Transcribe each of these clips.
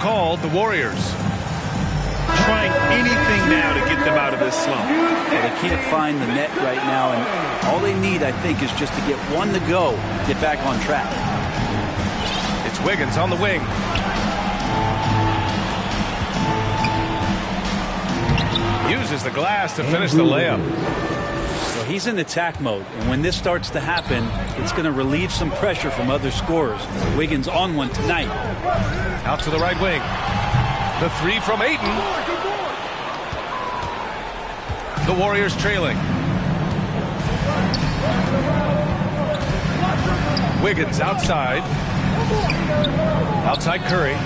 Called the Warriors. Trying anything now to get them out of this slump. Well, they can't find the net right now, and all they need, I think, is just to get one to go, get back on track. It's Wiggins on the wing. Uses the glass to finish the layup. Well, he's in attack mode, and when this starts to happen, it's going to relieve some pressure from other scorers. Wiggins on one tonight. Out to the right wing. The three from Ayton. The Warriors trailing. Wiggins outside. Outside Curry.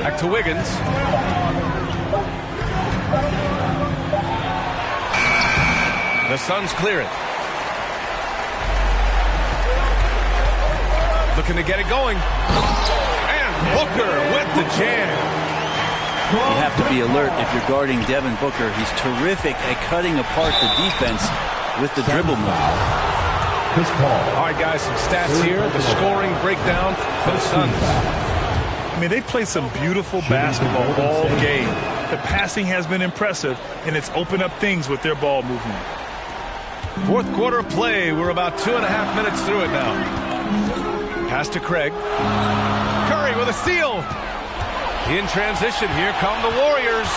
Back to Wiggins. The Suns clear it. Looking to get it going. And Booker with the jam. You have to be alert if you're guarding Devin Booker. He's terrific at cutting apart the defense with the dribble move. All right, guys, some stats here. The scoring breakdown for the Suns. I mean, they've played some beautiful basketball all game. The passing has been impressive, and it's opened up things with their ball movement. Fourth quarter of play. We're about 2.5 minutes through it now. Pass to Craig. Curry with a steal. In transition, here come the Warriors.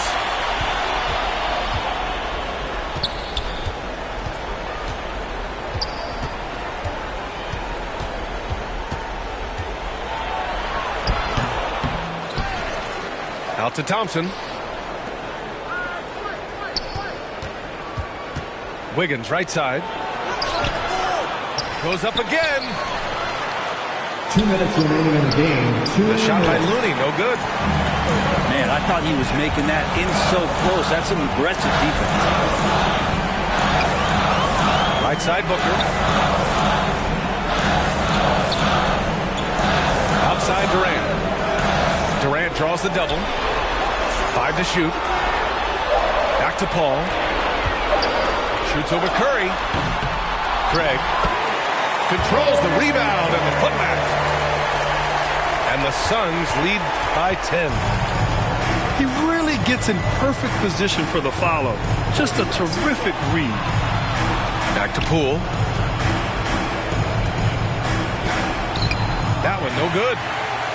Out to Thompson. Wiggins right side. Goes up again. 2 minutes remaining in the game. The shot by Looney, no good. Man, I thought he was making that in so close. That's some aggressive defense. Right side Booker. Outside Durant. Durant draws the double. 5 to shoot. Back to Paul. Shoots over Curry. Craig controls the rebound and the putback. And the Suns lead by 10. He really gets in perfect position for the follow. Just a terrific read. Back to Poole. That one no good.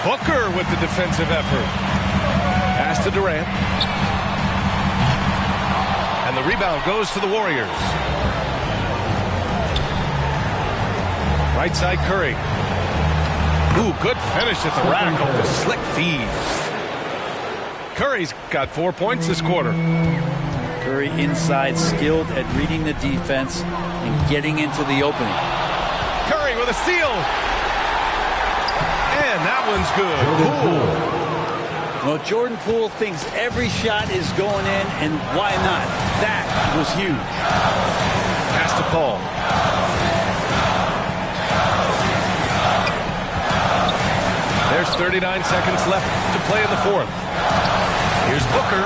Booker with the defensive effort. Pass to Durant. And the rebound goes to the Warriors. Right side Curry. Ooh, good finish at the rack off the slick feed. Curry's got 4 points this quarter. Curry inside, skilled at reading the defense and getting into the opening. Curry with a steal. And that one's good. Poole. Well, Jordan Poole thinks every shot is going in, and why not? That was huge. Pass to Paul. There's 39 seconds left to play in the fourth. Here's Booker.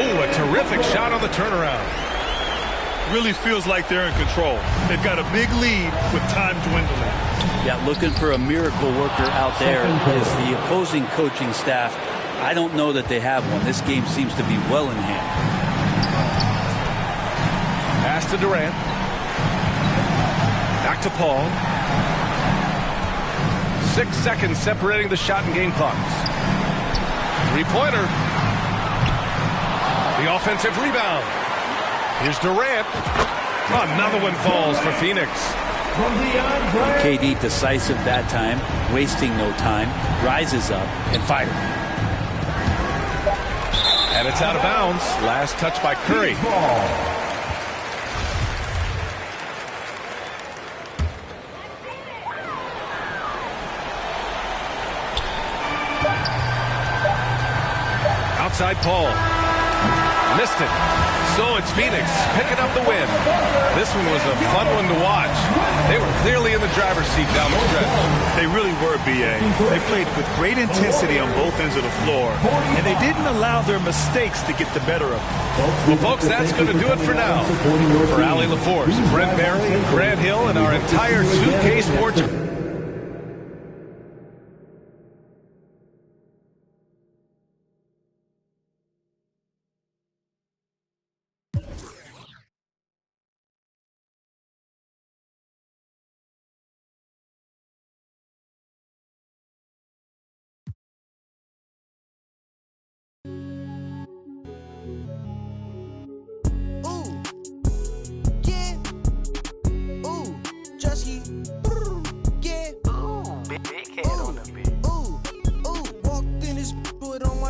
Oh, a terrific shot on the turnaround. Really feels like they're in control. They've got a big lead with time dwindling. Yeah, looking for a miracle worker out there is the opposing coaching staff. I don't know that they have one. This game seems to be well in hand. Pass to Durant. Back to Paul. 6 seconds separating the shot and game clocks. Three-pointer. The offensive rebound. Here's Durant. Another one falls for Phoenix. KD decisive that time, wasting no time, rises up and fires. And it's out of bounds. Last touch by Curry. Outside Paul. Missed it. So it's Phoenix picking up the win. This one was a fun one to watch. They were clearly in the driver's seat down the stretch. They really were, B.A. They played with great intensity on both ends of the floor, and they didn't allow their mistakes to get the better of them. Well, folks, that's going to do it for now. For Allie LaForce, Brent Barry, Grant Hill, and our entire 2K Sports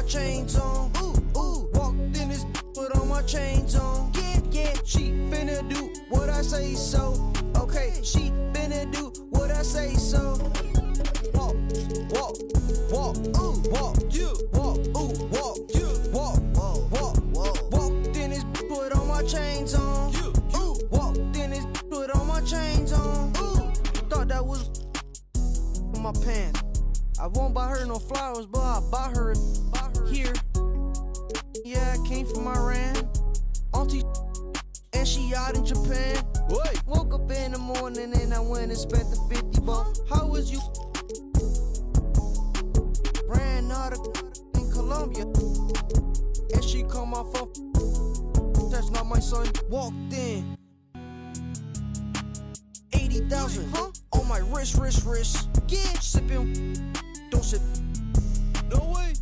chains on. Walked in this, put on my chains on. Yeah, she finna do what I say so. Okay, she finna do what I say so. Walk, walk, walk, walk, walk. Walked in this, put on my chains on. Walked in this, put on my chains on. Thought that was my pants. I won't buy her no flowers, but I'll buy her here. Yeah, I came from Iran. Auntie, and she out in Japan. Wait. Woke up in the morning and I went and spent the 50 bucks. How was you? Ran out in Colombia. And she called my phone. That's not my son. Walked in. 80,000, huh? On my wrist. Yeah, sipping. Don't sip. No way.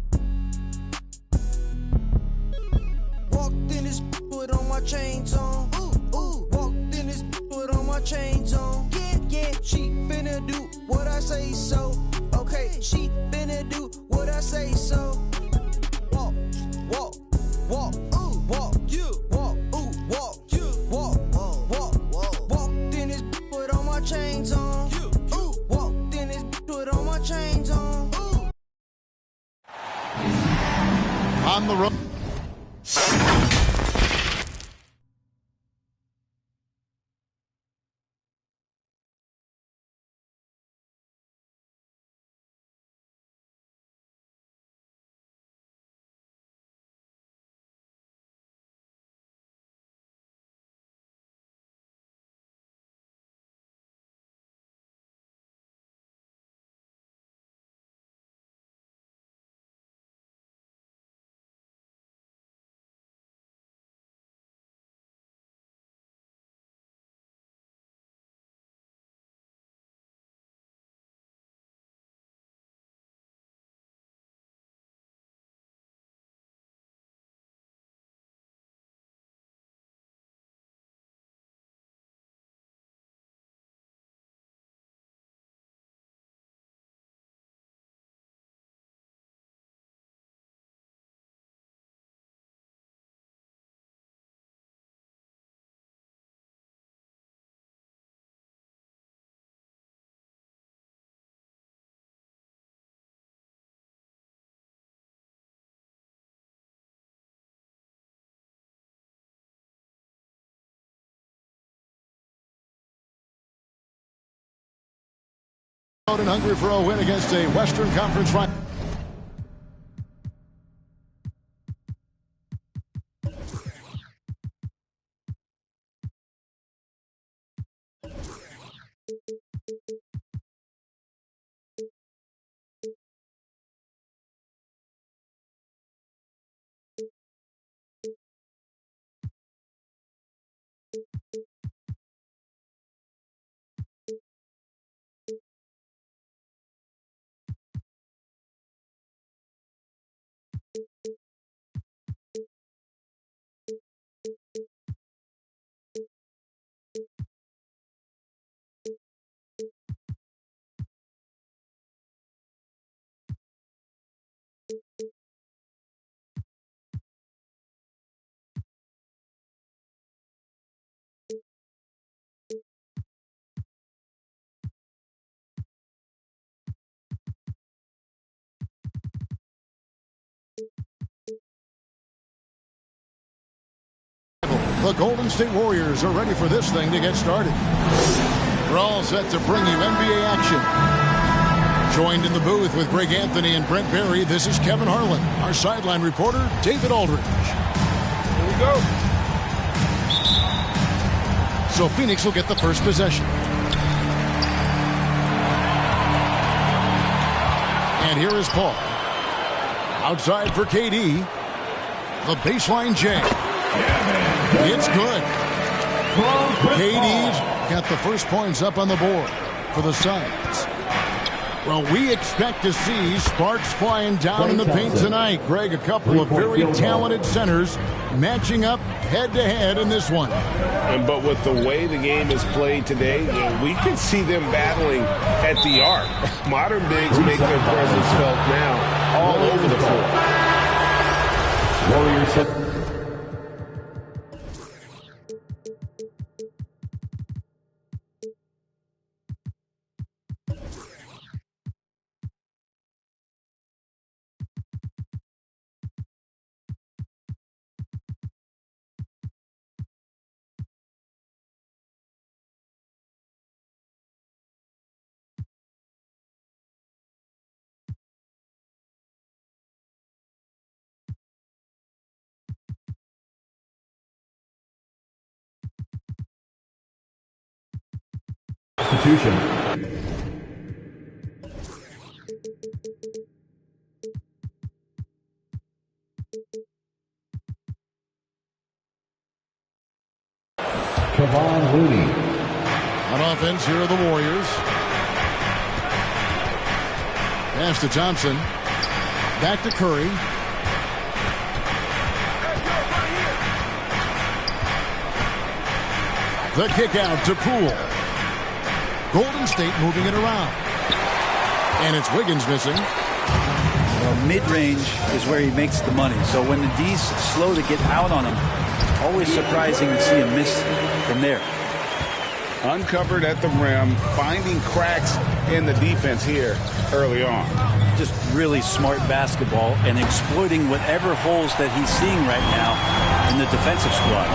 Walked in this, put on my chains on. Walked in this, put on my chains on. Yeah, she finna do what I say so. Okay, she finna do what I say so. Walk, walk, walk, walk, walk, walk. Walked in this, put on my chains on. Walked in this, put on my chains on. On the road. And hungry for a win against a Western Conference rival. The Golden State Warriors are ready for this thing to get started. We're all set to bring you NBA action. Joined in the booth with Greg Anthony and Brent Barry, this is Kevin Harlan. Our sideline reporter, David Aldridge. Here we go. So Phoenix will get the first possession. And here is Paul. Outside for KD. The baseline J. It's good. KD's got the first points up on the board for the Suns. Well, we expect to see sparks flying down in the paint tonight. Greg, a couple of very talented centers matching up head-to-head in this one. But with the way the game is played today, we can see them battling at the arc. Modern bigs make their presence felt now all over the floor. Warriors. Substitution. Kevon Looney. On offense, here are the Warriors. Pass to Thompson. Back to Curry. The kick out to Poole. Golden State moving it around. And it's Wiggins missing. Well, mid-range is where he makes the money. So when the D's slow to get out on him, always surprising to see him miss from there. Uncovered at the rim, finding cracks in the defense here early on. Just really smart basketball and exploiting whatever holes that he's seeing right now in the defensive squad.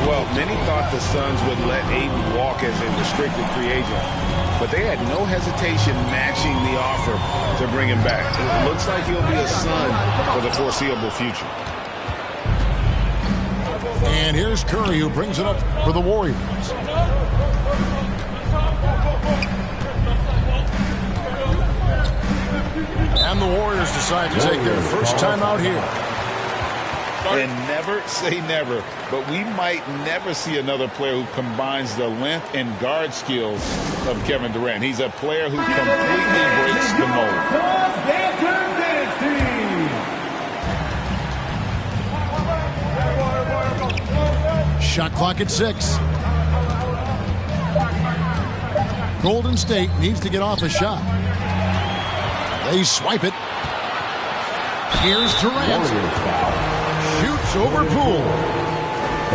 Well, many thought the Suns would let Ayton walk as a restricted free agent, but they had no hesitation matching the offer to bring him back. It looks like he'll be a Sun for the foreseeable future. And here's Curry, who brings it up for the Warriors. And the Warriors decide to take their first time out here. And never say never, but we might never see another player who combines the length and guard skills of Kevin Durant. He's a player who completely breaks the mold. Shot clock at 6. Golden State needs to get off a shot. They swipe it. Here's Durant. Shoots over Poole.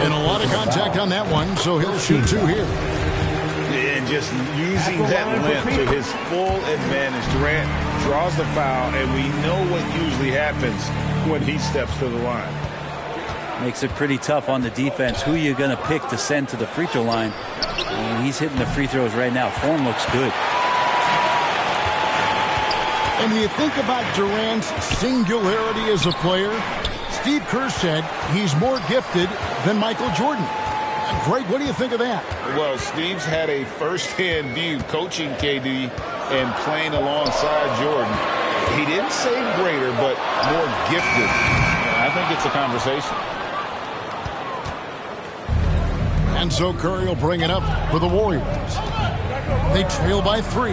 And a lot of contact on that one, so he'll shoot 2 here. And just using that length to his full advantage. Durant draws the foul, and we know what usually happens when he steps to the line. Makes it pretty tough on the defense. Who you're going to pick to send to the free throw line. And he's hitting the free throws right now. Form looks good. And when you think about Durant's singularity as a player, Steve Kerr said he's more gifted than Michael Jordan. Greg, what do you think of that? Well, Steve's had a first-hand view coaching KD and playing alongside Jordan. He didn't say greater, but more gifted. I think it's a conversation. And so Curry will bring it up for the Warriors. They trail by 3.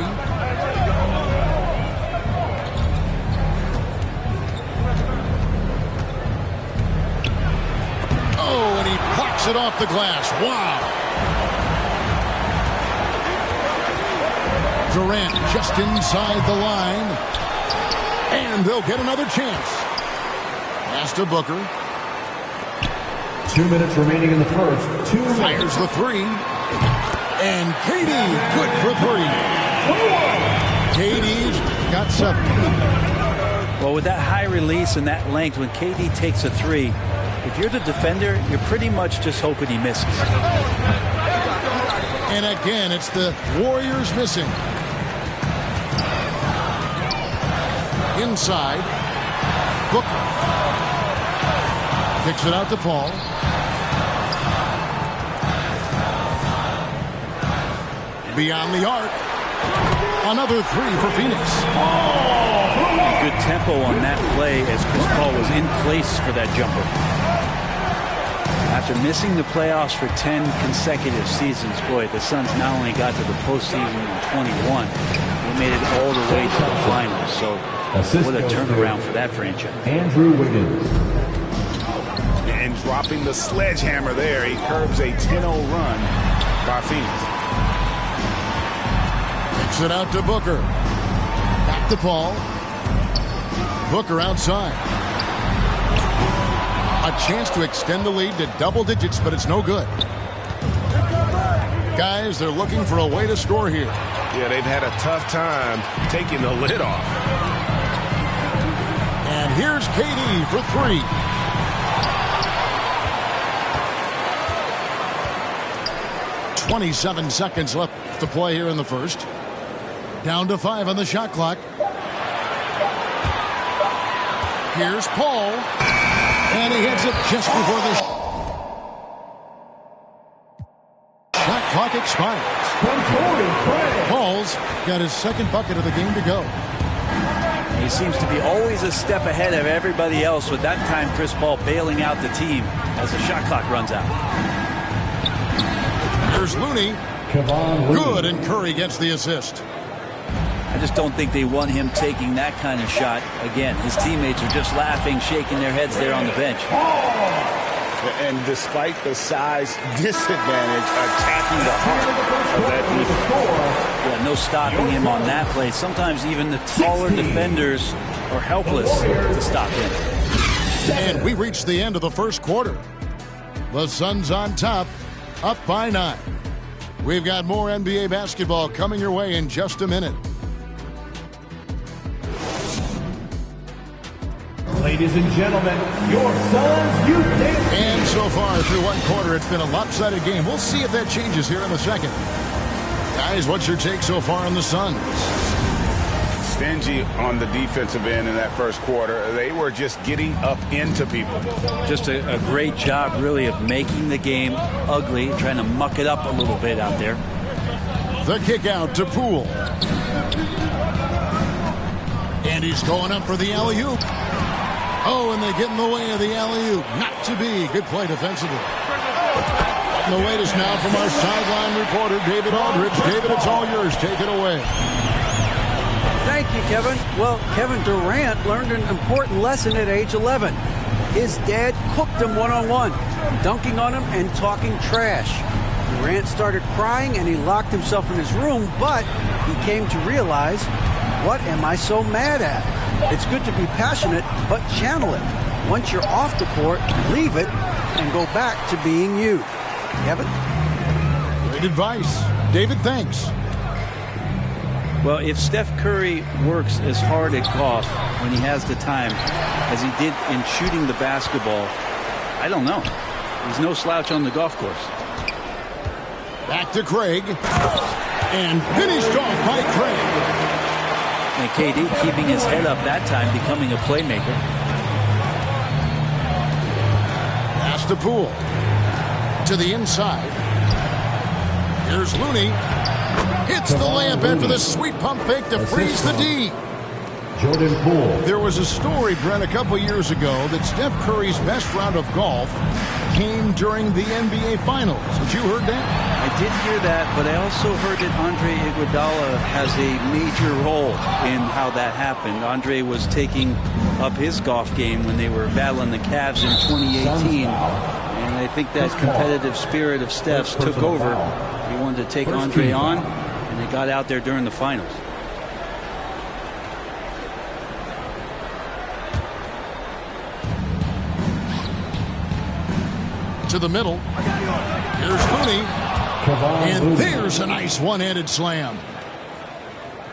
Oh, and he blocks it off the glass. Wow. Durant just inside the line. And they'll get another chance. Pass to Booker. 2 minutes remaining in the first. 2 minutes. Fires the 3. And KD, good for 3. KD's got 7. Well, with that high release and that length, when KD takes a 3, if you're the defender, you're pretty much just hoping he misses. And again, it's the Warriors missing. Inside. Booker. Kicks it out to Paul. Beyond the arc. Another three for Phoenix. Good tempo on that play as Chris Paul was in place for that jumper. After missing the playoffs for 10 consecutive seasons, boy, the Suns not only got to the postseason in 21, they made it all the way to the finals. So what a turnaround for that franchise. Andrew Wiggins. And dropping the sledgehammer there, he curbs a 10-0 run by Phoenix. Kicks it out to Booker. Back to Paul. Booker outside. A chance to extend the lead to double digits, but it's no good. Guys, they're looking for a way to score here. Yeah, they've had a tough time taking the lid off. And here's KD for three. "27 seconds left to play here in the first. Down to 5 on the shot clock. Here's Paul. And he hits it just before the shot clock expires. Paul's got his second bucket of the game to go. He seems to be always a step ahead of everybody else, with that time Chris Paul bailing out the team as the shot clock runs out. Here's Looney. Good, and Curry gets the assist. I just don't think they want him taking that kind of shot again. His teammates are just laughing, shaking their heads there on the bench. And despite the size disadvantage, attacking the heart of that defense. Yeah, no stopping him on that play. Sometimes even the taller defenders are helpless to stop him. And we reach the end of the first quarter. The Suns on top, up by 9. We've got more NBA basketball coming your way in just a minute. Ladies and gentlemen, your Suns Youth Dance. And so far through one quarter, it's been a lopsided game. We'll see if that changes here in the second. Guys, what's your take so far on the Suns? Stingy on the defensive end in that first quarter. They were just getting up into people. Just a great job, really, of making the game ugly, trying to muck it up a little bit out there. The kick out to Poole. And he's going up for the alley-oop. Oh, and they get in the way of the alley-oop. Not to be. Good play defensively. And the latest now from our sideline reporter, David Aldridge. David, it's all yours. Take it away. Thank you, Kevin. Well, Kevin Durant learned an important lesson at age 11. His dad cooked him one-on-one, dunking on him and talking trash. Durant started crying and he locked himself in his room, but he came to realize, what am I so mad at? It's good to be passionate, but channel it. Once you're off the court, leave it and go back to being you. Kevin? Great advice. David, thanks. Well, if Steph Curry works as hard at golf when he has the time as he did in shooting the basketball, I don't know. He's no slouch on the golf course. Back to Craig. And finished off by Craig. And KD keeping his head up that time, becoming a playmaker. Pass to Poole. To the inside. Here's Looney. Hits the layup in for the sweet pump fake to freeze the D. Jordan Poole. There was a story, Brent, a couple years ago that Steph Curry's best round of golf came during the NBA Finals. Had you heard that? I did hear that, but I also heard that Andre Iguodala has a major role in how that happened. Andre was taking up his golf game when they were battling the Cavs in 2018. And I think that competitive spirit of Steph's took over. He wanted to take Andre on, and they got out there during the finals. To the middle. Here's Looney. And there's a nice one-handed slam.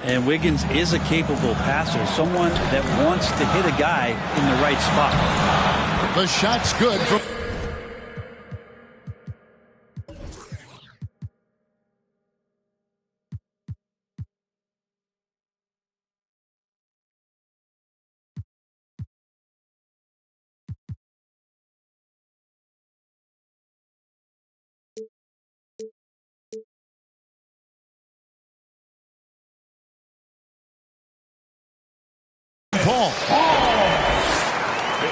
And Wiggins is a capable passer, someone that wants to hit a guy in the right spot. The shot's good from Paul.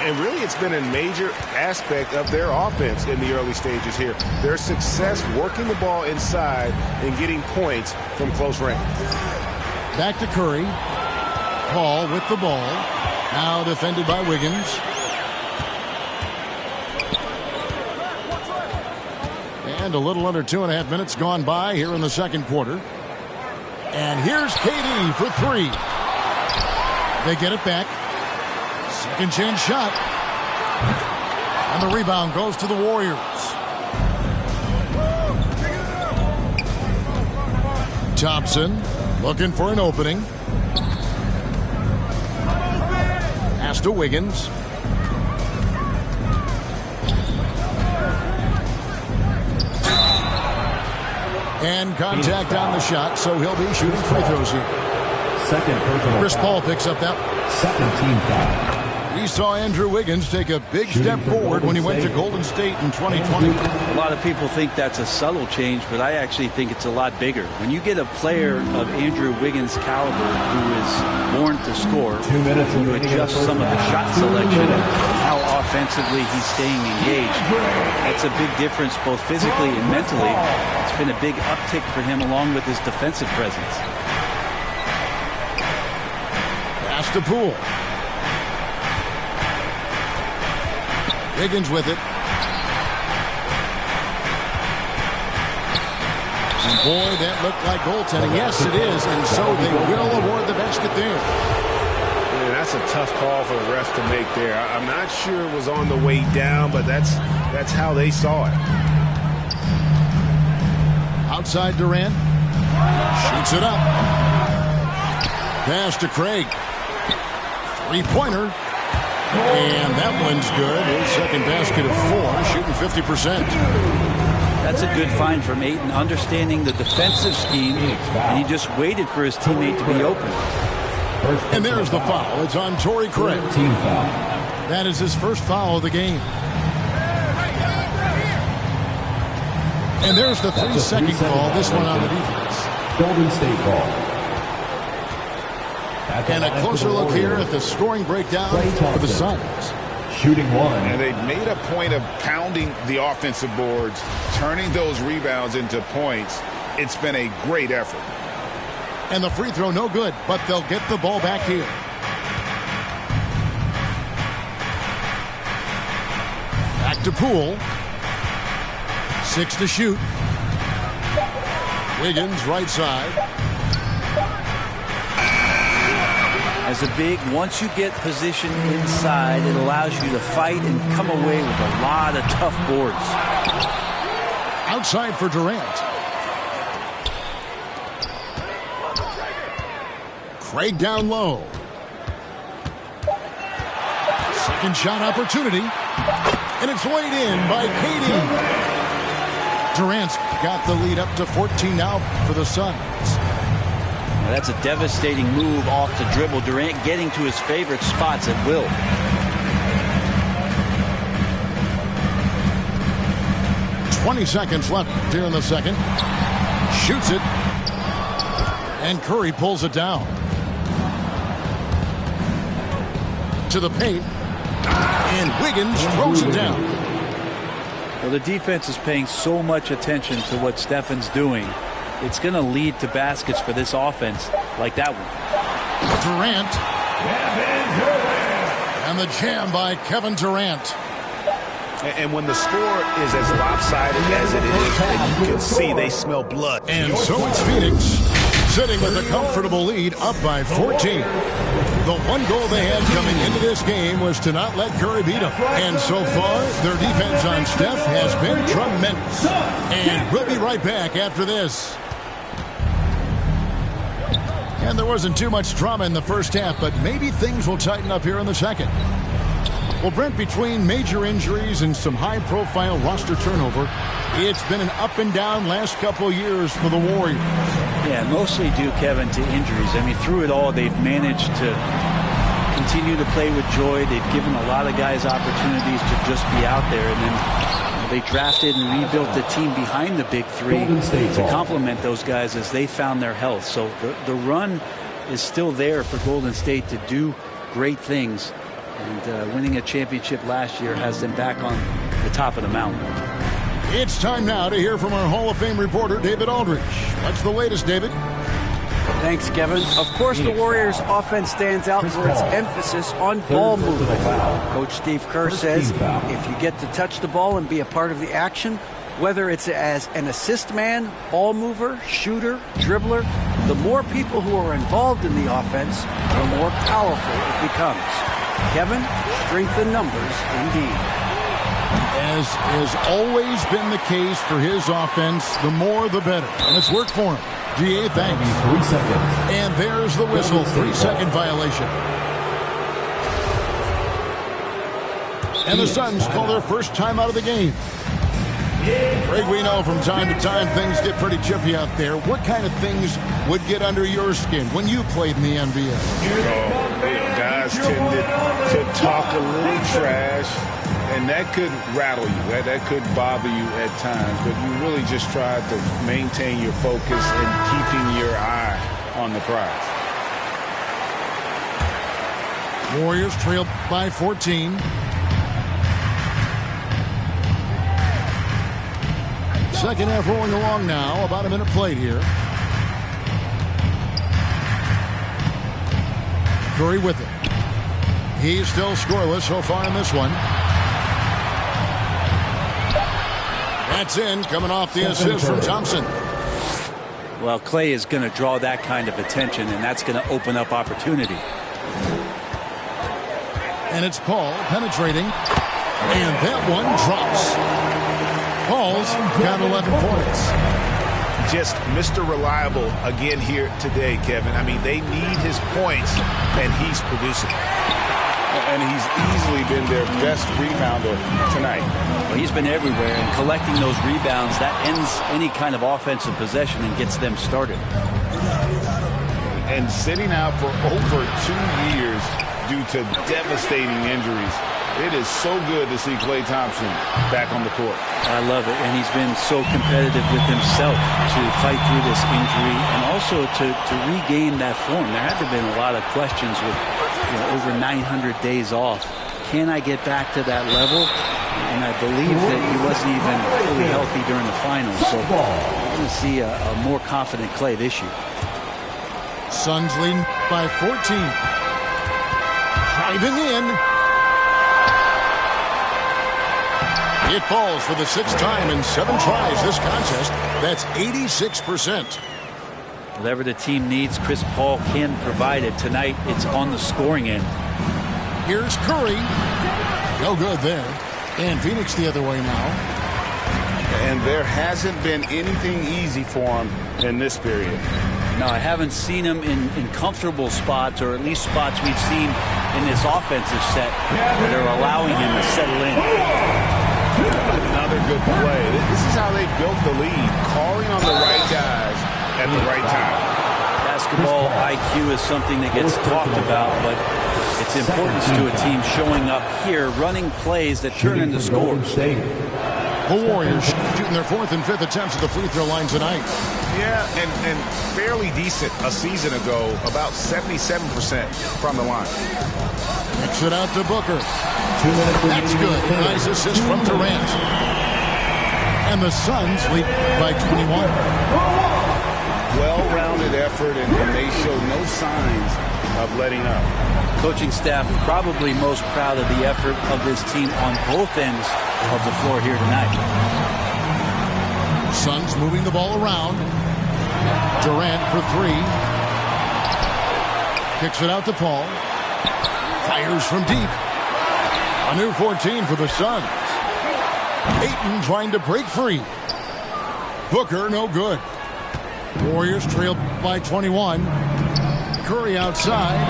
And really, it's been a major aspect of their offense in the early stages here. Their success working the ball inside and getting points from close range. Back to Curry. Paul with the ball. Now defended by Wiggins. And a little under 2.5 minutes gone by here in the second quarter. And here's KD for three. They get it back. Second chance shot. And the rebound goes to the Warriors. Thompson looking for an opening. Pass to Wiggins. And contact on the shot, so he'll be shooting free throws here. Second personal Chris foul. Paul picks up that. Second team foul. We saw Andrew Wiggins take a big step forward when he went to Golden State in 2020. A lot of people think that's a subtle change, but I actually think it's a lot bigger. When you get a player of Andrew Wiggins' caliber who is born to score, 2 minutes you remaining in the adjust first some of the half. shot 2 selection, minutes. how offensively he's staying engaged. That's a big difference both physically and mentally. It's been a big uptick for him along with his defensive presence. Pass to Poole. Wiggins with it. And boy, that looked like goaltending. Yes, it is. And so they will award the basket there. Yeah, that's a tough call for the refs to make there. I'm not sure it was on the way down, but that's how they saw it. Outside Durant. Shoots it up. Pass to Craig. Three-pointer. And that one's good. His second basket of 4, shooting 50%. That's a good find from Ayton, understanding the defensive scheme, and he just waited for his teammate to be open. And there's the foul. It's on Torrey Craig. Team foul. That is his first foul of the game. And there's the 3-second call. This one on the defense. Golden State ball. And a closer look here at the scoring breakdown for the Suns. Shooting one. And they've made a point of pounding the offensive boards, turning those rebounds into points. It's been a great effort. And the free throw no good, but they'll get the ball back here. Back to Poole. 6 to shoot. Wiggins right side. As a big, once you get positioned inside, it allows you to fight and come away with a lot of tough boards. Outside for Durant. Craig down low. Second shot opportunity. And it's laid in by KD. Durant's got the lead up to 14 now for the Suns. That's a devastating move off the dribble. Durant getting to his favorite spots at will. .20 seconds left here in the second. Shoots it. And Curry pulls it down. To the paint. And Wiggins throws it down. Well, the defense is paying so much attention to what Stefan's doing. It's going to lead to baskets for this offense like that one. Durant. And the jam by Kevin Durant. And when the score is as lopsided as it is, you can see they smell blood. And so it's Phoenix sitting with a comfortable lead up by 14. The one goal they had coming into this game was to not let Curry beat them. And so far, their defense on Steph has been tremendous. And we'll be right back after this. And there wasn't too much drama in the first half, but maybe things will tighten up here in the second. Well, Brent, between major injuries and some high-profile roster turnover, it's been an up-and-down last couple of years for the Warriors. Yeah, mostly due, Kevin, to injuries. I mean, through it all, they've managed to continue to play with joy. They've given a lot of guys opportunities to just be out there, and then they drafted and rebuilt the team behind the big three to complement those guys as they found their health. So the run is still there for Golden State to do great things. And winning a championship last year has them back on the top of the mountain. It's time now to hear from our Hall of Fame reporter, David Aldridge. What's the latest, David? Thanks, Kevin. Of course, the Warriors' offense stands out for its emphasis on ball movement. Coach Steve Kerr says if you get to touch the ball and be a part of the action, whether it's as an assist man, ball mover, shooter, dribbler, the more people who are involved in the offense, the more powerful it becomes. Kevin, strength in numbers, indeed. As has always been the case for his offense, the more the better. And it's worked for him. GA, thanks. 3 seconds. And there's the whistle. 3-second violation. And the Suns call their first time out of the game. Craig, we know from time to time things get pretty chippy out there. What kind of things would get under your skin when you played in the NBA? Guys tended to talk a little trash, and that could rattle you. That could bother you at times, but you really just try to maintain your focus and keeping your eye on the prize. Warriors trail by 14. Second half rolling along now. About a minute played here. Curry with it. He's still scoreless so far in this one. That's in, coming off the assist from Thompson. Well, Clay is going to draw that kind of attention, and that's going to open up opportunity. And it's Paul penetrating. And that one drops. Paul's got 11 points. Just Mr. Reliable again here today, Kevin. I mean, they need his points, and he's producing. And he's easily been their best rebounder tonight. Well, he's been everywhere, and collecting those rebounds, that ends any kind of offensive possession and gets them started. And sitting out for over 2 years due to devastating injuries, it is so good to see Klay Thompson back on the court. I love it, and he's been so competitive with himself to fight through this injury and also to regain that form. There had to have been a lot of questions with over 900 days off. Can I get back to that level? And I believe that he wasn't even fully healthy during the finals. So we're going to see a more confident Klay this year. Suns leading by 14. Driving in. It falls for the 6th time in 7 tries this contest. That's 86%. Whatever the team needs, Chris Paul can provide it. Tonight, it's on the scoring end. Here's Curry. No good there. And Phoenix the other way now. And there hasn't been anything easy for him in this period. No, I haven't seen him in comfortable spots, or at least spots we've seen in this offensive set where they're allowing him to settle in. Another good play. This is how they built the lead, calling on the right guys at the right time. Basketball IQ is something that gets talked about, but its importance to a team showing up here, running plays that turn into scores. The Warriors shooting their 4th and 5th attempts at the free throw line tonight. Yeah, and fairly decent a season ago, about 77% from the line. Kicks it out to Booker. That's good. Nice assist from Durant. And the Suns lead by 21. Well-rounded effort, and they show no signs of letting up. Coaching staff probably most proud of the effort of this team on both ends of the floor here tonight. Suns moving the ball around. Durant for 3. Kicks it out to Paul. Fires from deep. A new 14 for the Suns. Ayton trying to break free. Booker no good. Warriors trail by 21. Curry outside.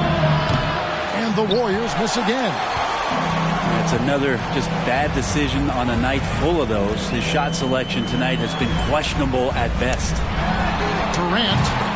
And the Warriors miss again. It's another just bad decision on a night full of those. His shot selection tonight has been questionable at best. Durant.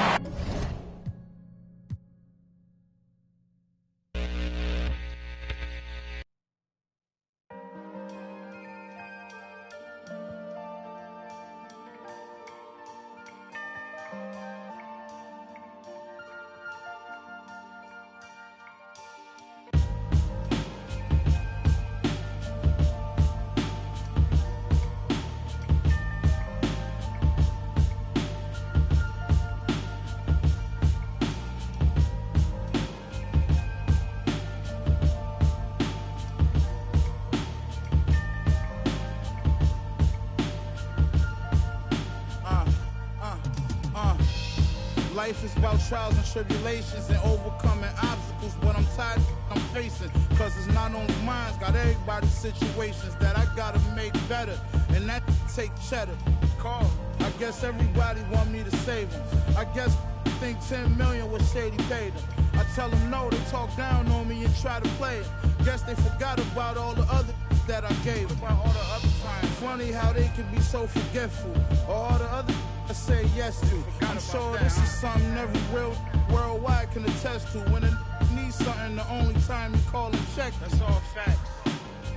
Life is about trials and tribulations and overcoming obstacles, but I'm tired I'm facing, cause it's not only mine, got everybody's situations that I gotta make better, and that take cheddar. Call. I guess everybody want me to save them. I guess think 10 million was shady paid them. I tell them no, they talk down on me and try to play it. Guess they forgot about all the other that I gave them. About all the other times. Funny how they can be so forgetful. All the other I say yes to. I'm sure this is something every real worldwide can attest to. When a needs something, the only time you call and check. That's all facts.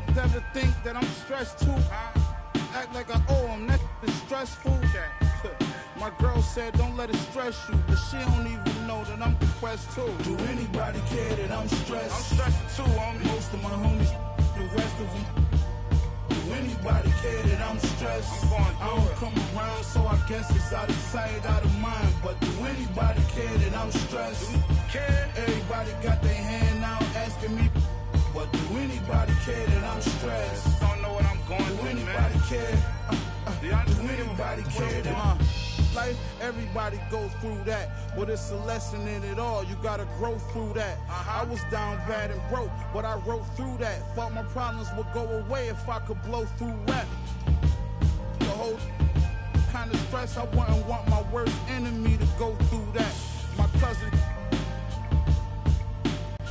Ever think that I'm stressed too? Act like I owe them, that is stressful. My girl said don't let it stress you, but she don't even know that I'm depressed too. Do anybody care that I'm stressed? I'm stressed too, homie. Most of my homies, the rest of them. Do anybody care that I'm stressed? I don't come around, so I guess it's out of sight, out of mind. But do anybody care that I'm stressed? Everybody got their hand out asking me, but do anybody care that I'm stressed? Don't know what I'm going through, man. Do anybody care? Do anybody care that life, everybody goes through that, but it's a lesson in it all. You gotta grow through that. I was down bad and broke, but I wrote through that. Thought my problems would go away if I could blow through rap. The whole kind of stress, I wouldn't want my worst enemy to go through that. My cousin,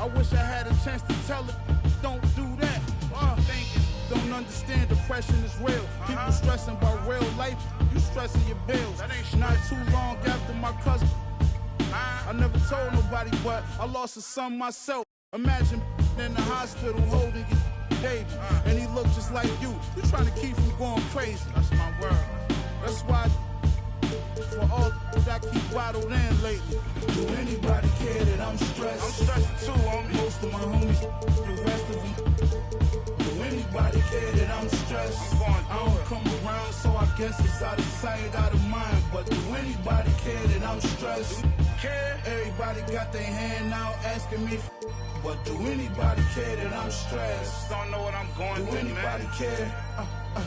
I wish I had a chance to tell her, don't do that. Don't understand depression is real. People stressing about real life, you stressing your bills. Not too long after my cousin, I never told nobody, but I lost a son myself. Imagine in the hospital holding your baby, and he looked just like you. You trying to keep from going crazy. That's my word. That's why for all that I keep bottled in lately. Do anybody care that I'm stressed? I'm stressed too, homie. Most of my homies, the rest of them. Do anybody care that I'm stressed? I don't come around, so I guess it's out of sight, out of mind. But do anybody care that I'm stressed? Everybody got their hand out asking me, but do anybody care that I'm stressed? Don't know what I'm going through, man. Do anybody care?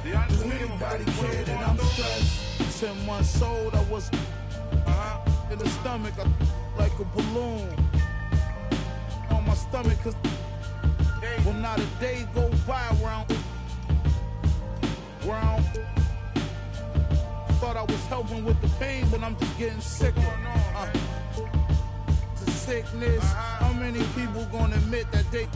Do anybody care that I'm stressed? 10 months old, I was in the stomach, like a balloon on my stomach, cause well, not a day go by where I thought I was helping with the pain, but I'm just getting sicker. The sickness, how many people gonna admit that they,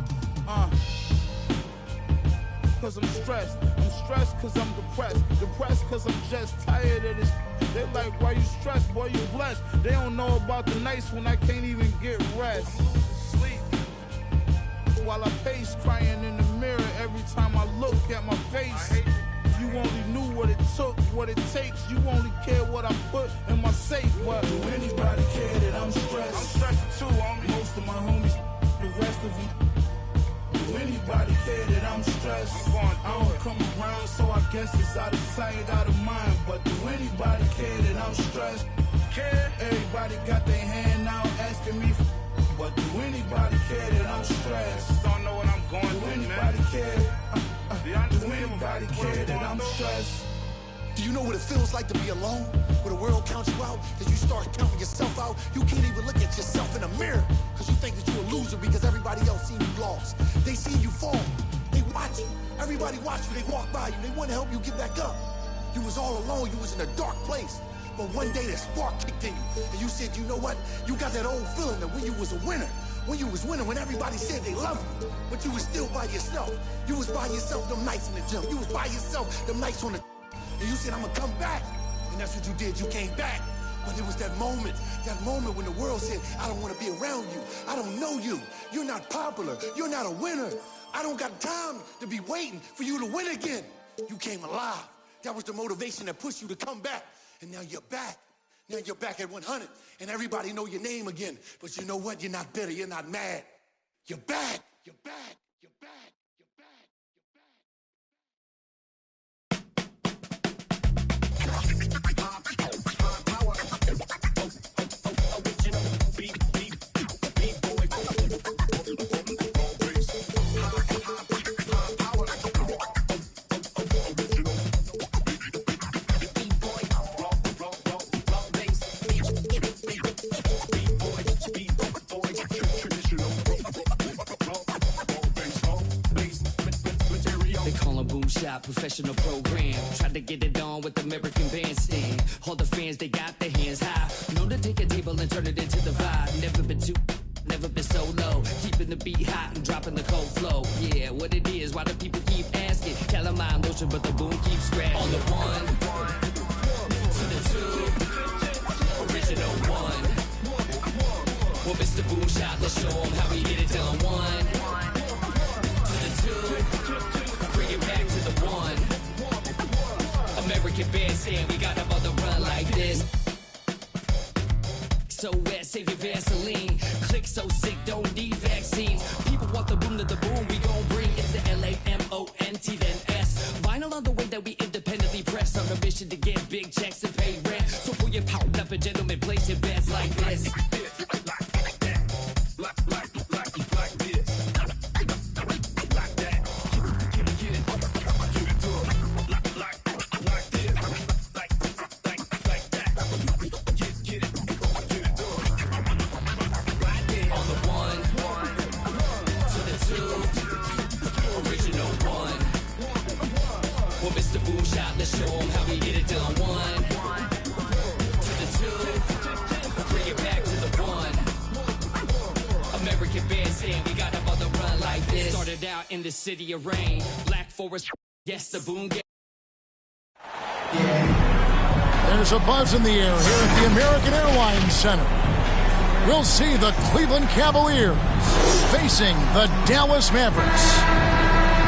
cause I'm stressed. I'm stressed cause I'm depressed. Depressed cause I'm just tired of this. They like, why you stressed, boy, you blessed. They don't know about the nights when I can't even get rest. Sleep. While I pace, crying in the mirror every time I look at my face. You only knew what it took, what it takes. You only care what I put in my safe. But do anybody care that I'm stressed? I'm stressed too, homie. Most of my homies, the rest of them. Do anybody care that I'm stressed? I don't come around, so I guess it's out of sight, out of mind. But do anybody care that I'm stressed? Everybody got their hand out asking me, but do anybody care that I'm stressed? Don't know what I'm going through, man. Do anybody care? Do anybody care that I'm stressed? Do you know what it feels like to be alone? Where the world counts you out, that you start counting yourself out. You can't even look at yourself in the mirror, because you think that you're a loser because everybody else seen you lost. They seen you fall. They watch you. Everybody watch you. They walk by you. They want to help you get back up. You was all alone. You was in a dark place. But one day that spark kicked in you, and you said, you know what? You got that old feeling that when you was a winner, When you was winning, when everybody said they loved you, but you was still by yourself. You was by yourself them nights in the gym. You was by yourself them nights on the and you said, I'm gonna come back. And that's what you did, you came back. But it was that moment when the world said, I don't wanna be around you. I don't know you. You're not popular. You're not a winner. I don't got time to be waiting for you to win again. You came alive. That was the motivation that pushed you to come back. And now you're back. Now you're back at 100. And everybody know your name again. But you know what? You're not bitter. You're not mad. You're back. You're back. You're back. You're back. Professional program, tried to get it on with American Bandstand. All the fans, they got their hands high. Known to take a table and turn it into the vibe. Never been too, never been so low. Keeping the beat hot and dropping the cold flow. Yeah, what it is, why do people keep asking? Calamine lotion, but the boom keeps scratching. On the one, to the two, original one. Well, Mr. Boom Shot, let's show him how we get it done. One, to the two, bring it back to the one. American Bandstand, we got them on the run like this. So wet, save your Vaseline. Click so sick, don't need vaccines. People want the boom to the boom, we gon' bring it to LAMONT then S. Vinyl on the way that we independently press. On a mission to get big checks and pay rent. So pull your pound up and gentlemen, place your bets like this. Let's show them how we get it done. One to the two, bring it back to the one. American Bandstand, we got them on the run like this. Started out in the city of rain, Black Forest, yes, the boom game. There's a buzz in the air here at the American Airlines Center. We'll see the Cleveland Cavaliers facing the Dallas Mavericks.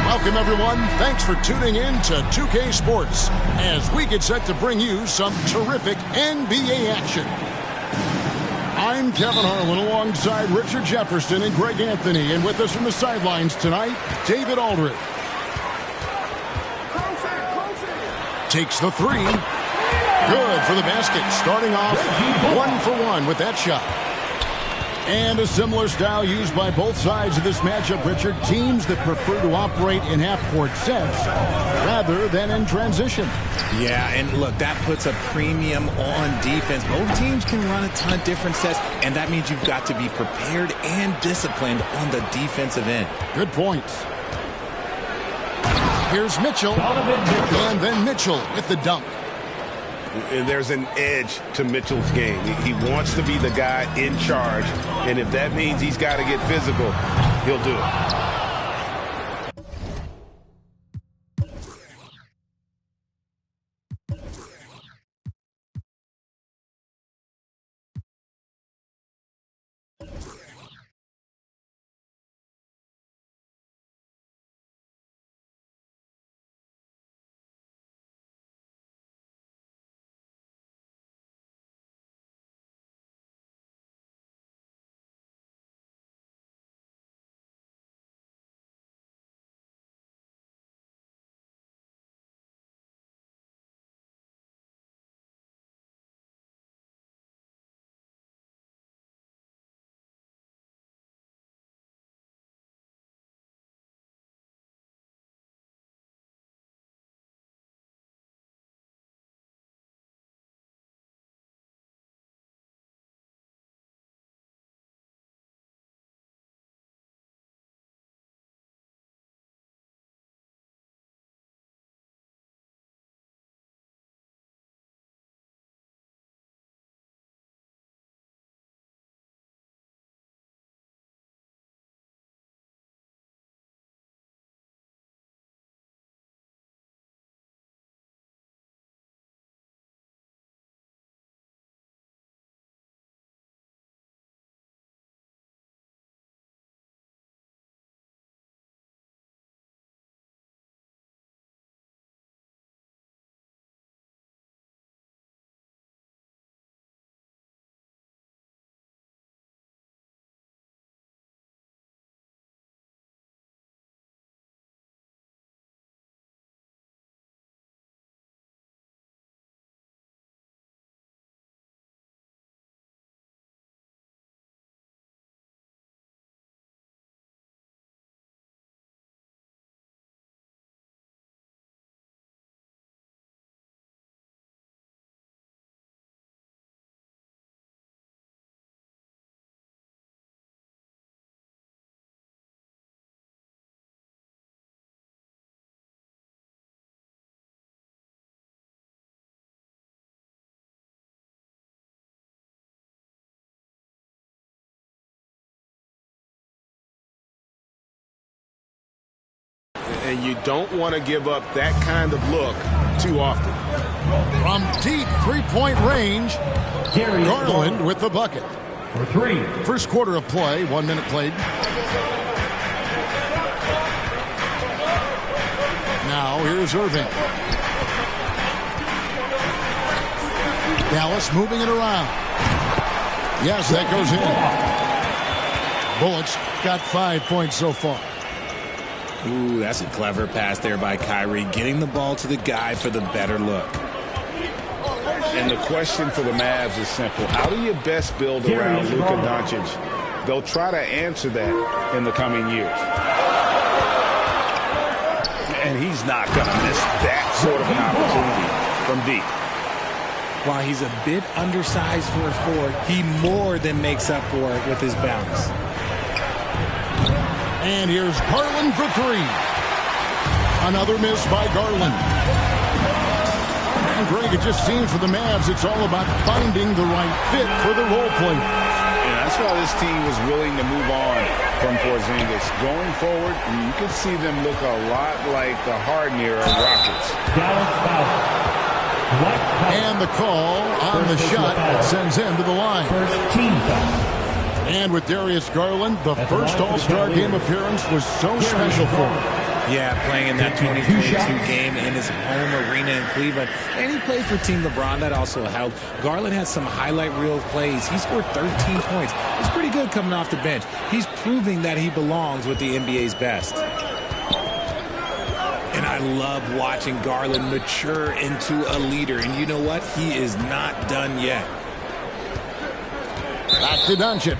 Welcome, everyone. Thanks for tuning in to 2K Sports as we get set to bring you some terrific NBA action. I'm Kevin Harlan alongside Richard Jefferson and Greg Anthony. And with us from the sidelines tonight, David Aldridge. Takes the three. Good for the basket. Starting off 1-for-1 with that shot. And a similar style used by both sides of this matchup, Richard. Teams that prefer to operate in half-court sets rather than in transition. Yeah, and look, that puts a premium on defense. Both teams can run a ton of different sets, and that means you've got to be prepared and disciplined on the defensive end. Good points. Here's Mitchell, and then Mitchell with the dunk. There's an edge to Mitchell's game. He wants to be the guy in charge, and if that means he's got to get physical, he'll do it. and you don't want to give up that kind of look too often. From deep three-point range, Garland with the bucket. For 3. First quarter of play, 1 minute played. Now here's Irving. Dallas moving it around. Yes, that goes in. Bullets got 5 points so far. Ooh, that's a clever pass there by Kyrie, getting the ball to the guy for the better look. And the question for the Mavs is simple. How do you best build around Luka Doncic? They'll try to answer that in the coming years. And he's not going to miss that sort of an opportunity from deep. While he's a bit undersized for a forward, he more than makes up for it with his bounce. And here's Garland for 3. Another miss by Garland. And Greg, it just seems for the Mavs, it's all about finding the right fit for the role player. Yeah, that's why this team was willing to move on from Porzingis. Going forward, you can see them look a lot like the Harden era Rockets. Dallas foul. And the call on the shot that sends him to the line. First team foul. And with Darius Garland, the first All-Star game appearance was so special for him. Yeah, playing in that 2022 game in his home arena in Cleveland. And he played for Team LeBron. That also helped. Garland had some highlight reel plays. He scored 13 points. He's pretty good coming off the bench. He's proving that he belongs with the NBA's best. And I love watching Garland mature into a leader. And you know what? He is not done yet. Back to Doncic.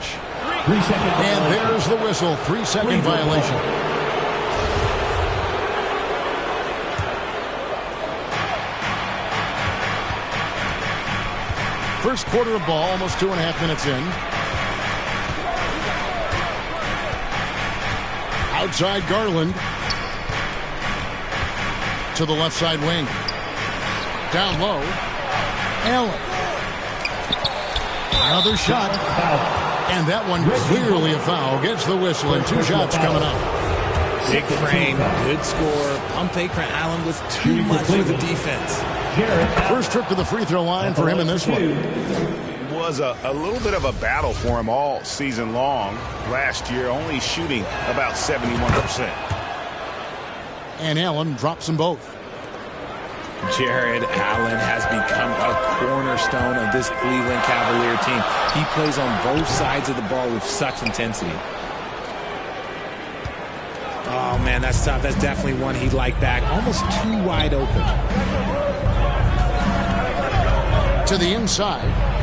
3 second. And there's the whistle. 3-second violation. First quarter of ball, almost 2.5 minutes in. Outside Garland. To the left side wing. Down low. Allen. Another shot. And that one clearly a foul. Gets the whistle and 2 shots coming up. Big frame, good score. Pump fake for Allen was too much for the defense. First trip to the free throw line for him in this one. It was a little bit of a battle for him all season long. Last year, only shooting about 71%. And Allen drops them both. Jared Allen has become a cornerstone of this Cleveland Cavalier team. He plays on both sides of the ball with such intensity. Oh, man, that's tough. That's definitely one he'd like back. Almost too wide open. To the inside.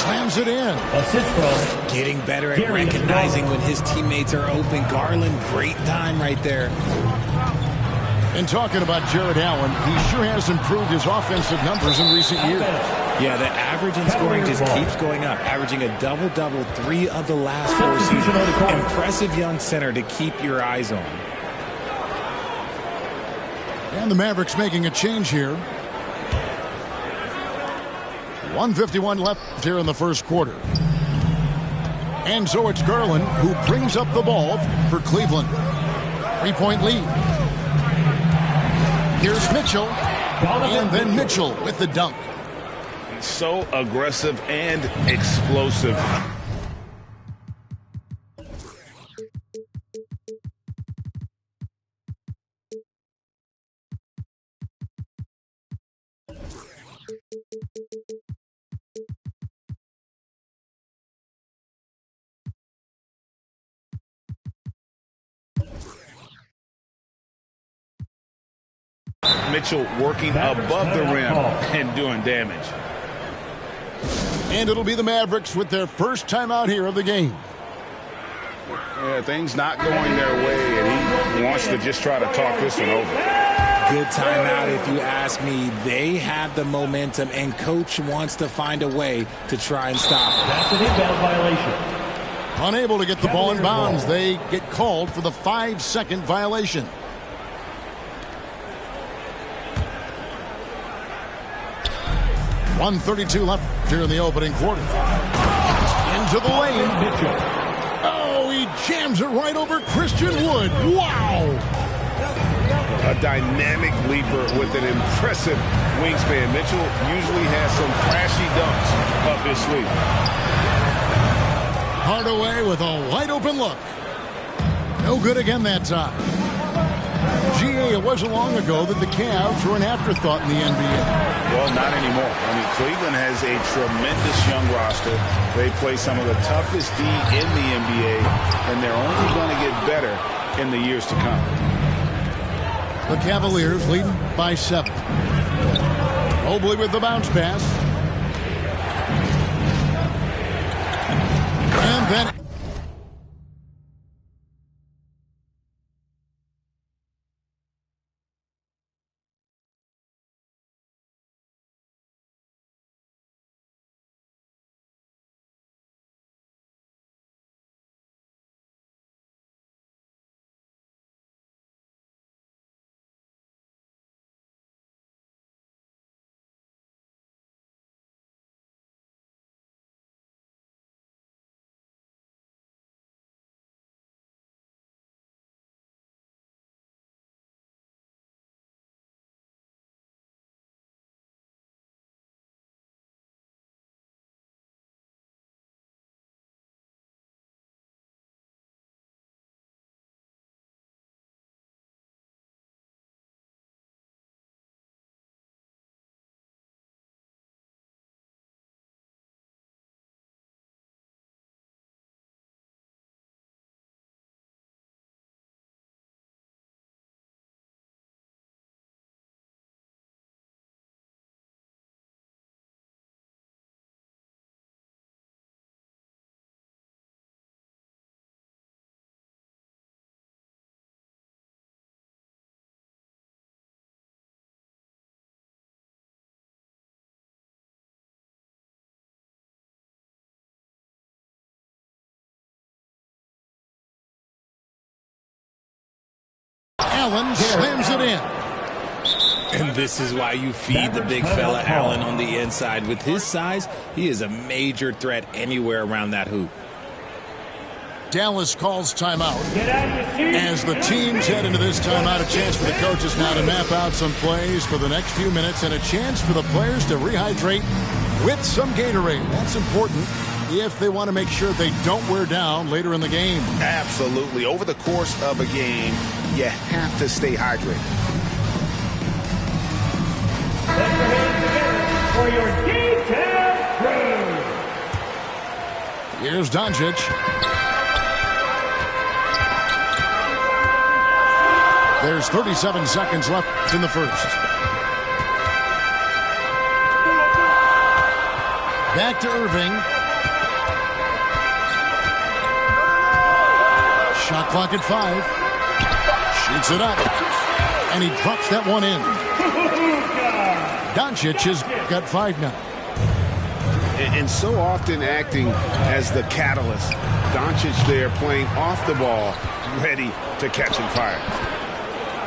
slams it in. Assist from Getting better at recognizing when his teammates are open. Garland, great time right there. And talking about Jared Allen, he sure has improved his offensive numbers in recent years. Yeah, the average in scoring just keeps going up, averaging a double-double 3 of the last 4 seasons. Impressive young center to keep your eyes on. And the Mavericks making a change here. 1:51 left here in the first quarter. And so it's Garland who brings up the ball for Cleveland. 3-point lead. Here's Mitchell. And then Mitchell with the dunk. So aggressive and explosive. Mitchell working above the rim and doing damage. And it'll be the Mavericks with their first timeout here of the game. Yeah, things not going their way, and he wants to just try to talk this one over. Good timeout if you ask me. They have the momentum, and coach wants to find a way to try and stop it. That's an inbound violation. Unable to get the ball in bounds, they get called for the 5-second violation. .132 left here in the opening quarter. Into the lane. Oh, he jams it right over Christian Wood. Wow! A dynamic leaper with an impressive wingspan. Mitchell usually has some flashy dunks up his sleeve. Hardaway with a wide open look. No good again that time. It wasn't long ago that the Cavs were an afterthought in the NBA. Well, not anymore. I mean, Cleveland has a tremendous young roster. They play some of the toughest D in the NBA, and they're only going to get better in the years to come. The Cavaliers leading by 7. Mobley with the bounce pass. And then Allen slams it in. And this is why you feed the big fella Allen on the inside. With his size, he is a major threat anywhere around that hoop. Dallas calls timeout. As the teams head into this timeout, a chance for the coaches now to map out some plays for the next few minutes and a chance for the players to rehydrate with some Gatorade. That's important if they want to make sure they don't wear down later in the game. Absolutely. Over the course of a game, you have to stay hydrated. For your detailed crew. Here's Doncic. There's 37 seconds left in the first. Back to Irving. Shot clock at 5. Shoots it up. And he drops that one in. Doncic has got 5 now. And so often acting as the catalyst. Doncic there playing off the ball, ready to catch and fire.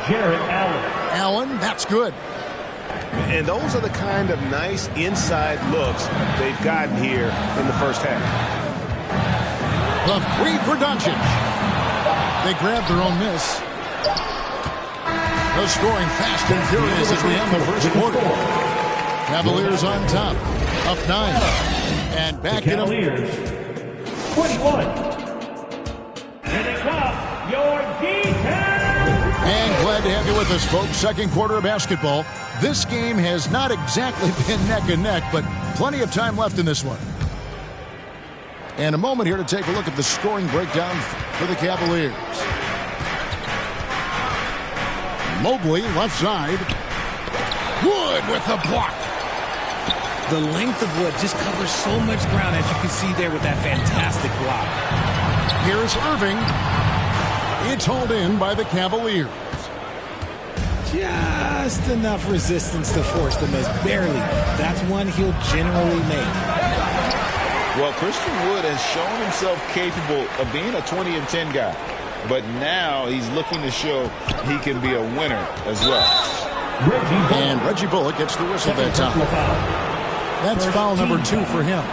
Jarrett Allen. Allen, that's good. And those are the kind of nice inside looks they've gotten here in the first half. The 3 for Doncic. They grabbed their own miss. The scoring fast and furious as we end the first quarter. Cavaliers on top, up 9. And back in them. 21. Setting up your defense. And glad to have you with us, folks. Second quarter of basketball. This game has not exactly been neck and neck, but plenty of time left in this one. And a moment here to take a look at the scoring breakdown for the Cavaliers. Mobley, left side. Wood with the block. The length of Wood just covers so much ground, as you can see there with that fantastic block. Here's Irving. It's hauled in by the Cavaliers. Just enough resistance to force the miss. Barely. That's one he'll generally make. Well, Christian Wood has shown himself capable of being a 20-10 guy. But now he's looking to show he can be a winner as well. And Reggie Bullock gets the whistle that time. That's foul number 2 for him.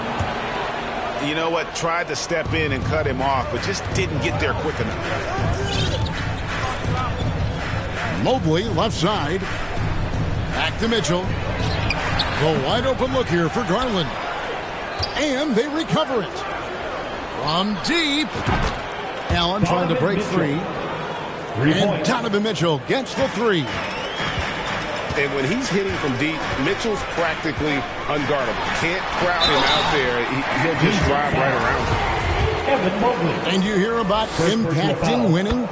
You know what? Tried to step in and cut him off, but just didn't get there quick enough. Mobley, left side. Back to Mitchell. The wide open look here for Garland. And they recover it. From deep. Allen trying to break free. And Donovan Mitchell gets the 3. And when he's hitting from deep, Mitchell's practically unguardable. Can't crowd him out there. He'll just drive right around him. And you hear about impacting winning?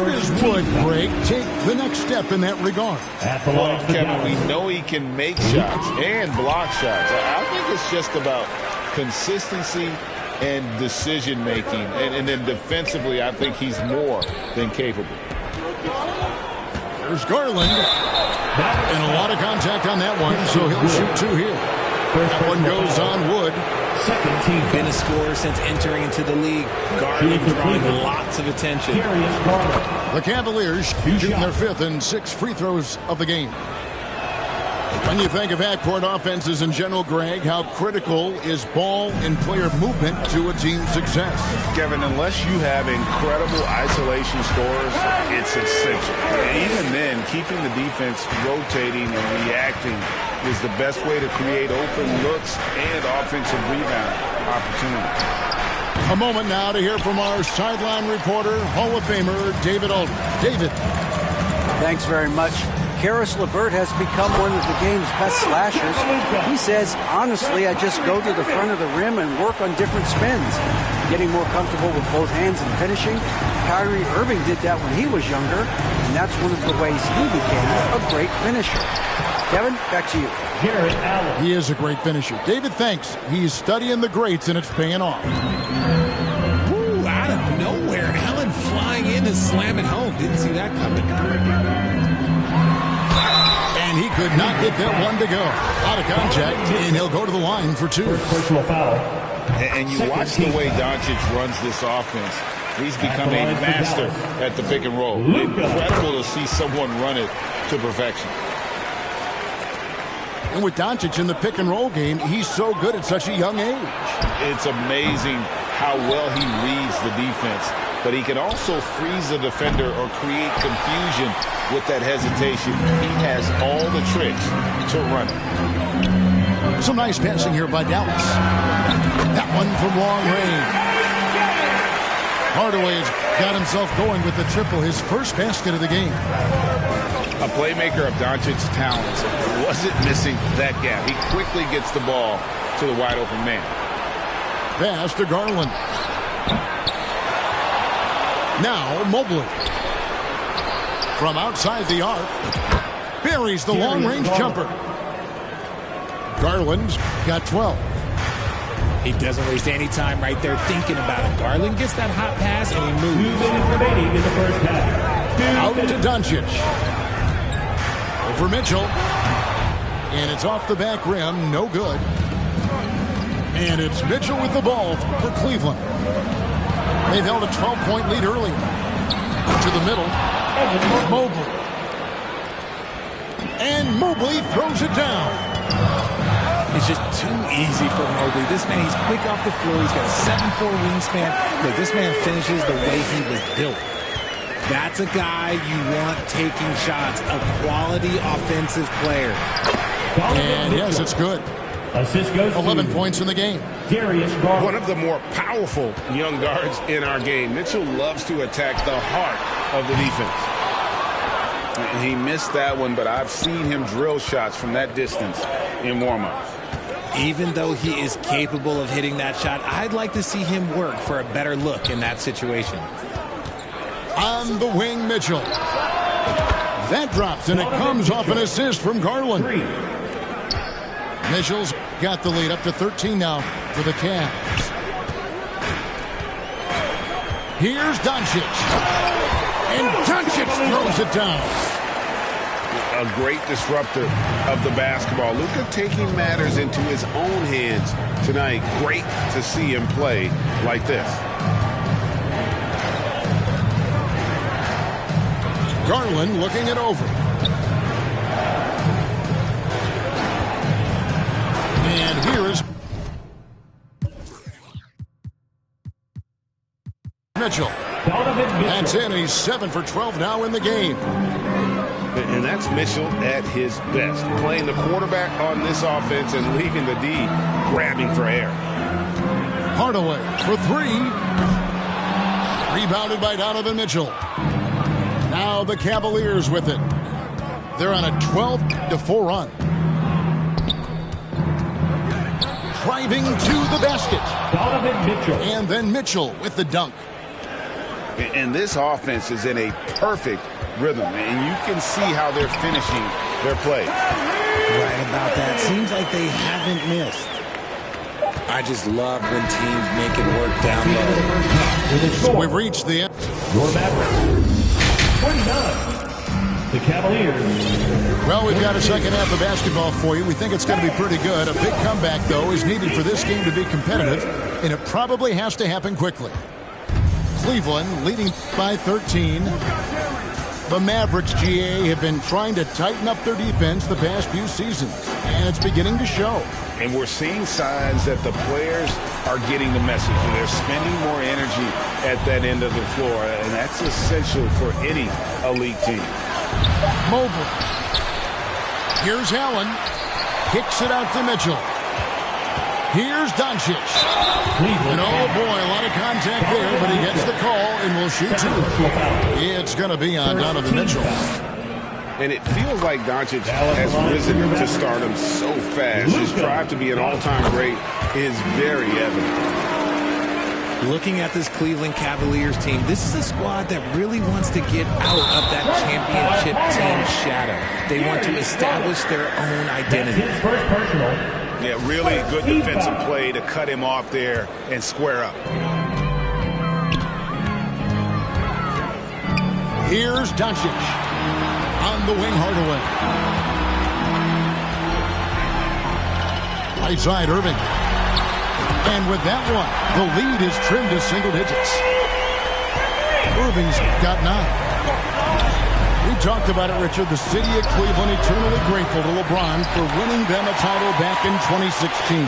How does Wood, Greg, take the next step in that regard? Well, Kevin, we know he can make shots and block shots. I think it's just about consistency and decision-making. And then defensively, I think he's more than capable. There's Garland. And a lot of contact on that one, so he'll shoot two here. That one goes on Wood. Second team. Been a scorer since entering into the league. Garland drawing lots of attention. The Cavaliers shooting their 5th and 6th free throws of the game. When you think of half-court offenses in general, Greg, how critical is ball and player movement to a team's success? Kevin, unless you have incredible isolation scorers, it's essential. And even then, keeping the defense rotating and reacting is the best way to create open looks and offensive rebound opportunities. A moment now to hear from our sideline reporter, Hall of Famer David Aldridge. David. Thanks very much. Karis LeVert has become one of the game's best slashers. He says, honestly, I just go to the front of the rim and work on different spins, getting more comfortable with both hands and finishing. Kyrie Irving did that when he was younger, and that's one of the ways he became a great finisher. Kevin, back to you. He is a great finisher. David, thanks. He's studying the greats, and it's paying off. Ooh, out of nowhere. Allen flying in and slamming home. Didn't see that coming. And he could not get that one to go. Out of contact, and he'll go to the line for 2. Personal foul. And you watch the way Doncic runs this offense. He's become a master at the pick and roll. Incredible to see someone run it to perfection. And with Doncic in the pick and roll game, he's so good at such a young age. It's amazing how well he reads the defense. But he can also freeze a defender or create confusion with that hesitation. He has all the tricks to run it. Some nice passing here by Dallas. That one from long range. Hardaway's got himself going with the triple, his first basket of the game. A playmaker of Doncic's talents wasn't missing that gap. He quickly gets the ball to the wide open man. Pass to Garland. Now Mobley. From outside the arc. Buries the long-range jumper. Garland's got 12. He doesn't waste any time right there thinking about it. Garland gets that hot pass and he moves. 2 minutes remaining in the first half. Out to Doncic. Over Mitchell. And it's off the back rim. No good. And it's Mitchell with the ball for Cleveland. They've held a 12-point lead earlier. To the middle. Mobley. And Mobley throws it down. It's just too easy for Mobley. This man, he's quick off the floor. He's got a 7'4" wingspan. Look, this man finishes the way he was built. That's a guy you want taking shots. A quality offensive player. And yes, it's good. Assist goes 11 points in the game. One of the more powerful young guards in our game. Mitchell loves to attack the heart of the defense. He missed that one, but I've seen him drill shots from that distance in warm-ups. Even though he is capable of hitting that shot, I'd like to see him work for a better look in that situation. On the wing, Mitchell. That drops, and it comes off an assist from Garland. Mitchell's got the lead up to 13 now for the Cavs. Here's Doncic. And Doncic throws it down. A great disruptor of the basketball. Luka taking matters into his own hands tonight. Great to see him play like this. Garland looking it over. And here is Mitchell. That's in. He's 7 for 12 now in the game. And that's Mitchell at his best. Playing the quarterback on this offense and leaving the D grabbing for air. Hardaway for 3. Rebounded by Donovan Mitchell. Now the Cavaliers with it. They're on a 12-4 run. Driving to the basket. Donovan Mitchell. And then Mitchell with the dunk. And this offense is in a perfect rhythm, and you can see how they're finishing their play. Right about that. Seems like they haven't missed. I just love when teams make it work down low. So we've reached the end. Your Mavericks, 29. The Cavaliers. Well, we've got a second half of basketball for you. We think it's going to be pretty good. A big comeback, though, is needed for this game to be competitive, and it probably has to happen quickly. Cleveland leading by 13. The Mavericks, GA, have been trying to tighten up their defense the past few seasons, and it's beginning to show. And we're seeing signs that the players are getting the message. They're spending more energy at that end of the floor, and that's essential for any elite team. Mobley. Here's Allen. Kicks it out to Mitchell. Here's Doncic. And oh boy, a lot of contact there, but he gets the call and will shoot two. It's going to be on Donovan Mitchell. And it feels like Doncic has risen to stardom so fast. His drive to be an all-time great is very evident. Looking at this Cleveland Cavaliers team, this is a squad that really wants to get out of that championship team shadow. They want to establish their own identity. First personal. Yeah, really good defensive play to cut him off there and square up. Here's Doncic. On the wing, Hardaway. Right side, Irving. And with that one, the lead is trimmed to single digits. Irving's got 9. We talked about it, Richard. The city of Cleveland eternally grateful to LeBron for winning them a title back in 2016.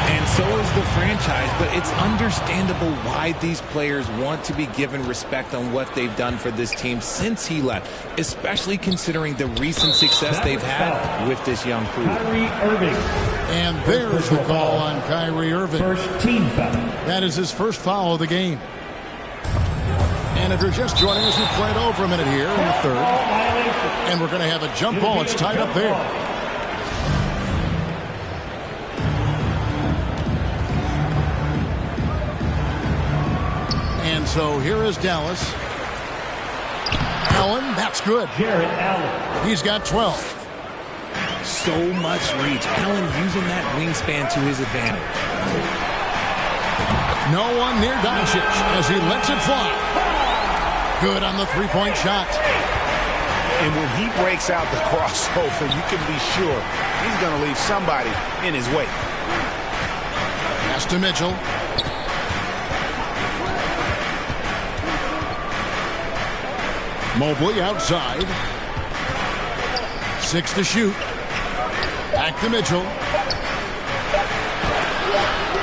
And so is the franchise, but it's understandable why these players want to be given respect on what they've done for this team since he left, especially considering the recent success they've had with this young crew. Kyrie Irving. And there's the call on Kyrie Irving. First team foul. That is his first foul of the game. And if you're just joining us, we played over a minute here in the third. And we're going to have a jump ball. It's tied up there. And so here is Dallas. Allen, that's good. Jared Allen. He's got 12. So much reach. Allen using that wingspan to his advantage. No one near Doncic as he lets it fly. Good on the three-point shot. And when he breaks out the crossover, you can be sure he's going to leave somebody in his way. Pass to Mitchell. Mobley outside. 6 to shoot. Back to Mitchell.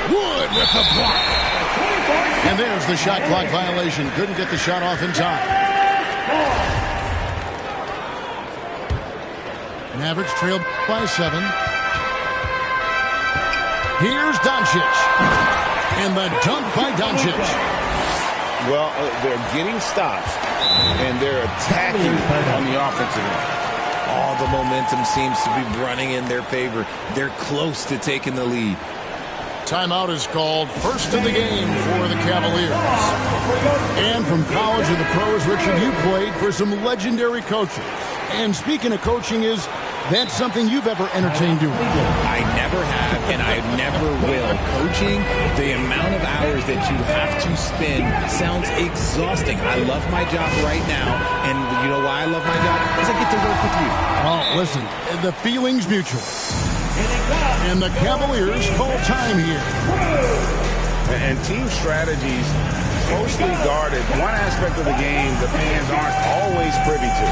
Wood with the block. And there's the shot clock violation. Couldn't get the shot off in time. Mavericks trailed by 7. Here's Doncic. And the dunk by Doncic. Well, they're getting stops, and they're attacking on the offensive end. All the momentum seems to be running in their favor. They're close to taking the lead. Timeout is called. First of the game for the Cavaliers. And from college to the pros, Richard, you played for some legendary coaches. And speaking of coaching, that's something you've ever entertained doing? I never have, and I never will. Coaching, the amount of hours that you have to spend sounds exhausting. I love my job right now, and you know why I love my job? Because I get to work with you. Oh, listen, the feeling's mutual. And the Cavaliers call time here. And team strategies closely guarded. One aspect of the game the fans aren't always privy to.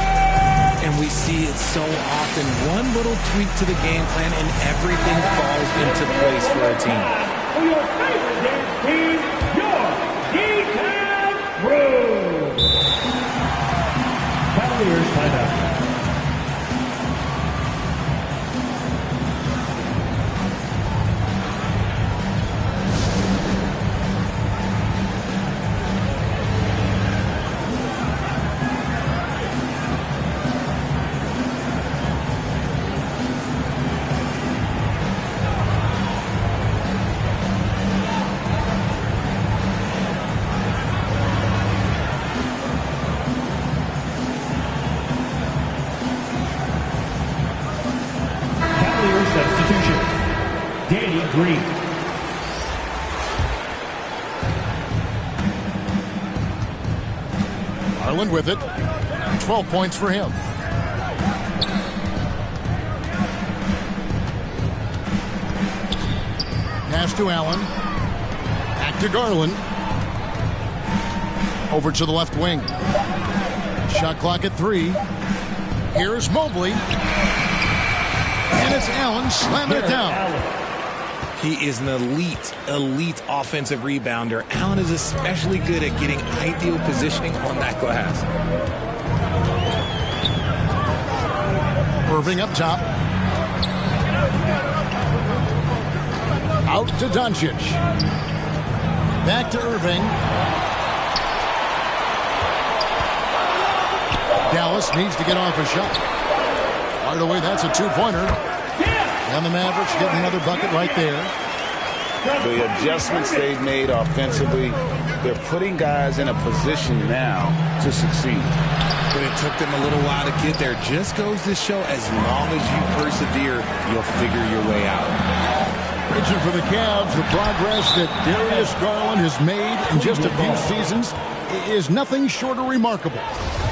And we see it so often. One little tweak to the game plan and everything falls into place for a team. For your favorite dance team, your D-Town Crew. Cavaliers timeout. 3. Garland with it. 12 points for him. Pass to Allen. Back to Garland. Over to the left wing. Shot clock at 3. Here's Mobley. And it's Allen slamming it down. He is an elite offensive rebounder. Allen is especially good at getting ideal positioning on that glass. Irving up top. Out to Doncic. Back to Irving. Dallas needs to get off a shot. Hardaway, that's a two-pointer. And the Mavericks getting another bucket right there. The adjustments they've made offensively, they're putting guys in a position now to succeed. But it took them a little while to get there. Just goes to show, as long as you persevere, you'll figure your way out. Reaching for the Cavs, the progress that Darius Garland has made in just a few seasons is nothing short of remarkable.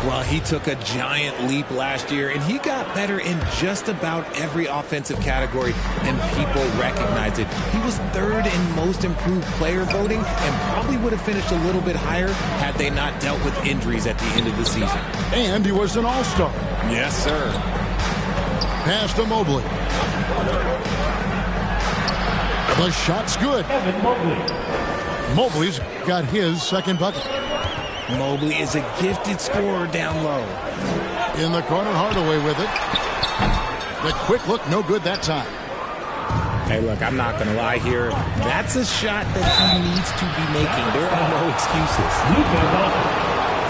Well, he took a giant leap last year, and he got better in just about every offensive category, and people recognized it. He was third in most improved player voting and probably would have finished a little bit higher had they not dealt with injuries at the end of the season. And he was an all-star. Yes, sir. Pass to Mobley. The shot's good. Mobley's got his second bucket. Mobley is a gifted scorer down low. In the corner, Hardaway with it. The quick look, no good that time. Hey, look, I'm not going to lie here. That's a shot that he needs to be making. There are no excuses.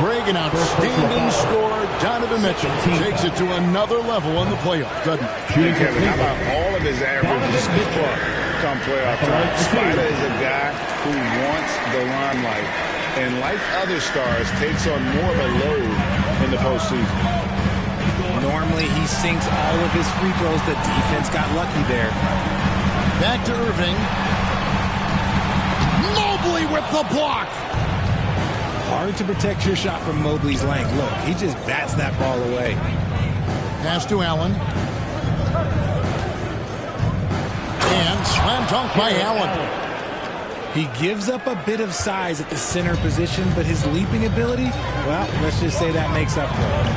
Greg, an outstanding scorer. Donovan Mitchell takes it to another level in the playoffs, doesn't he? Hey, Kevin, how about all of his averages come playoff time? Spider is a guy who wants the limelight, and like other stars, takes on more of a load in the postseason. Normally, he sinks all of his free throws. The defense got lucky there. Back to Irving. Mobley with the block. Hard to protect your shot from Mobley's length. Look, he just bats that ball away. Pass to Allen. And slam dunk by Allen. He gives up a bit of size at the center position, but his leaping ability, well, let's just say that makes up for it.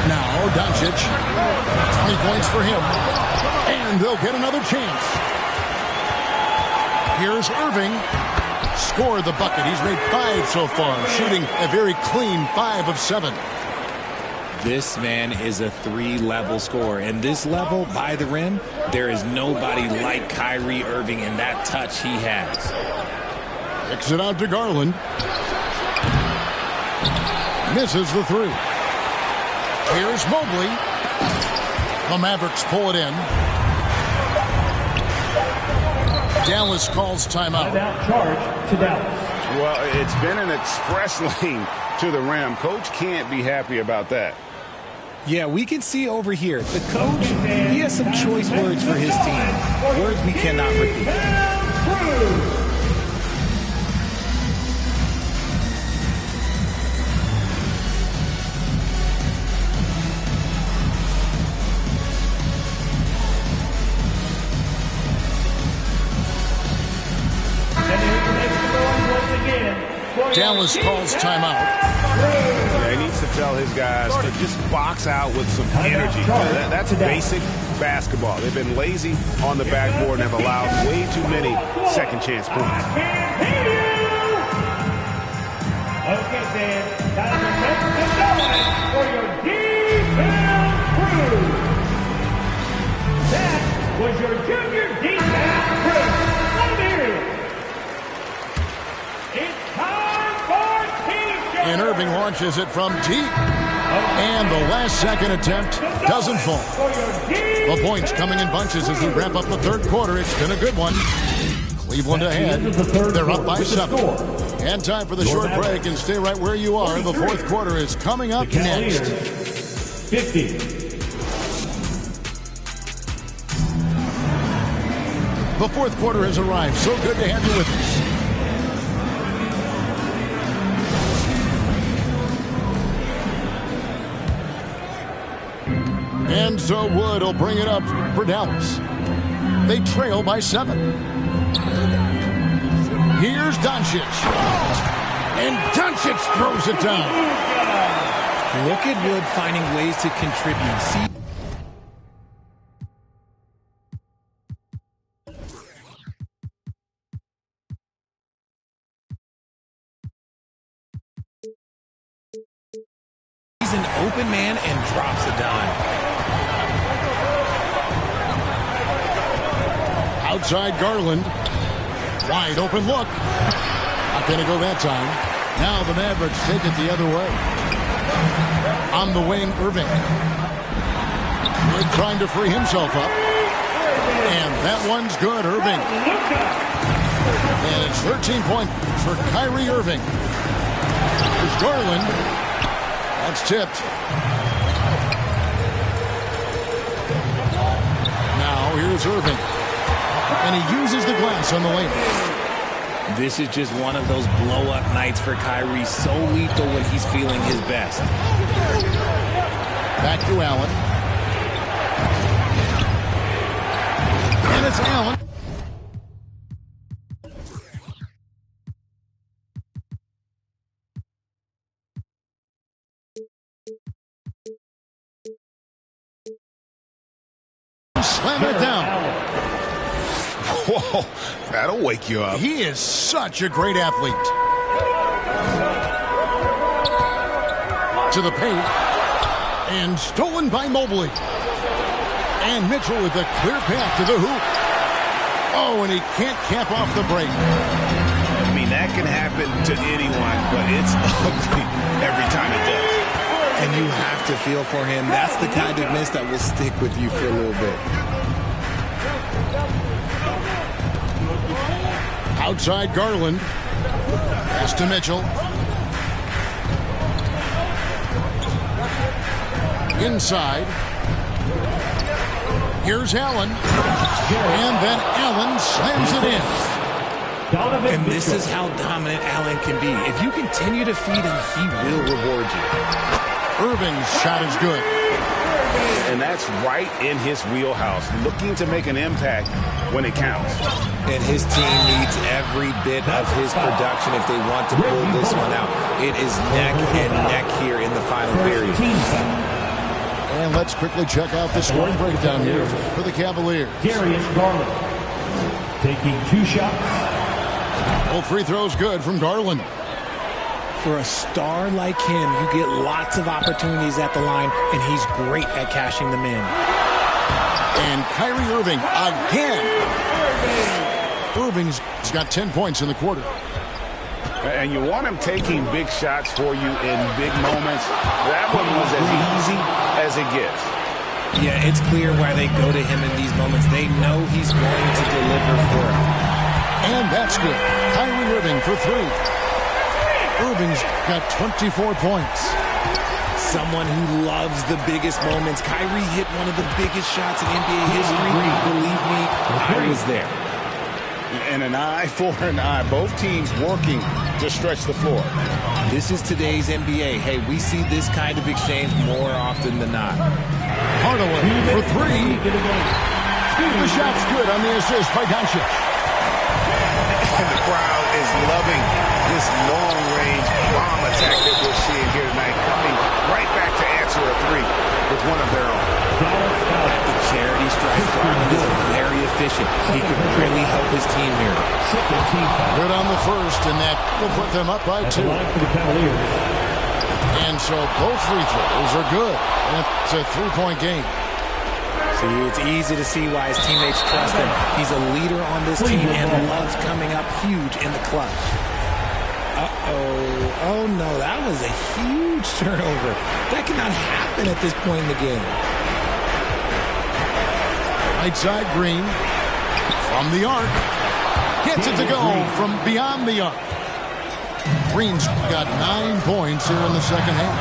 Now, Doncic. 20 points for him. And they'll get another chance. Here's Irving. Scored the bucket. He's made 5 so far, shooting a very clean 5 of 7. This man is a 3-level scorer. And this level, by the rim, there is nobody like Kyrie Irving in that touch he has. Kicks it out to Garland. Misses the 3. Here's Mobley. The Mavericks pull it in. Dallas calls timeout. Timeout charge to Dallas. Well, it's been an express lane to the rim. Coach can't be happy about that. Yeah, we can see over here. The coach, he has some choice words for his team. Words we cannot repeat. Dallas calls timeout. Yeah, he needs to tell his guys to just box out with some energy. That's basic basketball. They've been lazy on the backboard and have allowed way too many second chance points. Okay, Dan. Time to make some noise for your D-Town crew. That was your junior D-Town crew. Let me hear it. It's time for T-shirt. And Irving launches it from deep. And the last second attempt doesn't fall. The points coming in bunches as we wrap up the third quarter. It's been a good one. Cleveland ahead. They're up by 7. And time for the short break, and stay right where you are. The fourth quarter is coming up next. 50. The fourth quarter has arrived. So good to have you with us. And so Wood will bring it up for Dallas. They trail by 7. Here's Doncic. And Doncic throws it down. Look at Wood finding ways to contribute. See, he's an open man and drops a dime. Outside Garland. Wide open look. Not going to go that time. Now the Mavericks take it the other way. On the wing, Irving. Wood trying to free himself up. And that one's good, Irving. And it's 13 points for Kyrie Irving. Here's Garland. That's tipped. Now here's Irving. And he uses the glass on the lane. This is just one of those blow-up nights for Kyrie. So lethal when he's feeling his best. Back to Allen. And it's Allen. Slam it down. Whoa, that'll wake you up. He is such a great athlete. To the paint. And stolen by Mobley. And Mitchell with a clear path to the hoop. Oh, and he can't cap off the break. I mean, that can happen to anyone, but it's ugly every time it does. And you have to feel for him. That's the kind of miss that will stick with you for a little bit. Outside Garland. Pass to Mitchell. Inside. Here's Allen. And then Allen slams it in. And this is how dominant Allen can be. If you continue to feed him, he will reward you. Irving's shot is good. And that's right in his wheelhouse, looking to make an impact when it counts. And his team needs every bit of his production if they want to pull this one out. It is neck and neck here in the final period. And let's quickly check out the scoring breakdown here for the Cavaliers. Darius Garland taking 2 shots. Both free throws good from Garland. For a star like him, you get lots of opportunities at the line, and he's great at cashing them in. And Kyrie Irving again. Irving's got 10 points in the quarter. And you want him taking big shots for you in big moments. That one was as easy as it gets. Yeah, it's clear why they go to him in these moments. They know he's going to deliver for them. And that's good. Kyrie Irving for 3. Irving's got 24 points. Someone who loves the biggest moments. Kyrie hit one of the biggest shots in NBA history. Believe me, I was there. And an eye for an eye. Both teams working to stretch the floor. This is today's NBA. Hey, we see this kind of exchange more often than not. Hardaway for 3. The shot's good on the assist by Doncic. And the crowd is loving this long-range bomb attack that we're seeing here tonight, coming right back to answer a 3 with one of their own. The charity stripe Garland is very efficient. He could really help his team here. Good on the first, and that will put them up by 2. And so both free throws are good. And it's a 3-point game. See, it's easy to see why his teammates trust him. He's a leader on this team and loves coming up huge in the clutch. Uh-oh. Oh, no, that was a huge turnover. That cannot happen at this point in the game. Right side Green from the arc. Gets it to go from beyond the arc. Green's got 9 points here in the second half.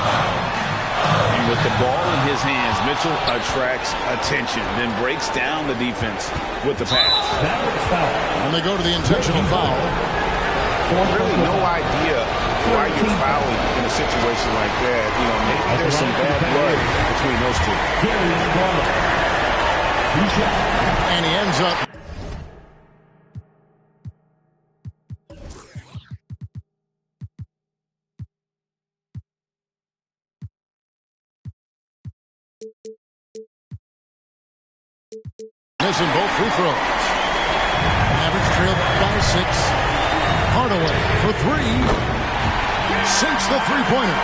And with the ball in his hands, Mitchell attracts attention, then breaks down the defense with the pass. And they go to the intentional foul. Really no idea why you're fouling in a situation like that. You know, maybe there's some bad blood between those two. And he ends up. Missing both free throws. Average trail by 6. Hardaway for 3. Sinks the three-pointer.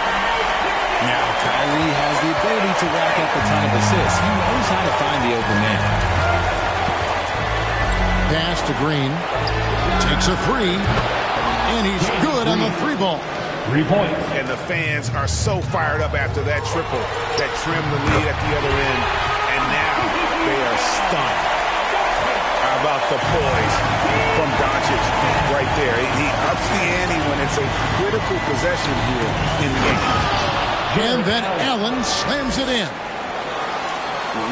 Now, Kyrie has the ability to rack up a ton of assists. He knows how to find the open man. Pass to Green. Takes a 3. And he's good on the 3 ball. 3 points. And the fans are so fired up after that triple that trimmed the lead at the other end. And now they are stunned. How about the poise from Doncic right there? He ups the ante when it's a critical possession here in the game. And then Allen slams it in.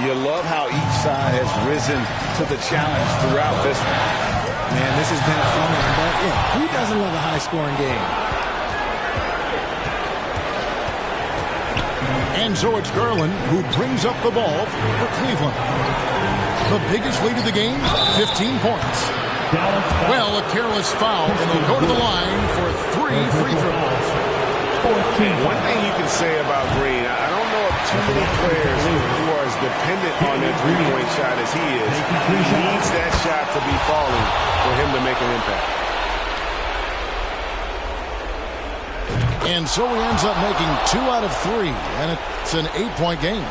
You love how each side has risen to the challenge throughout this one. Man, this has been a fun one, but yeah, who doesn't love a high-scoring game? And so it's Garland who brings up the ball for Cleveland. The biggest lead of the game, 15 points. Well, a careless foul, and they'll go to the line for 3 free throws. One thing you can say about Green, I don't know of too many players who are as dependent on their three-point shot as he is. He needs that shot to be falling for him to make an impact. And so he ends up making 2 out of 3, and it's an 8-point game.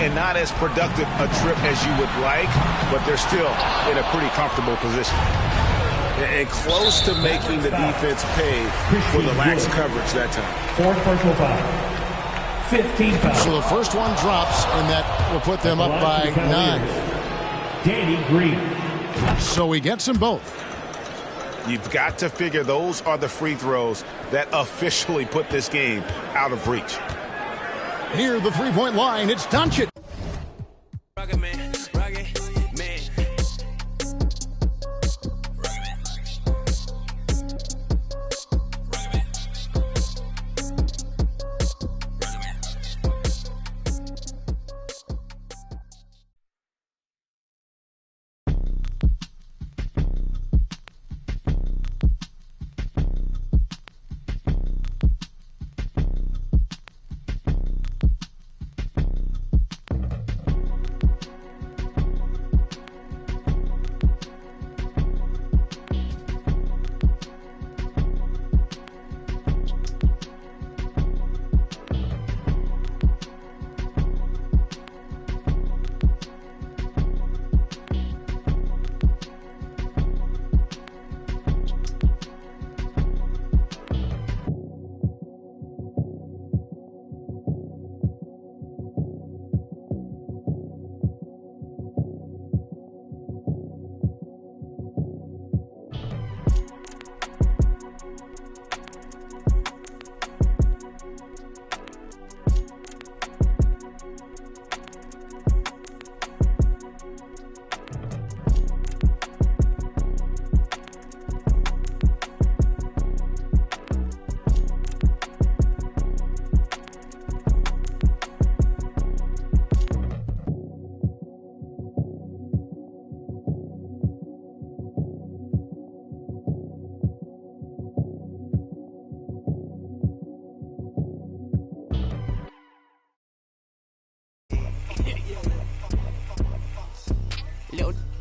And not as productive a trip as you would like, but they're still in a pretty comfortable position. And close to making the defense pay for the lax coverage that time. 4th personal foul. 15 fouls. So the first one drops, and that will put them up by 9. Danny Green. So he gets them both. You've got to figure those are the free throws that officially put this game out of reach. Near the three-point line, it's Doncic. Rocket man, rocket man.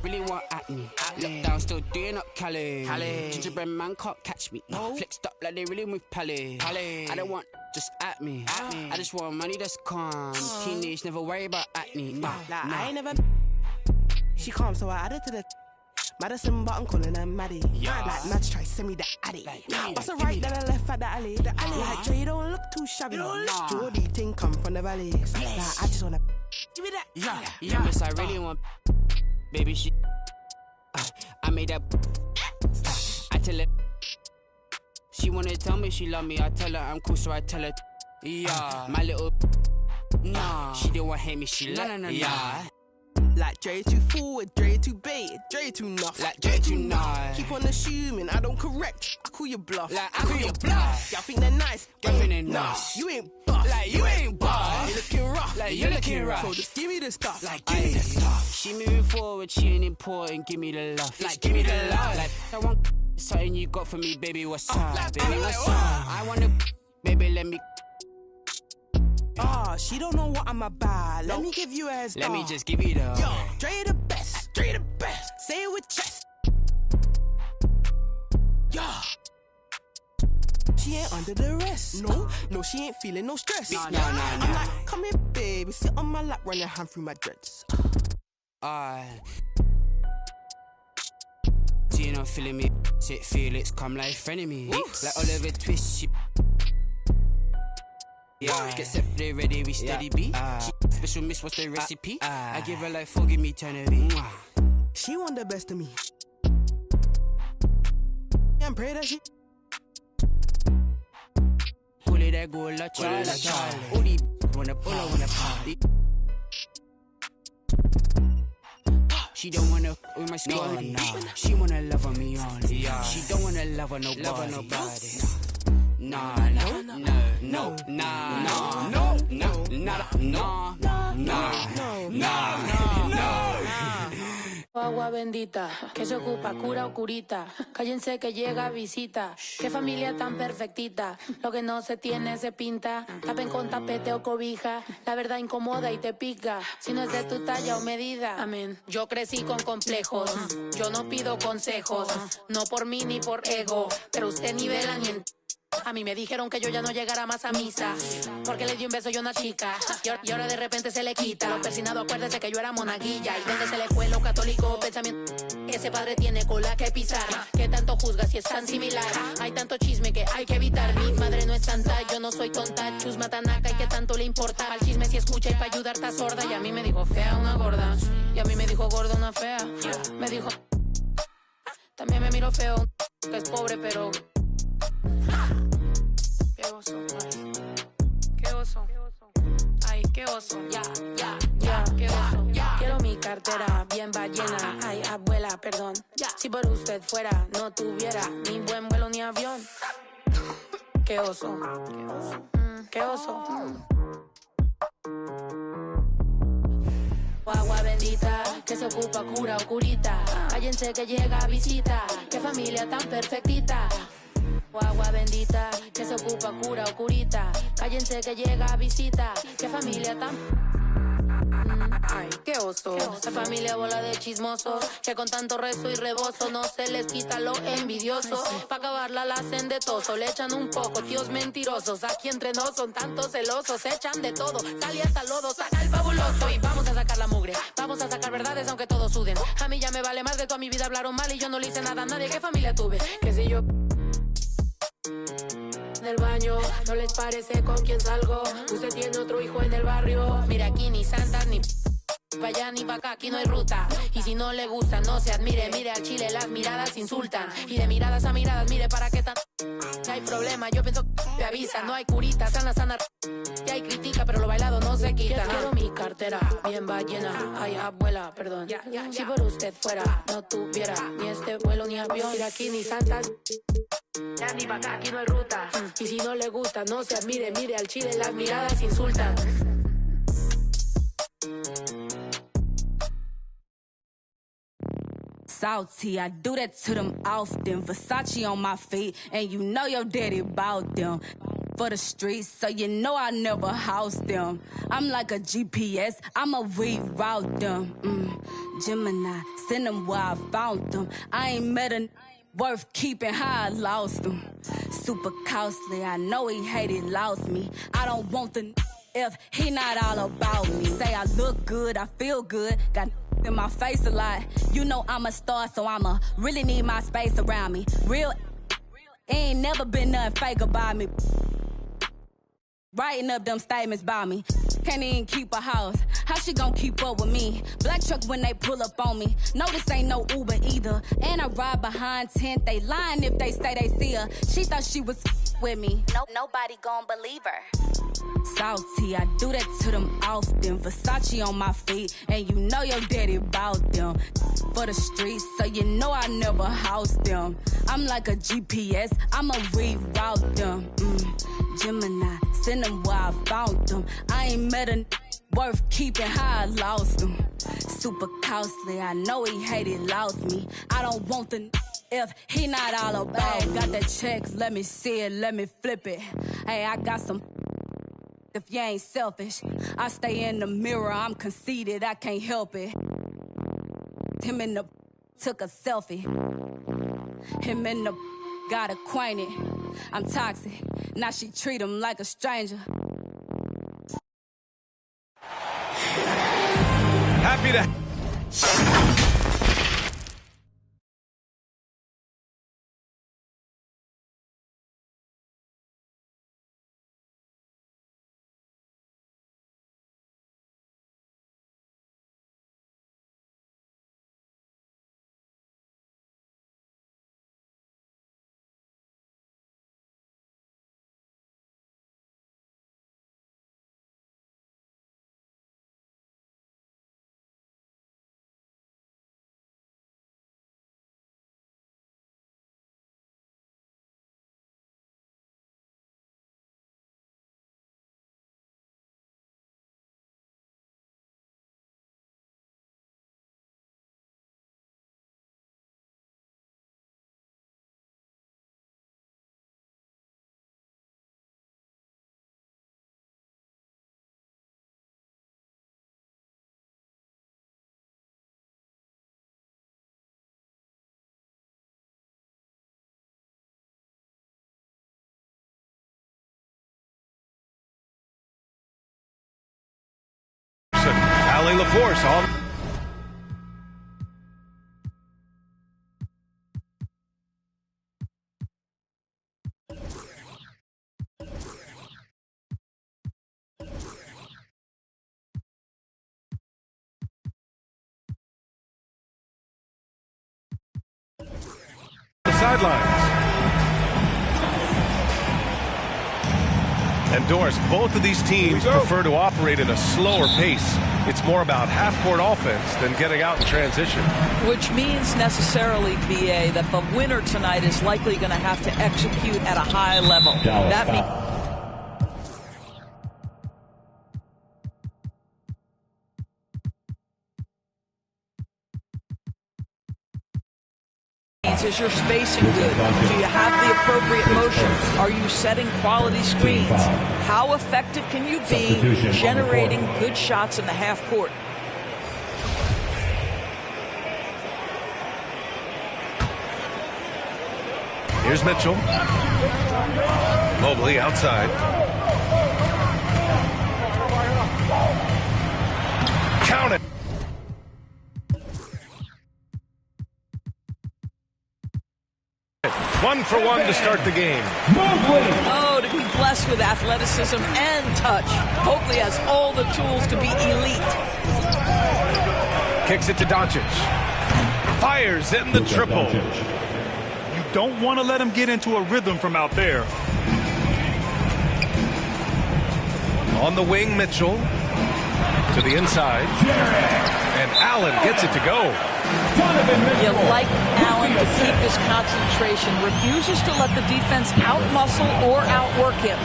Really want at me. Look down, still doing up Cali. Gingerbread man can't catch me. Flexed up like they really move Pally. I don't want just at me. I just want money that's calm. Teenage, never worry about acne. I ain't never. She calm, so I added to the. Madison, but I'm calling her Maddie. Like Madge try to send me the addy. What's the right, then I left at the alley. Like Dre, you don't look too shabby. Jordy thing come from the valley. Like, I just wanna give me that. Yeah, miss, I really want. Baby, she. I made that. I tell her. She wanna tell me she love me. I tell her I'm cool, so I tell her. Yeah, my little. Nah, she didn't want to hate me, she like. Yeah. Like Dre too forward, Dre too baited, Dre too nuff. Like Dre too nice. Keep on assuming I don't correct. I call you bluff. Like I call you bluff. Y'all think they're nice. Y'all think they're nice. You ain't buff. Like you ain't buff. You looking rough. Like you looking rough. So just give me the stuff. Like give me the stuff. She moving forward, she ain't important. Give me the love. Like give me the love. Like I want something you got for me, baby. What's up? Baby, what's up? I wanna, baby, let me. She don't know what I'm about. Let me give you a head start. Let me just give you the. Yo, Dre the best. Dre the best. Say it with chest. Yo. She ain't under the rest. No, she ain't feeling no stress. No. I'm like, come here, baby. Sit on my lap, run your hand through my dreads. So you not feeling me? Sit Felix, come like frenemy. Like Oliver Twist, she. Yeah, get separated, ready, we steady beat. Special miss, what's the recipe? I give her like 4, give me eternity. She want the best of me. And pray that she. Pull it, that go, la Charlie. All these wanna party. She don't wanna with my squad. She wanna love on me only. She don't wanna love on nobody. Nah. Agua bendita, que se ocupa, cura o curita. Cállense que llega visita. Qué familia tan perfectita. Lo que no se tiene se pinta. Tapen con tapete o cobija. La verdad incomoda y te pica. Si no es de tu talla o medida. Amén. Yo crecí con complejos. Yo no pido consejos. No por mí ni por ego. Pero usted nivela ni en. A mí me dijeron que yo ya no llegara más a misa porque le di un beso yo a una chica y ahora de repente se le quita. Lo persinado, acuérdese que yo era monaguilla. ¿Y dónde se le fue lo católico? Pensamiento. Ese padre tiene cola que pisar. Que tanto juzga si es tan similar. Hay tanto chisme que hay que evitar. Mi madre no es santa, yo no soy tonta. Chusma tanaca y que tanto le importa. Al chisme si escucha y para ayudar está sorda. Y a mí me dijo fea una gorda. Y a mí me dijo gorda una fea. Me dijo. También me miró feo. Que es pobre pero. Qué oso, ay. Qué oso. Ay, qué oso. Ya, qué oso. Quiero mi cartera bien ballena. Ay, abuela, perdón. Si por usted fuera, no tuviera ni buen vuelo ni avión. Qué oso. Qué oso. Agua bendita, que se ocupa, cura o curita. Cállense que llega visita. Qué familia tan perfectita. Agua bendita, que se ocupa, cura o curita. Cállense que llega visita. Qué familia tan. Ay, qué oso. Esa familia bola de chismosos que con tanto rezo y rebozo no se les quita lo envidioso. Pa' acabarla la hacen de toso, le echan un poco, tíos mentirosos. Aquí entre nos son tantos celosos, se echan de todo, sale hasta lodo, saca el fabuloso. Y vamos a sacar la mugre, vamos a sacar verdades aunque todos suden. A mí ya me vale más de toda mi vida hablaron mal y yo no le hice nada a nadie. ¿Qué familia tuve? Que si yo del baño, ¿no les parece con quién salgo? Usted tiene otro hijo en el barrio. Mira, aquí ni santas ni pa' allá ni pa' acá, aquí no hay ruta. Y si no le gusta, no se admire. Mire al chile, las miradas insultan. Y de miradas a miradas, mire para qué tan. Hay problema, yo pienso que te avisa. No hay curita, sana. Y hay crítica, pero lo bailado no se quita. Quiero mi cartera bien ballena. Ay, abuela, perdón. Si por usted fuera, no tuviera ni este vuelo ni avión. Mira, aquí ni santas. Ya ni pa' acá, aquí no hay ruta. Y si no le gusta, no se admire. Mire al chile, las miradas insultan. Salty, I do that to them often. Versace on my feet, and you know your daddy bought them. For the streets, so you know I never house them. I'm like a GPS, I'ma reroute them. Gemini, send them where I found them. I ain't met a worth keeping how I lost them. Super costly, I know he hated, lost me. I don't want the if he not all about me. Say I look good, I feel good, got in my face a lot. You know I'm a star, so I'ma really need my space around me. Real ain't never been nothing fake about me. Writing up them statements about me. Can't even keep a house. How she gon' keep up with me? Black truck when they pull up on me. No, this ain't no Uber either. And I ride behind tent. They lying if they say they see her. She thought she was with me. Nobody gon' believe her. Salty, I do that to them often. Versace on my feet, and you know your daddy bout them. For the streets, so you know I never house them. I'm like a GPS, I'ma reroute them. Gemini, send them where I found them. I ain't met a worth keeping, how I lost them. Super costly, I know he hated, lost me. I don't want the if he not all about me. Got that check, let me see it, let me flip it. Hey, I got some if you ain't selfish. I stay in the mirror, I'm conceited, I can't help it. Him and the took a selfie. Him and the got acquainted. I'm toxic, now she treat him like a stranger. Happy to... Allie LaForce on. The sidelines. And Doris, both of these teams prefer to operate at a slower pace. It's more about half-court offense than getting out in transition. Which means necessarily, BA, that the winner tonight is likely going to have to execute at a high level. That means is your spacing good? Do you have the appropriate motion? Are you setting quality screens? How effective can you be generating good shots in the half court? Here's Mitchell. Mobley outside. Count it. One for one to start the game. Oh, to be blessed with athleticism and touch. Mobley has all the tools to be elite. Kicks it to Doncic. Fires in the triple. You don't want to let him get into a rhythm from out there. On the wing, Mitchell. To the inside. And Allen gets it to go. You like Allen to keep his concentration, refuses to let the defense out-muscle or outwork him.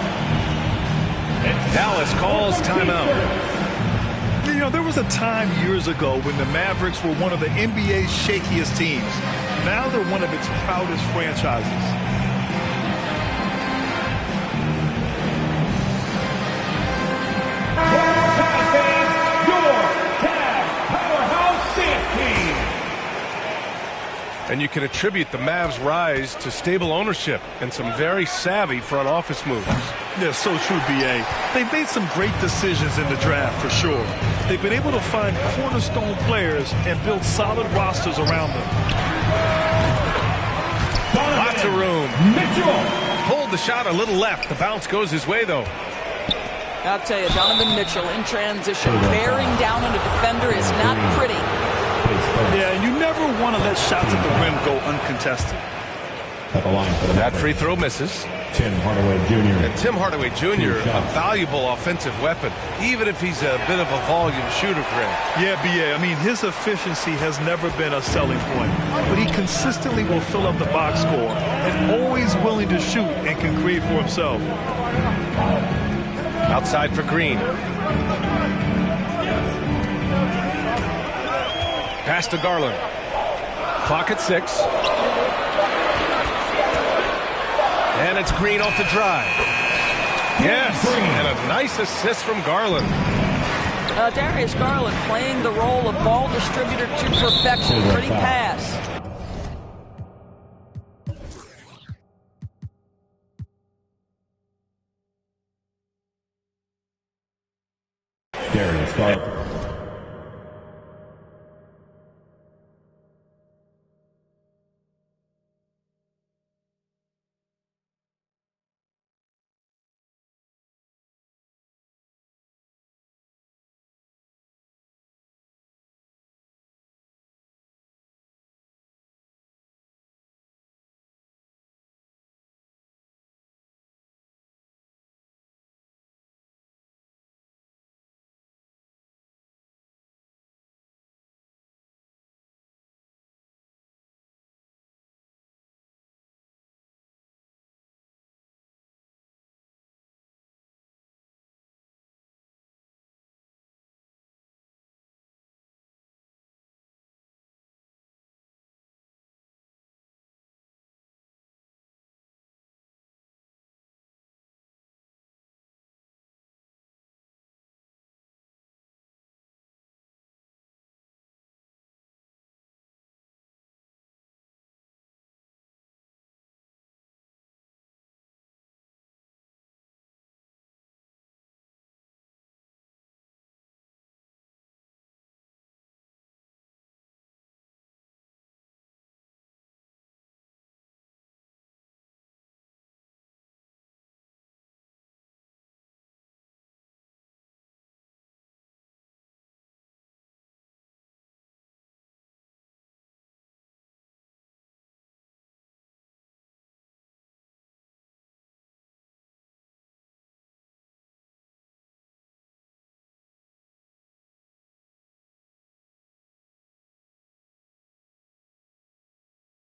Dallas calls timeout. You know, there was a time years ago when the Mavericks were one of the NBA's shakiest teams. Now they're one of its proudest franchises. And you can attribute the Mavs' rise to stable ownership and some very savvy front office moves. Yeah, so true, B.A. They've made some great decisions in the draft, for sure. They've been able to find cornerstone players and build solid rosters around them. Lots of room. Mitchell pulled the shot a little left. The bounce goes his way, though. I'll tell you, Donovan Mitchell in transition, bearing down on a defender is not pretty. Yeah, and you never want to let shots at the rim go uncontested. At the line for that free throw misses. Tim Hardaway Jr. And Tim Hardaway Jr., a valuable offensive weapon, even if he's a bit of a volume shooter, Greg. Yeah, B.A. I mean, his efficiency has never been a selling point, but he consistently will fill up the box score and always willing to shoot and can create for himself. Outside for Green. Pass to Garland. Clock at 6. And it's Green off the drive. Yes, and a nice assist from Garland. Darius Garland playing the role of ball distributor to perfection. Pretty pass. Darius Garland.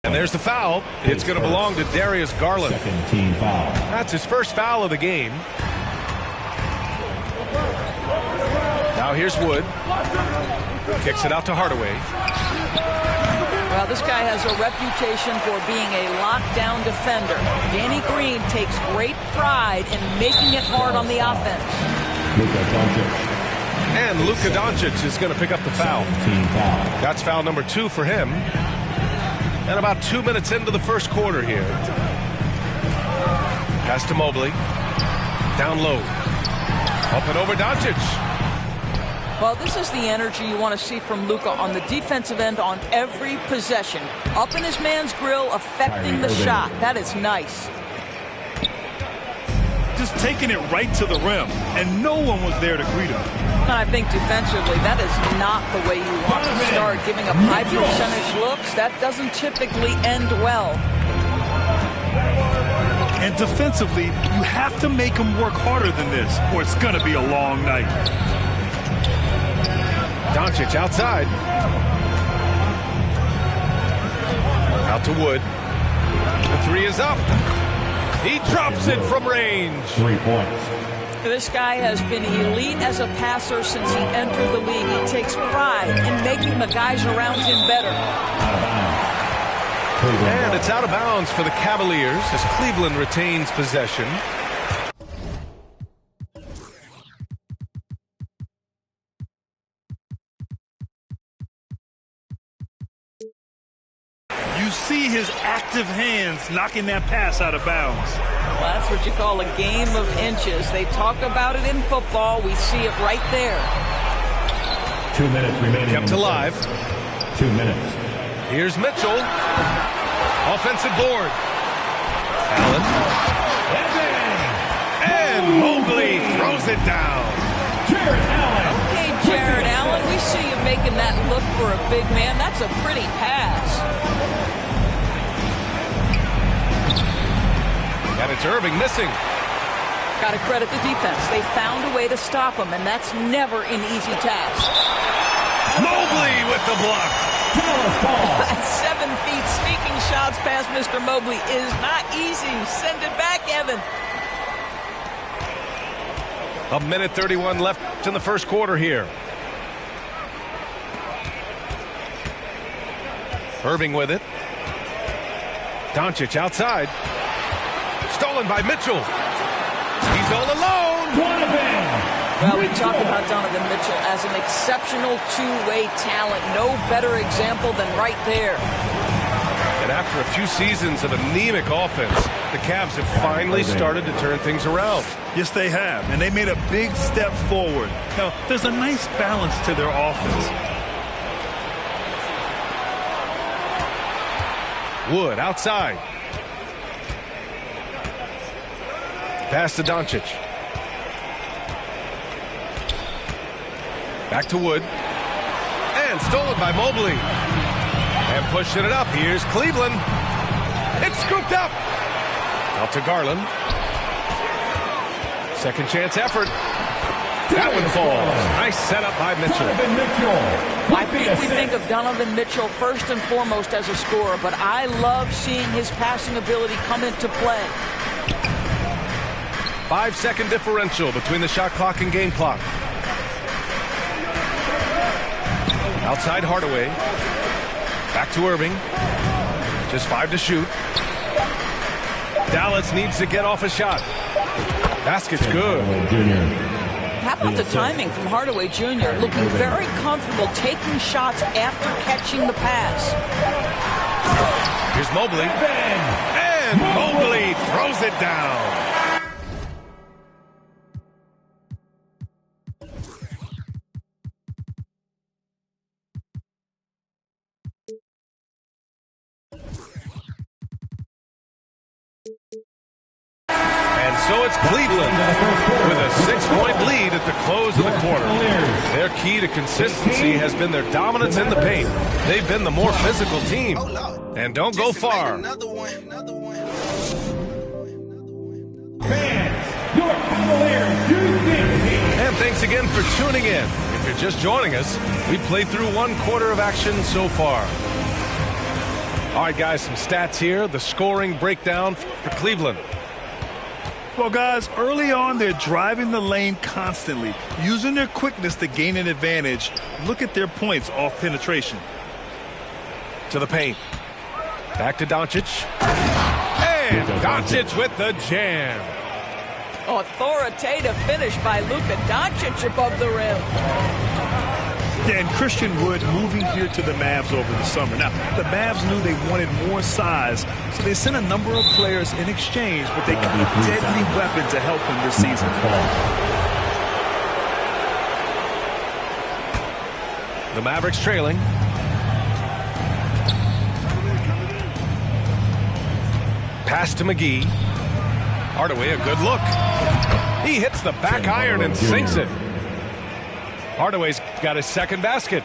And there's the foul. It's going to belong to Darius Garland. Second team foul. That's his first foul of the game. Now here's Wood. Kicks it out to Hardaway. Well, this guy has a reputation for being a lockdown defender. Danny Green takes great pride in making it hard on the offense. Luka Doncic. And Luka Doncic is going to pick up the foul. Team foul. That's foul number 2 for him. And about 2 minutes into the first quarter here. Pass to Mobley. Down low. Up and over Doncic. Well, this is the energy you want to see from Luka on the defensive end on every possession. Up in his man's grill, affecting the shot. That is nice. Just taking it right to the rim, and no one was there to greet him. I think defensively, that is not the way you want to start giving up high percentage looks. That doesn't typically end well. And defensively, you have to make him work harder than this, or it's going to be a long night. Doncic outside. Out to Wood. The 3 is up. He drops it from range. 3 points. This guy has been elite as a passer since he entered the league. He takes pride in making the guys around him better. And it's out of bounds for the Cavaliers as Cleveland retains possession. You see his active hands knocking that pass out of bounds. Well, that's what you call a game of inches. They talk about it in football. We see it right there. 2 minutes remaining. Kept alive. 2 minutes. Here's Mitchell. Offensive board. Allen. And Mobley Mobley throws it down. Okay, Jared Allen, we see you making that look for a big man. That's a pretty pass. And it's Irving missing. Got to credit the defense. They found a way to stop him, and that's never an easy task. Mobley with the block. That 7 feet sneaking shots past Mr. Mobley is not easy. Send it back, Evan. 1:31 left in the first quarter here. Irving with it. Doncic outside. Stolen by Mitchell. He's all alone. Well, we talk about Donovan Mitchell as an exceptional two-way talent. No better example than right there. And after a few seasons of anemic offense, the Cavs have finally started to turn things around. Yes, they have, and they made a big step forward. Now, there's a nice balance to their offense. Wood outside. Pass to Doncic. Back to Wood. And stolen by Mobley. And pushing it up. Here's Cleveland. It's scooped up. Out to Garland. Second chance effort. That one falls. Nice setup by Mitchell. I think we think of Donovan Mitchell first and foremost as a scorer, but I love seeing his passing ability come into play. 5-second differential between the shot clock and game clock. Outside Hardaway. Back to Irving. Just 5 to shoot. Dallas needs to get off a shot. Basket's good. How about the timing from Hardaway Jr. Looking very comfortable taking shots after catching the pass. Here's Mobley. And Mobley throws it down. So it's Cleveland with a 6-point lead at the close of the quarter. Their key to consistency has been their dominance in the paint. They've been the more physical team. And don't go far. And thanks again for tuning in. If you're just joining us, we played through 1 quarter of action so far. All right, guys, some stats here. The scoring breakdown for Cleveland. Well, guys, early on, they're driving the lane constantly, using their quickness to gain an advantage. Look at their points off penetration. To the paint. Back to Doncic. And Doncic with the jam. Authoritative finish by Luka Doncic above the rim. Yeah, and Christian Wood moving here to the Mavs over the summer. Now, the Mavs knew they wanted more size, so they sent a number of players in exchange, but they got a deadly weapon to help them this season. The Mavericks trailing. Pass to McGee. Hardaway, a good look. He hits the back iron and sinks it. Hardaway's got his second basket.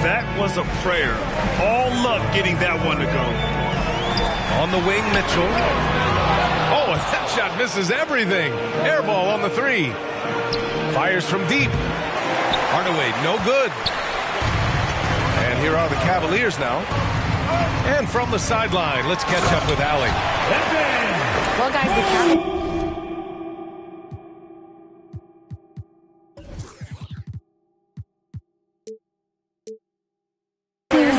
That was a prayer. All luck getting that one to go. On the wing, Mitchell. Oh, that shot misses everything. Air ball on the 3. Fires from deep. Hardaway, no good. And here are the Cavaliers now. And from the sideline, let's catch up with Allie. Well, guys, the Cavaliers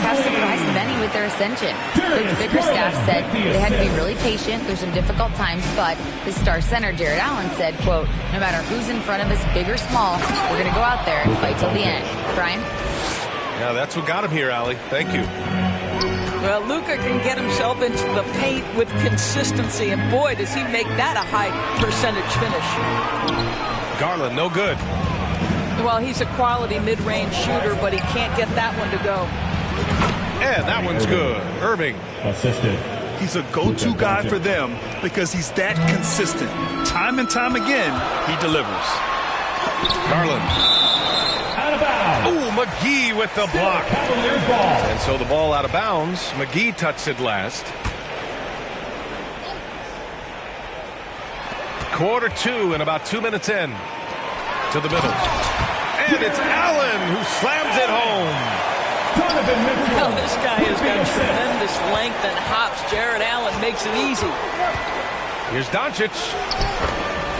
have surprised many with their ascension. Coach Bickerstaff said they had to be really patient through some difficult times, but his star center, Jared Allen, said, quote, no matter who's in front of us, big or small, we're going to go out there and fight till the end. Brian? Yeah, that's what got him here, Allie. Thank you. Well, Luka can get himself into the paint with consistency, and boy, does he make that a high percentage finish. Garland, no good. Well, he's a quality mid-range shooter, but he can't get that one to go. And that one's good. Irving. Assisted. He's a go-to guy for them because he's that consistent. Time and time again, he delivers. Garland. Out of bounds. Ooh, McGee with the block. Cavaliers ball. And so the ball out of bounds. McGee touched it last. Quarter 2 and about 2 minutes in. To the middle. And it's Allen who slams it home. Well, this guy has got tremendous length and hops. Jared Allen makes it easy. Here's Doncic.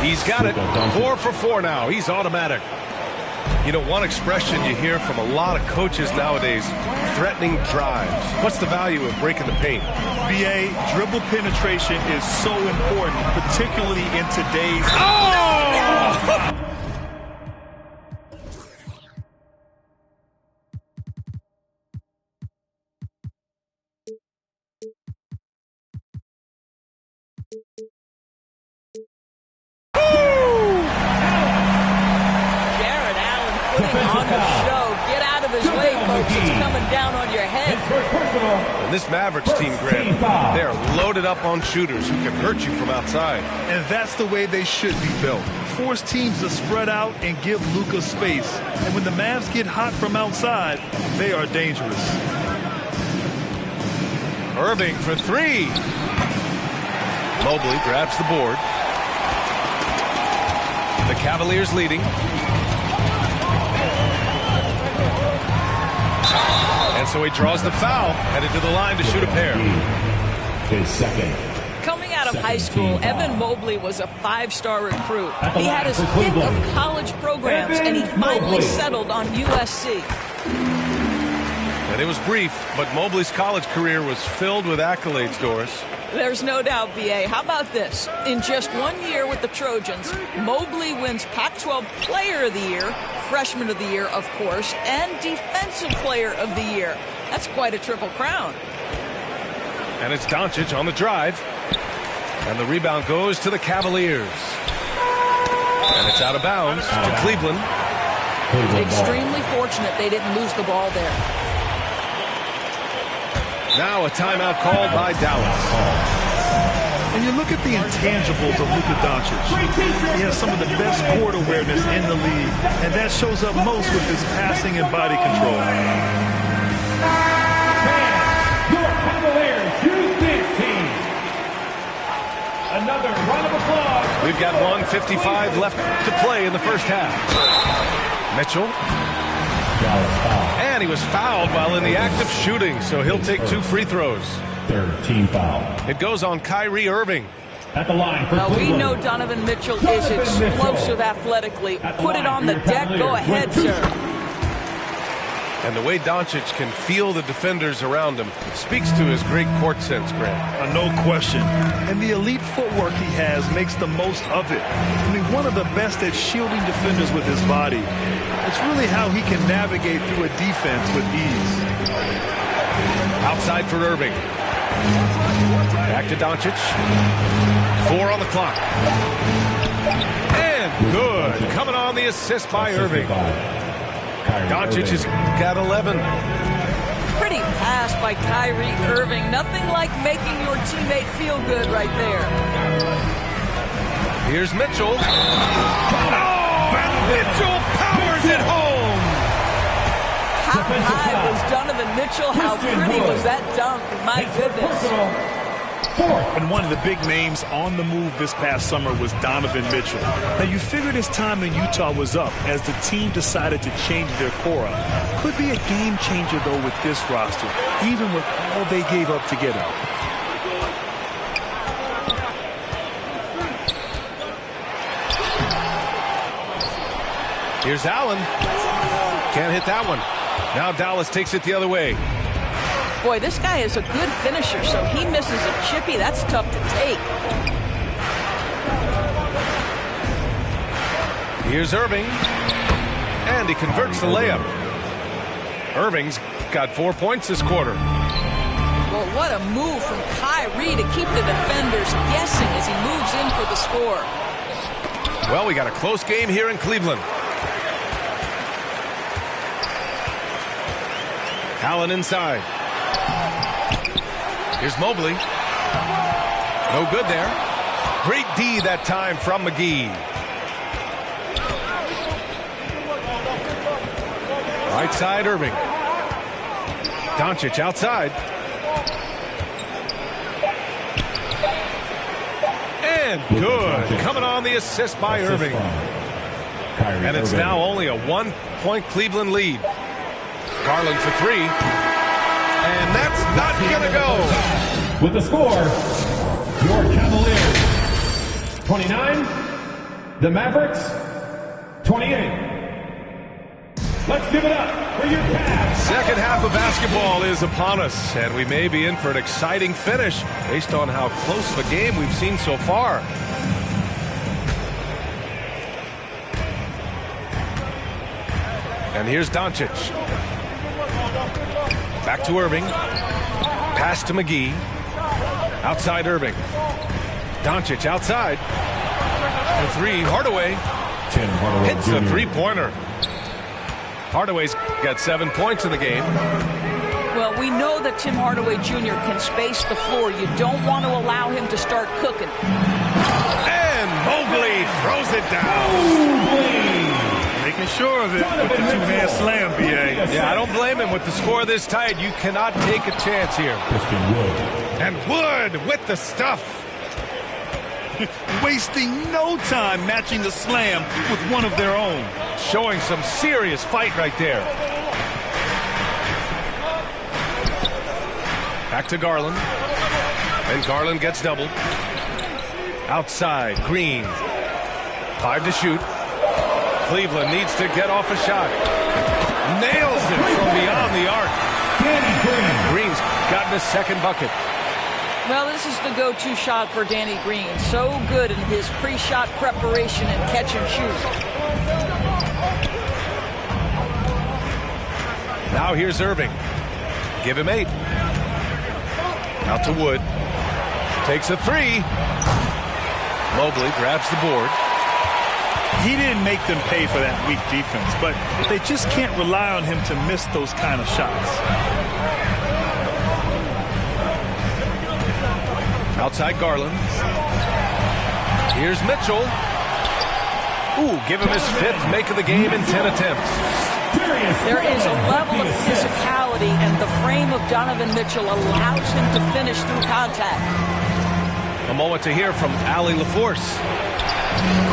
He's got it. 4 for 4 now. He's automatic. You know, one expression you hear from a lot of coaches nowadays, threatening drives. What's the value of breaking the paint? BA, dribble penetration is so important, particularly in today's... Oh! Jared Allen putting on the show. Get out of his way, folks. It's coming down on your head. And this Mavericks team, Grant, they're loaded up on shooters who can hurt you from outside. And that's the way they should be built. Force teams to spread out and give Luka space. And when the Mavs get hot from outside, they are dangerous. Irving for 3. Mobley grabs the board. The Cavaliers leading. And so he draws the foul, headed to the line to shoot a pair. His second. Coming out of high school, Evan Mobley was a 5-star recruit. the He had line his for pick Cleveland. of college programs, and he finally settled on USC. And it was brief, but Mobley's college career was filled with accolades, Doris. There's no doubt, BA. How about this? In just 1 year with the Trojans, Mobley wins Pac-12 Player of the Year, Freshman of the Year, of course, and Defensive Player of the Year. That's quite a triple crown. And it's Doncic on the drive. And the rebound goes to the Cavaliers. And it's out of bounds to Cleveland. Extremely fortunate they didn't lose the ball there. Now a timeout called by Dallas. And you look at the intangibles of Luka Doncic. He has some of the best court awareness in the league, and that shows up most with his passing and body control. Your Cavaliers U16. Another round of applause. We've got 1:55 left to play in the first half. Mitchell. And he was fouled while in the act of shooting, so he'll take 2 free throws. Third team foul. It goes on Kyrie Irving. At the line for Well, we Cleveland. know Donovan Mitchell is explosive athletically. Put it on the deck. Go ahead, sir. And the way Doncic can feel the defenders around him speaks to his great court sense, Grant. No question. And the elite footwork he has makes the most of it. I mean, one of the best at shielding defenders with his body. It's really how he can navigate through a defense with ease. Outside for Irving. Back to Doncic. 4 on the clock. And good. Coming on the assist by Irving. Doncic has got 11. Pretty pass by Kyrie Irving. Nothing like making your teammate feel good right there. Here's Mitchell. Oh, and Mitchell powers it home. How high was Donovan Mitchell? How pretty was that dunk? My goodness. And one of the big names on the move this past summer was Donovan Mitchell. Now, you figured his time in Utah was up as the team decided to change their core up. Could be a game changer, though, with this roster, even with all they gave up to get out. Here's Allen. Can't hit that one. Now Dallas takes it the other way. Boy, this guy is a good finisher, so he misses a chippy. That's tough to take. Here's Irving. And he converts the layup. Irving's got 4 points this quarter. Well, what a move from Kyrie to keep the defenders guessing as he moves in for the score. Well, we got a close game here in Cleveland. Allen inside. Here's Mobley. No good there. Great D that time from McGee. Right side, Irving. Doncic outside. And good. Coming on the assist by Irving. And it's now only a 1-point Cleveland lead. Garland for three. And that's not going to go. With the score, your Cavaliers 29, the Mavericks 28. Let's give it up for your Cavs. Second half of basketball is upon us, and we may be in for an exciting finish based on how close of a game we've seen so far. And here's Doncic. Back to Irving. Pass to McGee. Outside Irving. Doncic outside. The three, Hardaway. Hits a three-pointer. Hardaway's got 7 points in the game. Well, we know that Tim Hardaway Jr. can space the floor. You don't want to allow him to start cooking. And Mobley throws it down. Making sure of it with the two-hand slam, B.A. Yeah, I don't blame him. With the score this tight, you cannot take a chance here. And Wood with the stuff. Wasting no time matching the slam with one of their own. Showing some serious fight right there. Back to Garland. And Garland gets doubled. Outside, Green. 5 to shoot. Cleveland needs to get off a shot. Nails it from beyond the arc. Green's gotten his second bucket. Well, this is the go-to shot for Danny Green. So good in his pre-shot preparation and catch and shoot. Now here's Irving. Give him 8. Out to Wood. Takes a 3. Mobley grabs the board. He didn't make them pay for that weak defense, but they just can't rely on him to miss those kind of shots. Outside Garland. Here's Mitchell. Ooh, give him his 5th make of the game in 10 attempts. There is a level of physicality, and the frame of Donovan Mitchell allows him to finish through contact. A moment to hear from Allie LaForce.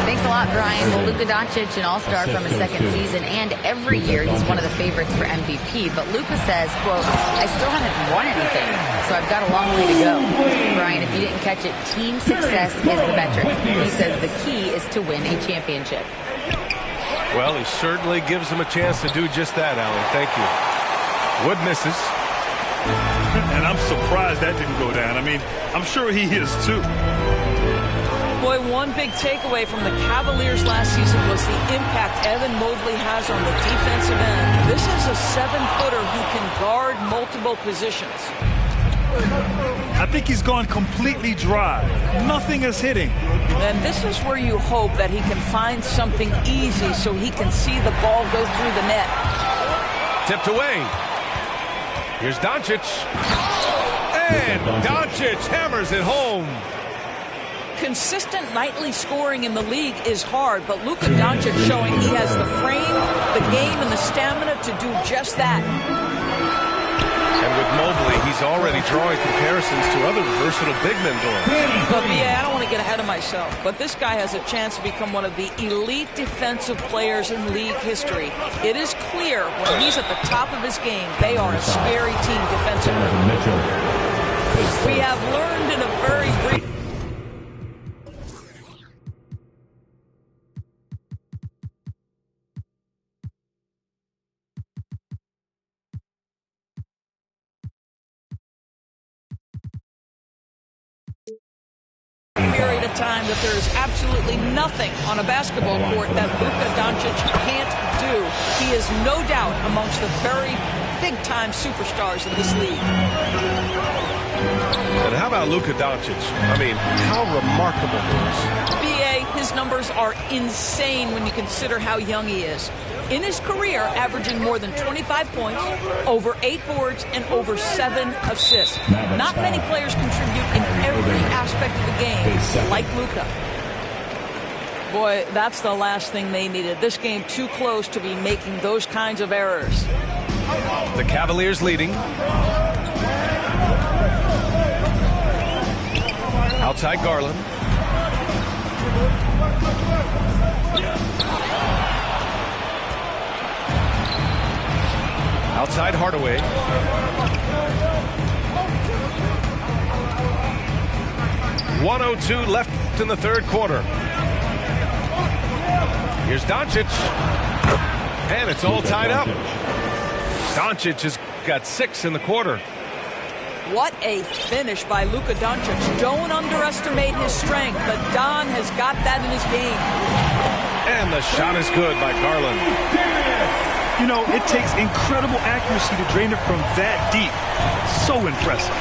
Thanks a lot, Brian. Well, Luka Doncic, an all-star from his second season, and every year he's one of the favorites for MVP. But Luka says, quote, I still haven't won anything, so I've got a long way to go. Brian, if you didn't catch it, team success is the metric. He says the key is to win a championship. Well, he certainly gives him a chance to do just that, Allie. Thank you. Wood misses. And I'm surprised that didn't go down. I mean, I'm sure he is too. Boy, one big takeaway from the Cavaliers last season was the impact Evan Mobley has on the defensive end. This is a 7-footer who can guard multiple positions. I think he's gone completely dry. Nothing is hitting. And this is where you hope that he can find something easy so he can see the ball go through the net. Tipped away. Here's Doncic. And Doncic hammers it home. Consistent nightly scoring in the league is hard, but Luka Doncic showing he has the frame, the game, and the stamina to do just that. And with Mobley, he's already drawing comparisons to other versatile big men doing. But yeah, I don't want to get ahead of myself, but this guy has a chance to become one of the elite defensive players in league history. It is clear when he's at the top of his game, they are a scary team defensively. We have learned in a very brief... period of time that there is absolutely nothing on a basketball court that Luka Doncic can't do. He is no doubt amongst the very big-time superstars in this league. And how about Luka Doncic? I mean, how remarkable is. BA, his numbers are insane when you consider how young he is. In his career, averaging more than 25 points, over 8 boards, and over 7 assists. Not many players contribute in every aspect of the game, like Luka. Boy, that's the last thing they needed. This game too close to be making those kinds of errors. The Cavaliers leading. Outside Garland. Outside Hardaway. .102 left in the third quarter. Here's Doncic. And it's all tied up. Doncic has got 6 in the quarter. What a finish by Luka Doncic. Don't underestimate his strength, but Don has got that in his game. And the shot is good by Garland. You know, it takes incredible accuracy to drain it from that deep. So impressive.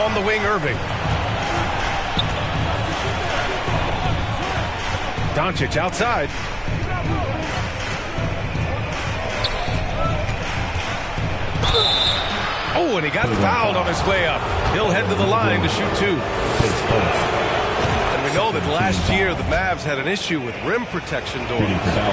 On the wing, Irving. Doncic outside. Oh, and he got fouled on his way up. He'll head to the line to shoot 2. And we know that last year the Mavs had an issue with rim protection doors.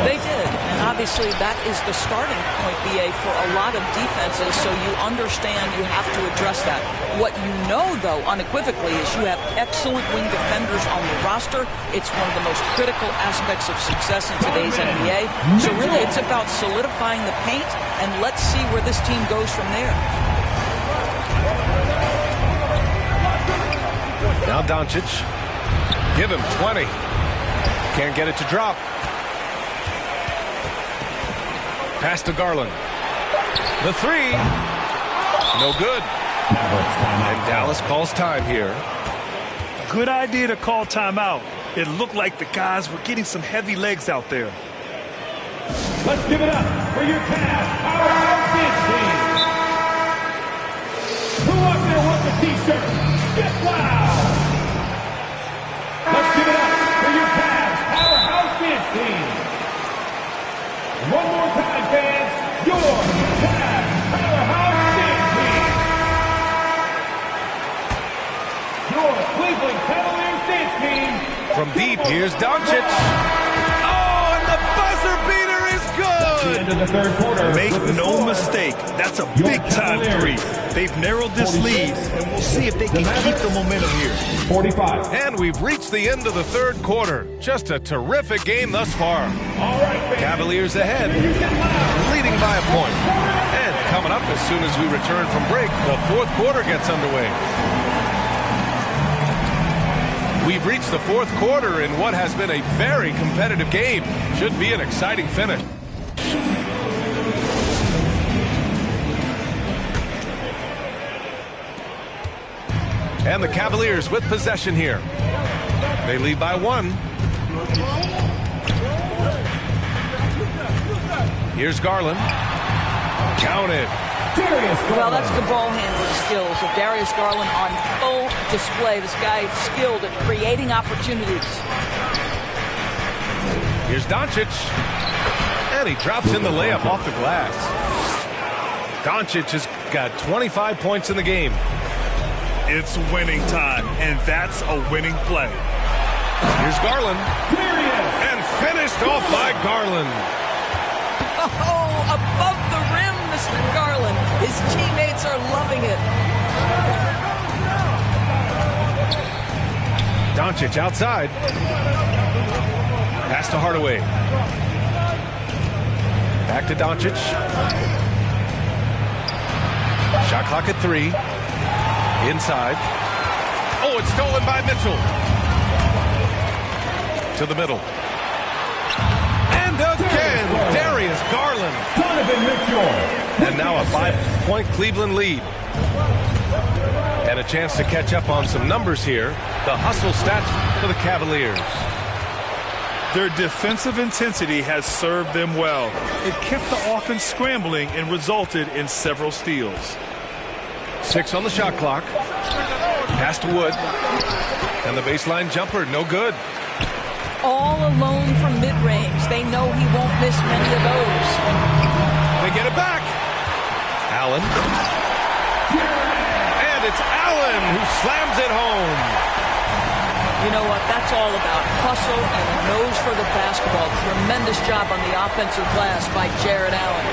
They did, and obviously that is the starting point, BA, for a lot of defenses, so you understand you have to address that. What you know, though, unequivocally, is you have excellent wing defenders on the roster. It's one of the most critical aspects of success in today's NBA. So really, it's about solidifying the paint, and let's see where this team goes from there. Now Doncic. Give him 20. Can't get it to drop. Pass to Garland. The 3. No good. And Dallas calls time here. Good idea to call timeout. It looked like the guys were getting some heavy legs out there. Let's give it up for your Cavs powerhouse dance team. Who out there wants a t-shirt? Get loud! Let's give it up for your Cavs powerhouse dance team. One more time, fans. Your Cavs powerhouse dance team. Your Cleveland Cavaliers dance team. From deep, here's Doncic. Oh, and the buzzer beater is good. End of the third quarter. Make no mistake, that's a big-time 3. They've narrowed this lead, and we'll see if they can keep the momentum here. 45. And we've reached the end of the third quarter. Just a terrific game thus far. All right, fans. Cavaliers ahead, leading by a point. And coming up as soon as we return from break, the fourth quarter gets underway. We've reached the fourth quarter in what has been a very competitive game. Should be an exciting finish. And the Cavaliers with possession here. They lead by 1. Here's Garland. Counted. Well, that's the ball handling skills of Darius Garland on full display. This guy is skilled at creating opportunities. Here's Doncic. And he drops in the layup off the glass. Doncic has got 25 points in the game. It's winning time, and that's a winning play. Here's Garland. And finished off by Garland. Oh, above the rim, Mr. Garland. His teammates are loving it. Doncic outside. Pass to Hardaway. Back to Doncic. Shot clock at 3. Inside. Oh, it's stolen by Mitchell. To the middle. And again, Darius Garland. And now a 5-point Cleveland lead. And a chance to catch up on some numbers here. The hustle stats for the Cavaliers. Their defensive intensity has served them well. It kept the offense scrambling and resulted in several steals. 6 on the shot clock. Pass to Wood. And the baseline jumper, no good. All alone from mid-range. They know he won't miss many of those. They get it back. Allen. And it's Allen who slams it home. You know what? That's all about hustle and a nose for the basketball. Tremendous job on the offensive glass by Jared Allen.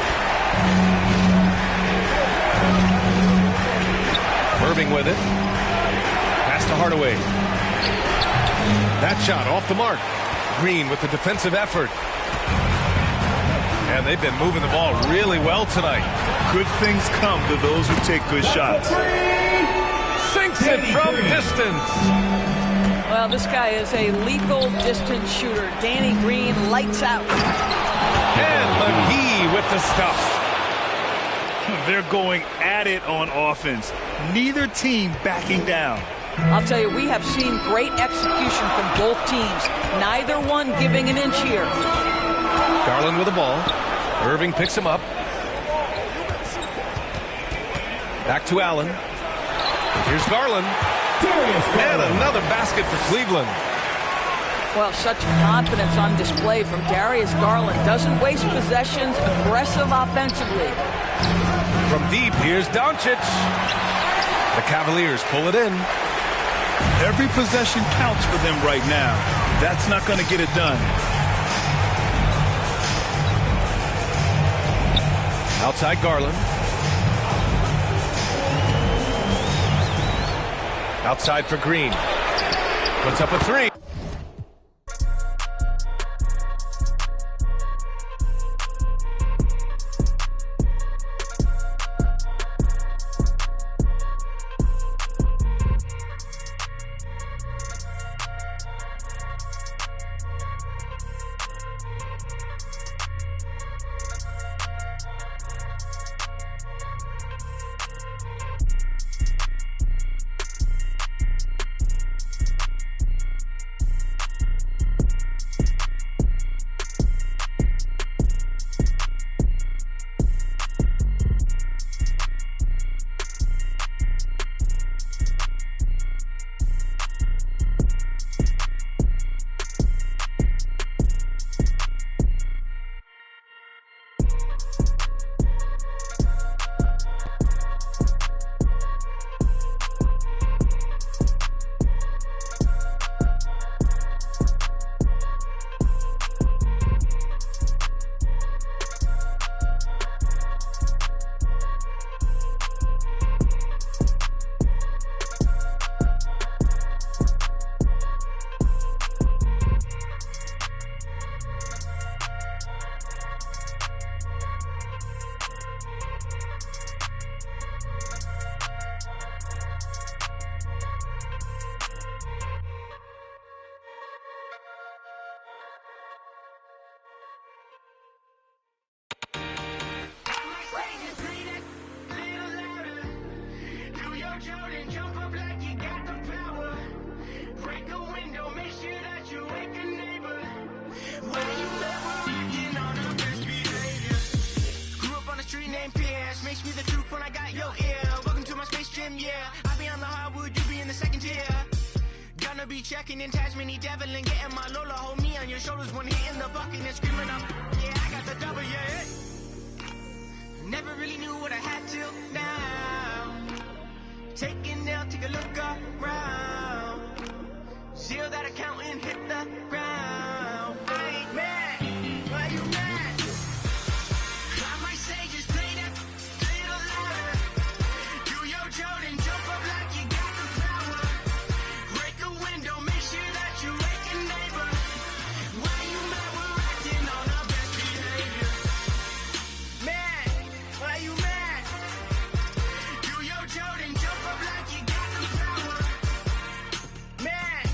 Irving with it. Pass to Hardaway. That shot off the mark. Green with the defensive effort. And they've been moving the ball really well tonight. Good things come to those who take good shots. Sinks it from distance. Well, this guy is a lethal distance shooter. Danny Green lights out. And McGee with the stuff. They're going at it on offense. Neither team backing down. I'll tell you, we have seen great execution from both teams. Neither one giving an inch here. Garland with the ball. Irving picks him up. Back to Allen. Here's Garland. And another basket for Cleveland. Well, such confidence on display from Darius Garland. Doesn't waste possessions, aggressive offensively. From deep, here's Doncic. The Cavaliers pull it in. Every possession counts for them right now. That's not going to get it done. Outside Garland. Outside for Green. Puts up a three. Checking in Tasmania Devil and getting my Lola. Hold me on your shoulders when hitting the bucket and screaming up. Yeah, I got the double, yeah. Never really knew what I had till now. Taking down, take a look around. Zero that account and hit the ground. I ain't mad. Why you mad? I might say just play that little louder. Do your Jordan, jump up like you got the power. Break a window, make sure that you wake a neighbor. Why you mad? We're acting on our best behavior. Mad, why you mad? Do your Jordan, jump up like you got the power. Mad,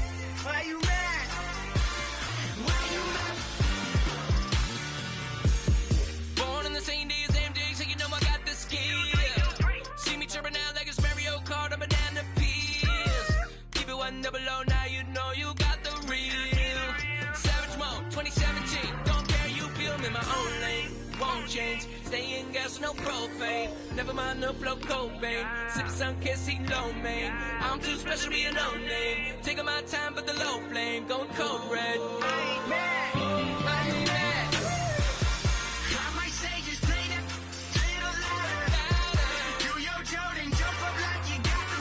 why you mad? Why you mad? Born on the same day as MJ, so you know I got the skill. See me chirping out like it's Mario Kart, I'm a banana peels. Keep it 100 now, you know you got the real. Savage Mode 2017, don't care, you feel me, my own lane. Won't change, stay in gas, no propane. Never mind the flow, Cobain. City sun can't see low, man. I'm too special, be a no name. Taking my time, but the low flame, going cold red. I ain't mad. Why you mad? I might say just play that little louder. Do your Jordan, jump up like you got the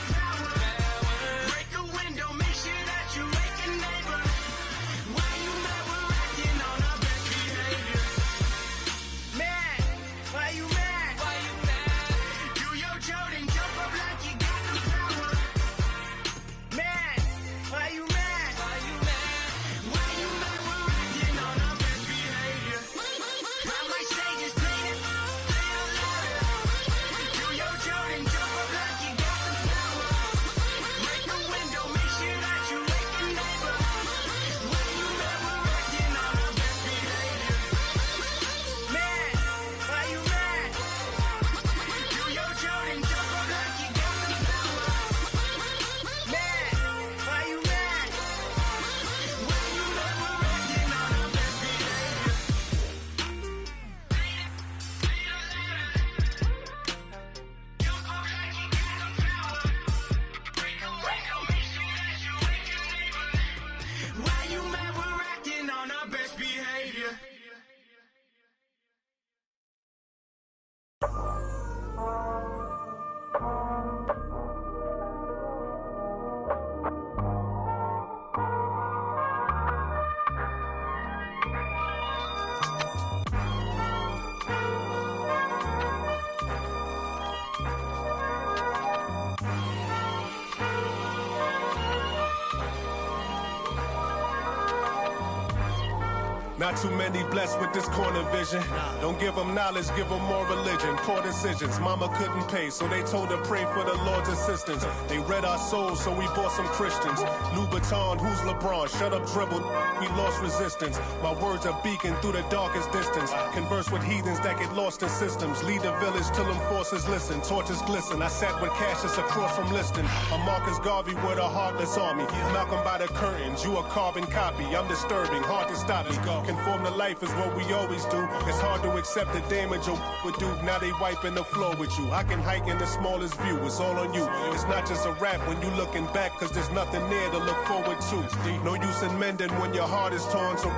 Not too many blessed with this corner vision. Don't give them knowledge, give them more religion. Poor decisions, mama couldn't pay, so they told her pray for the Lord's assistance. They read our souls, so we bought some Christians. New baton, who's LeBron? Shut up, dribble, we lost resistance. My words are beacon through the darkest distance. Converse with heathens that get lost in systems. Lead the village till them forces listen. Torches glisten, I sat with Cassius across from Liston. I'm Marcus Garvey with a heartless army. Malcolm by the curtains, you a carbon copy. I'm disturbing, hard to stop me. Conform to life is what we always do. It's hard to accept the damage a would do. Now they wiping the floor with you. I can hike in the smallest view, it's all on you. It's not just a rap when you looking back, cause there's nothing there to look forward to. No use in mending when your heart is torn, so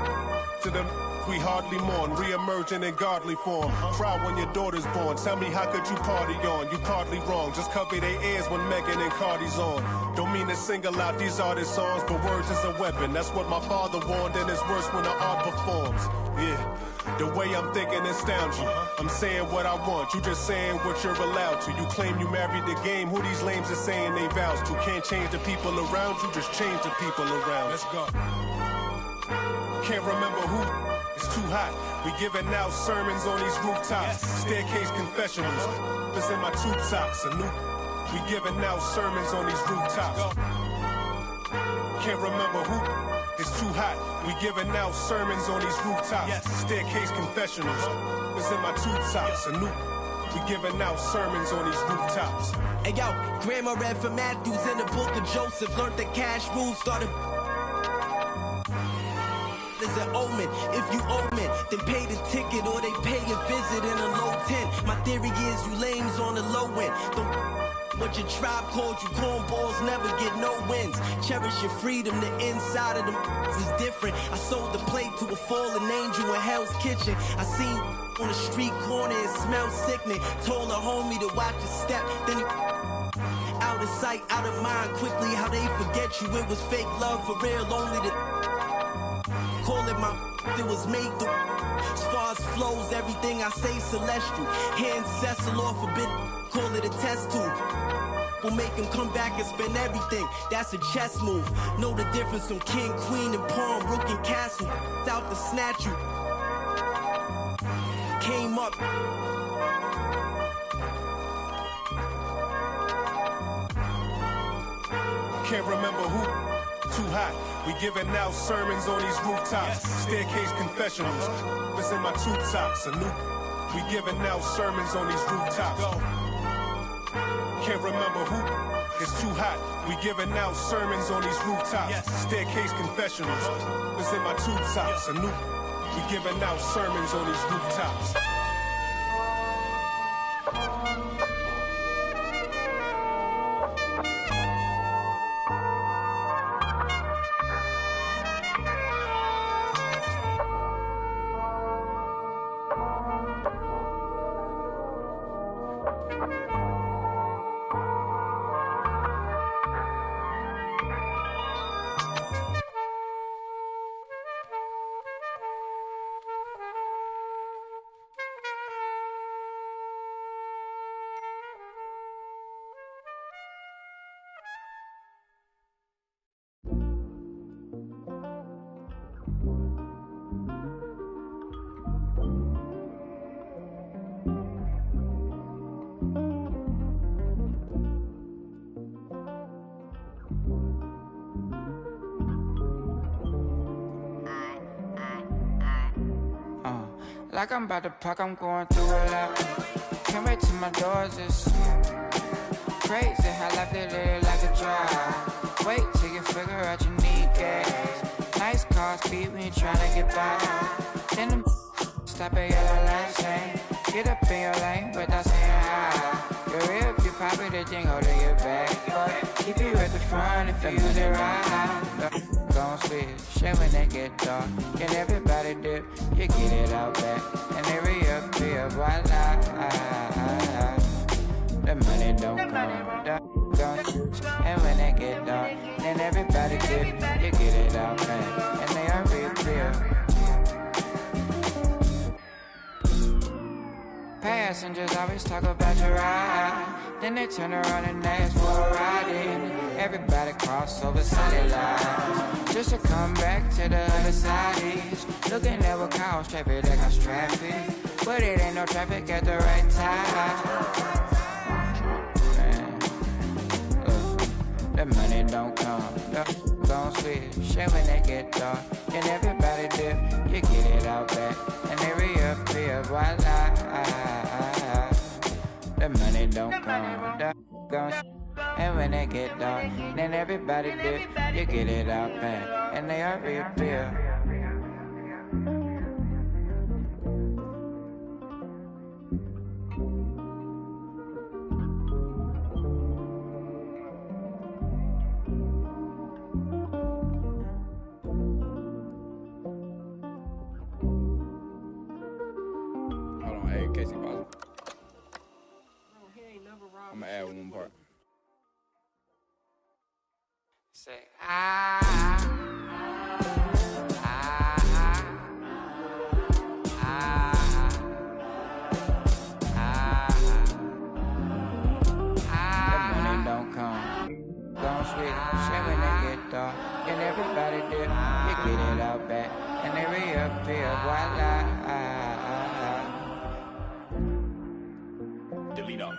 to them we hardly mourn, re-emerging in godly form. Cry when your daughter's born. Tell me how could you party on? You partly wrong. Just cover their ears when Megan and Cardi's on. Don't mean to single out these artist songs, but words is a weapon. That's what my father warned, and it's worse when the art performs. Yeah, the way I'm thinking astounds you. I'm saying what I want, you just saying what you're allowed to. You claim you married the game, who these lames are saying they vows to. Can't change the people around you, just change the people around. Let's go. Can't remember who. It's too hot. We giving out sermons on these rooftops. Staircase confessionals. It's in my tube socks. We giving out sermons on these rooftops. Can't remember who. It's too hot. We giving out sermons on these rooftops. Staircase confessionals. It's in my tube socks. We giving out sermons on these rooftops. Hey yo, grandma read from Matthews in the book of Joseph. Learned the cash rules, started is an omen. If you omen, then pay the ticket or they pay a visit in a low tent. My theory is you lames on the low end. What your tribe called you cornballs never get no wins. Cherish your freedom, the inside of them is different. I sold the plate to a fallen angel in Hell's Kitchen. I seen on the street corner, it smelled sickening. Told a homie to watch his step, then he out of sight, out of mind. Quickly how they forget you, it was fake love for real, only the call it my it was made to. As far as flows, everything I say celestial. Hand Cecil off a bit, call it a test tube. We'll make him come back and spend everything. That's a chess move. Know the difference from king, queen, and pawn, rook and castle. Out to snatch you. Came up. Can't remember who. Too hot. We giving out sermons on these rooftops. Staircase confessionals. It's in my tube socks. We giving out sermons on these rooftops. Can't remember who. It's too hot. We giving out sermons on these rooftops. Staircase confessionals. It's in my tube socks. We giving out sermons on these rooftops. Like I'm about to park, I'm going through a lot. Can't wait till my doors is crazy how life they live like a drive. Wait till you figure out you need gas. Nice car speed when you tryna get by. Then them stop at yellow light saying, get up in your lane without saying hi. You're real if you pop it, the thing holding you back. But keep you at the front if you use it right. Gon' switch, shit when they get dark. Can everybody dip? You get it out back. And they reappear, voila. The money don't come, gon' switch. And when they get dark, then everybody dip. You get it out back. And they are reappear. Passengers always talk about your ride. Then they turn around and ask for a ride in. Everybody cross over solid lines just to come back to the other side. Is looking at what cause traffic that cause traffic, but it ain't no traffic at the right time. Man, the money don't come, the gon' switch. Shit when they get dark, and everybody dip. You get it out back, and they reappear. Voila. The money don't come, the gon' and when they get dark, then everybody dip. You get it out back, and they are reappear. Hold on, hey, Casey, pause. I'm gonna add one part. Say, the money don't come, gon' switch. Shit when they get dark, and everybody dip. You get it out back, and they reappear. Voila. Delete all.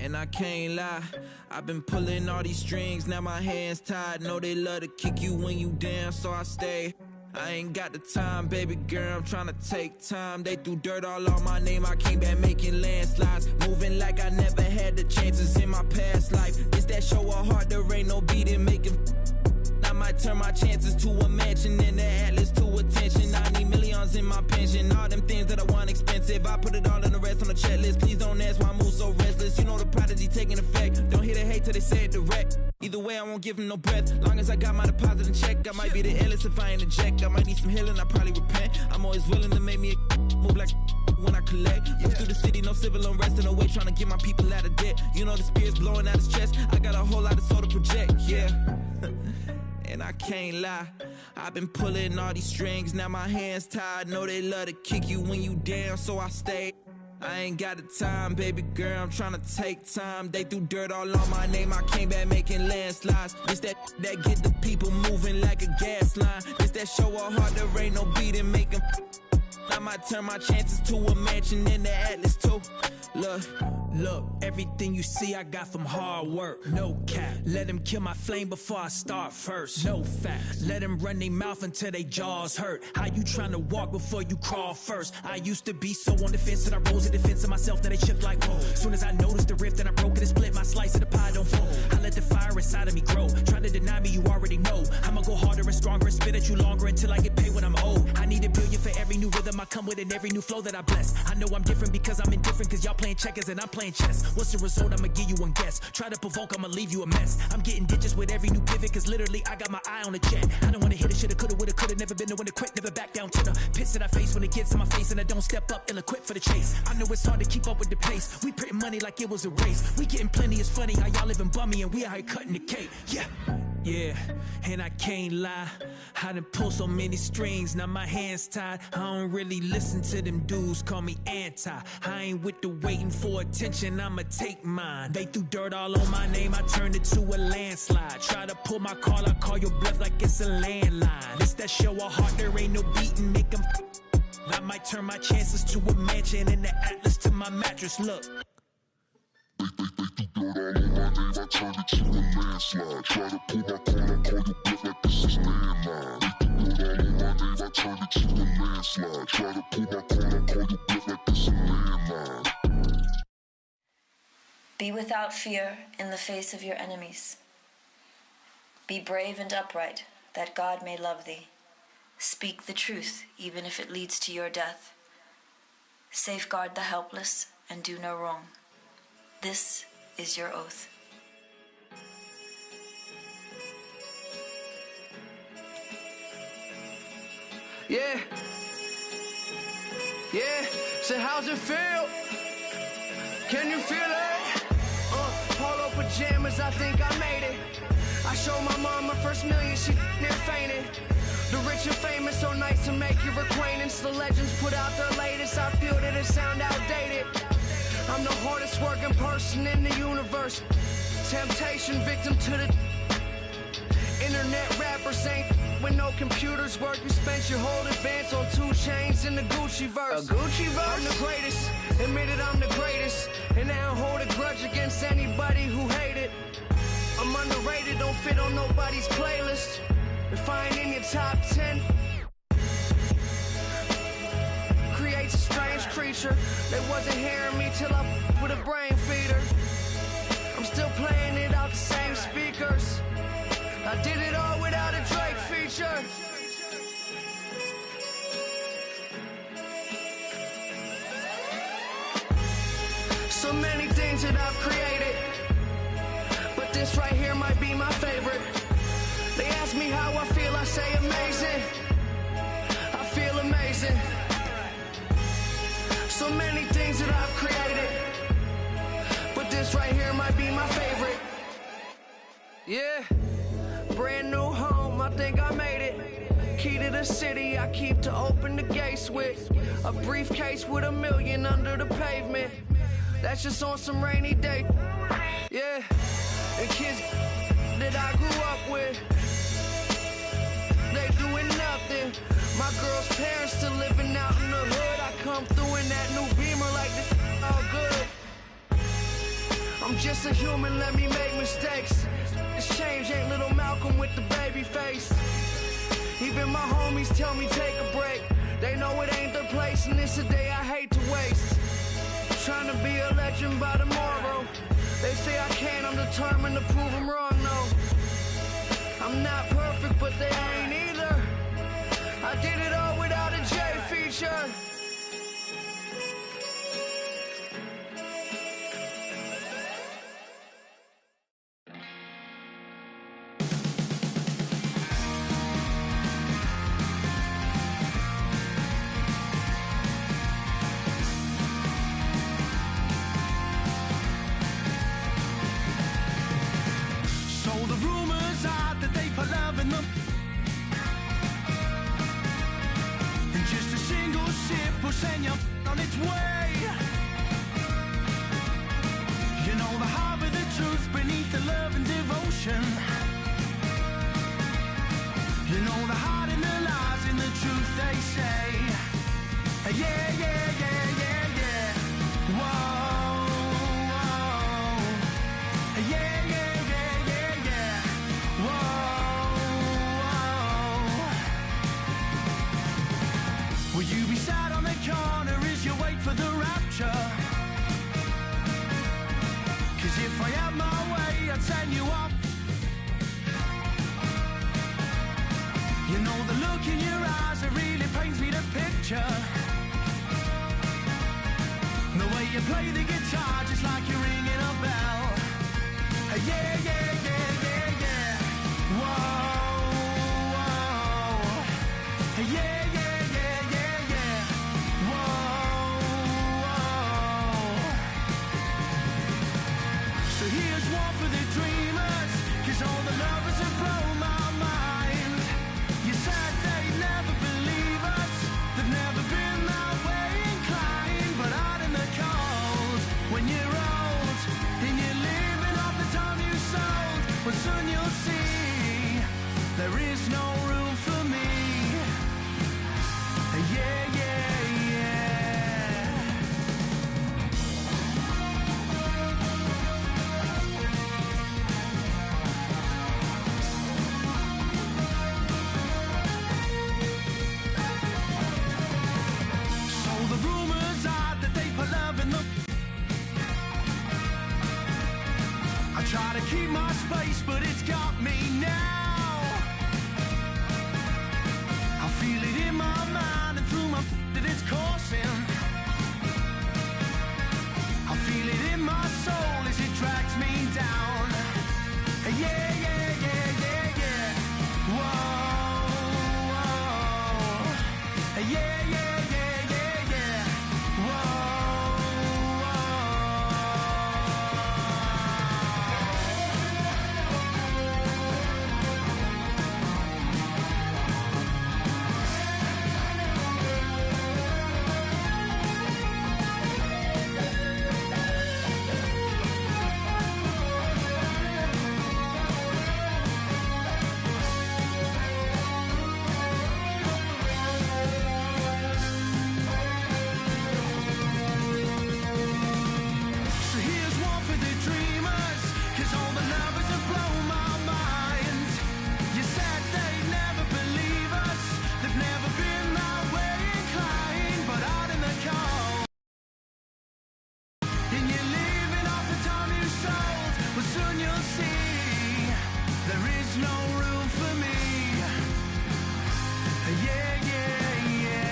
And I can't lie, I've been pulling all these strings, now my hands tied. Know they love to kick you when you down, so I stay. I ain't got the time, baby girl, I'm tryna take time. They threw dirt all on my name, I came back making landslides. Moving like I never had the chances in my past life. It's that show of heart, there ain't no beating, making. I might turn my chances to a mansion and the Atlas to attention. I need millions in my pension, all them things that I want expensive. I put it all in the rest on the checklist. Please don't ask why I move so restless. You know the prodigy taking effect. Don't hear the hate till they say it direct. Either way, I won't give him no breath. Long as I got my deposit in check, I might be the illest if I ain't eject. I might need some healing, I probably repent. I'm always willing to make me a move like when I collect. Move through the city, no civil unrest in the way, trying to get my people out of debt. You know the spirit's blowing out his chest. I got a whole lot of soul to project, yeah. And I can't lie, I've been pulling all these strings, now my hands tied. Know they love to kick you when you down, so I stay. I ain't got the time, baby girl, I'm tryna take time. They threw dirt all on my name, I came back making landslides. This that get the people moving like a gas line. This that show of heart, there ain't no beating, making. I might turn my chances to a mansion in the Atlas too. Look, everything you see I got from hard work. No cap, let them kill my flame before I start first. No facts, let them run their mouth until they jaws hurt. How you trying to walk before you crawl first? I used to be so on the fence that I rose to defense of myself that I shook like whoa. Soon as I noticed the rift and I broke it and split, my slice of the pie don't fold. I let the fire inside of me grow. Trying to deny me, you already know. I'ma go harder and stronger and spit at you longer until I get paid what I'm owed. I need $1 billion for every new rhythm I come with and every new flow that I bless. I know I'm different because I'm indifferent, cause y'all playing checkers and I'm playing chess. What's the result? I'ma give you one guess. Try to provoke, I'ma leave you a mess. I'm getting digits with every new pivot, cause literally I got my eye on the jet. I don't wanna hit it, shoulda, coulda, woulda, coulda. Never been the one to quit, never back down to the pits that I face when it gets in my face and I don't step up, ill-equipped for the chase. I know it's hard to keep up with the pace. We printing money like it was a race. We getting plenty, it's funny how y'all living bummy and we out here cutting the cake. Yeah, and I can't lie, I done pulled so many strings, now my hands tied. I don't really listen to them dudes, call me anti. I ain't with the waiting for attention, I'ma take mine. They threw dirt all on my name, I turned it to a landslide. Try to pull my call, I call your bluff like it's a landline. It's that show of heart, there ain't no beating, make them. I might turn my chances to a mansion and the Atlas to my mattress, look. Dirt all on my name, I turned it to a landslide. Try to pull my call, I call you bluff like this is landline. Dirt all on my name, I turned it to a landslide. Try to pull my call, I call you bluff like this is landline. Be without fear in the face of your enemies. Be brave and upright, that God may love thee. Speak the truth, even if it leads to your death. Safeguard the helpless and do no wrong. This is your oath. Yeah. So how's it feel? Can you feel it? Polo pajamas, I think I made it. I showed my mom my first million, she near fainted. The rich and famous, so nice to make your acquaintance. The legends put out their latest, I feel that it sound outdated. I'm the hardest working person in the universe. Temptation victim to the internet rappers ain't when no computers work. You spent your whole advance on 2 chains in the Gucci verse. A Gucci verse? I'm the greatest, admitted I'm the greatest. And I don't hold a grudge against anybody who hate it. I'm underrated, don't fit on nobody's playlist. If I ain't in your top 10, creates a strange creature. They wasn't hearing me till I with a brain feeder. I'm still playing it out the same speakers. I did it all without a Drake feature. So many things that I've created, but this right here might be my favorite. They ask me how I feel, I say amazing. I feel amazing. So many things that I've created, but this right here might be my favorite. Yeah, brand new home, I think I made it. Key to the city, I keep to open the gates with. A briefcase with $1 million under the pavement. That's just on some rainy day. Yeah, and kids that I grew up with, they doing nothing. My girl's parents still living out in the hood. I come through in that new Beamer like this all good. I'm just a human, let me make mistakes. This change ain't little Malcolm with the baby face. Even Even my homies tell me take a break. They know it ain't their place, and it's a day I hate to waste. Trying to be a legend by tomorrow. They say I can't, I'm determined to prove them wrong, no. I'm not perfect, but they ain't either. I did it all without a J feature. And you're on its way. You know the heart of the truth beneath the love and devotion. You know the heart and the lies in the truth they say. Yeah, yeah, yeah, yeah, yeah. Whoa, whoa. Yeah, yeah, yeah, yeah, yeah. Whoa, whoa. Will you be sad on the corner as you wait for the rapture? 'Cause if I had my way, I'd send you off. You know the look in your eyes, it really paints me the picture. The way you play the guitar, just like you're ringing a bell. Yeah, yeah, yeah, yeah, yeah. Whoa, whoa. Yeah, yeah, yeah, yeah, yeah. So here's one for the dreamers, 'cause all the lovers have blown my mind. You said they'd never believe us, they've never been that way inclined. But out in the cold, when you're old, and you're living off the time you sold, well soon you'll see, there is no room for me. Yeah, yeah, yeah. So the rumors are that they put love in the... I try to keep my space, but it's got me now. I feel it in my mind and through my that it's coursing. I feel it in my soul as it drags me down. Yeah, yeah, yeah, yeah, yeah. Whoa, whoa. Yeah, yeah, yeah, yeah, yeah. So here's one for the dreamers, 'cause all the lovers have blown my mind. You said they'd never believe us, they've never been that way inclined. But out in the cold, and you're living off the time you sold, well soon you'll see, there is no room for me. Yeah, yeah, yeah.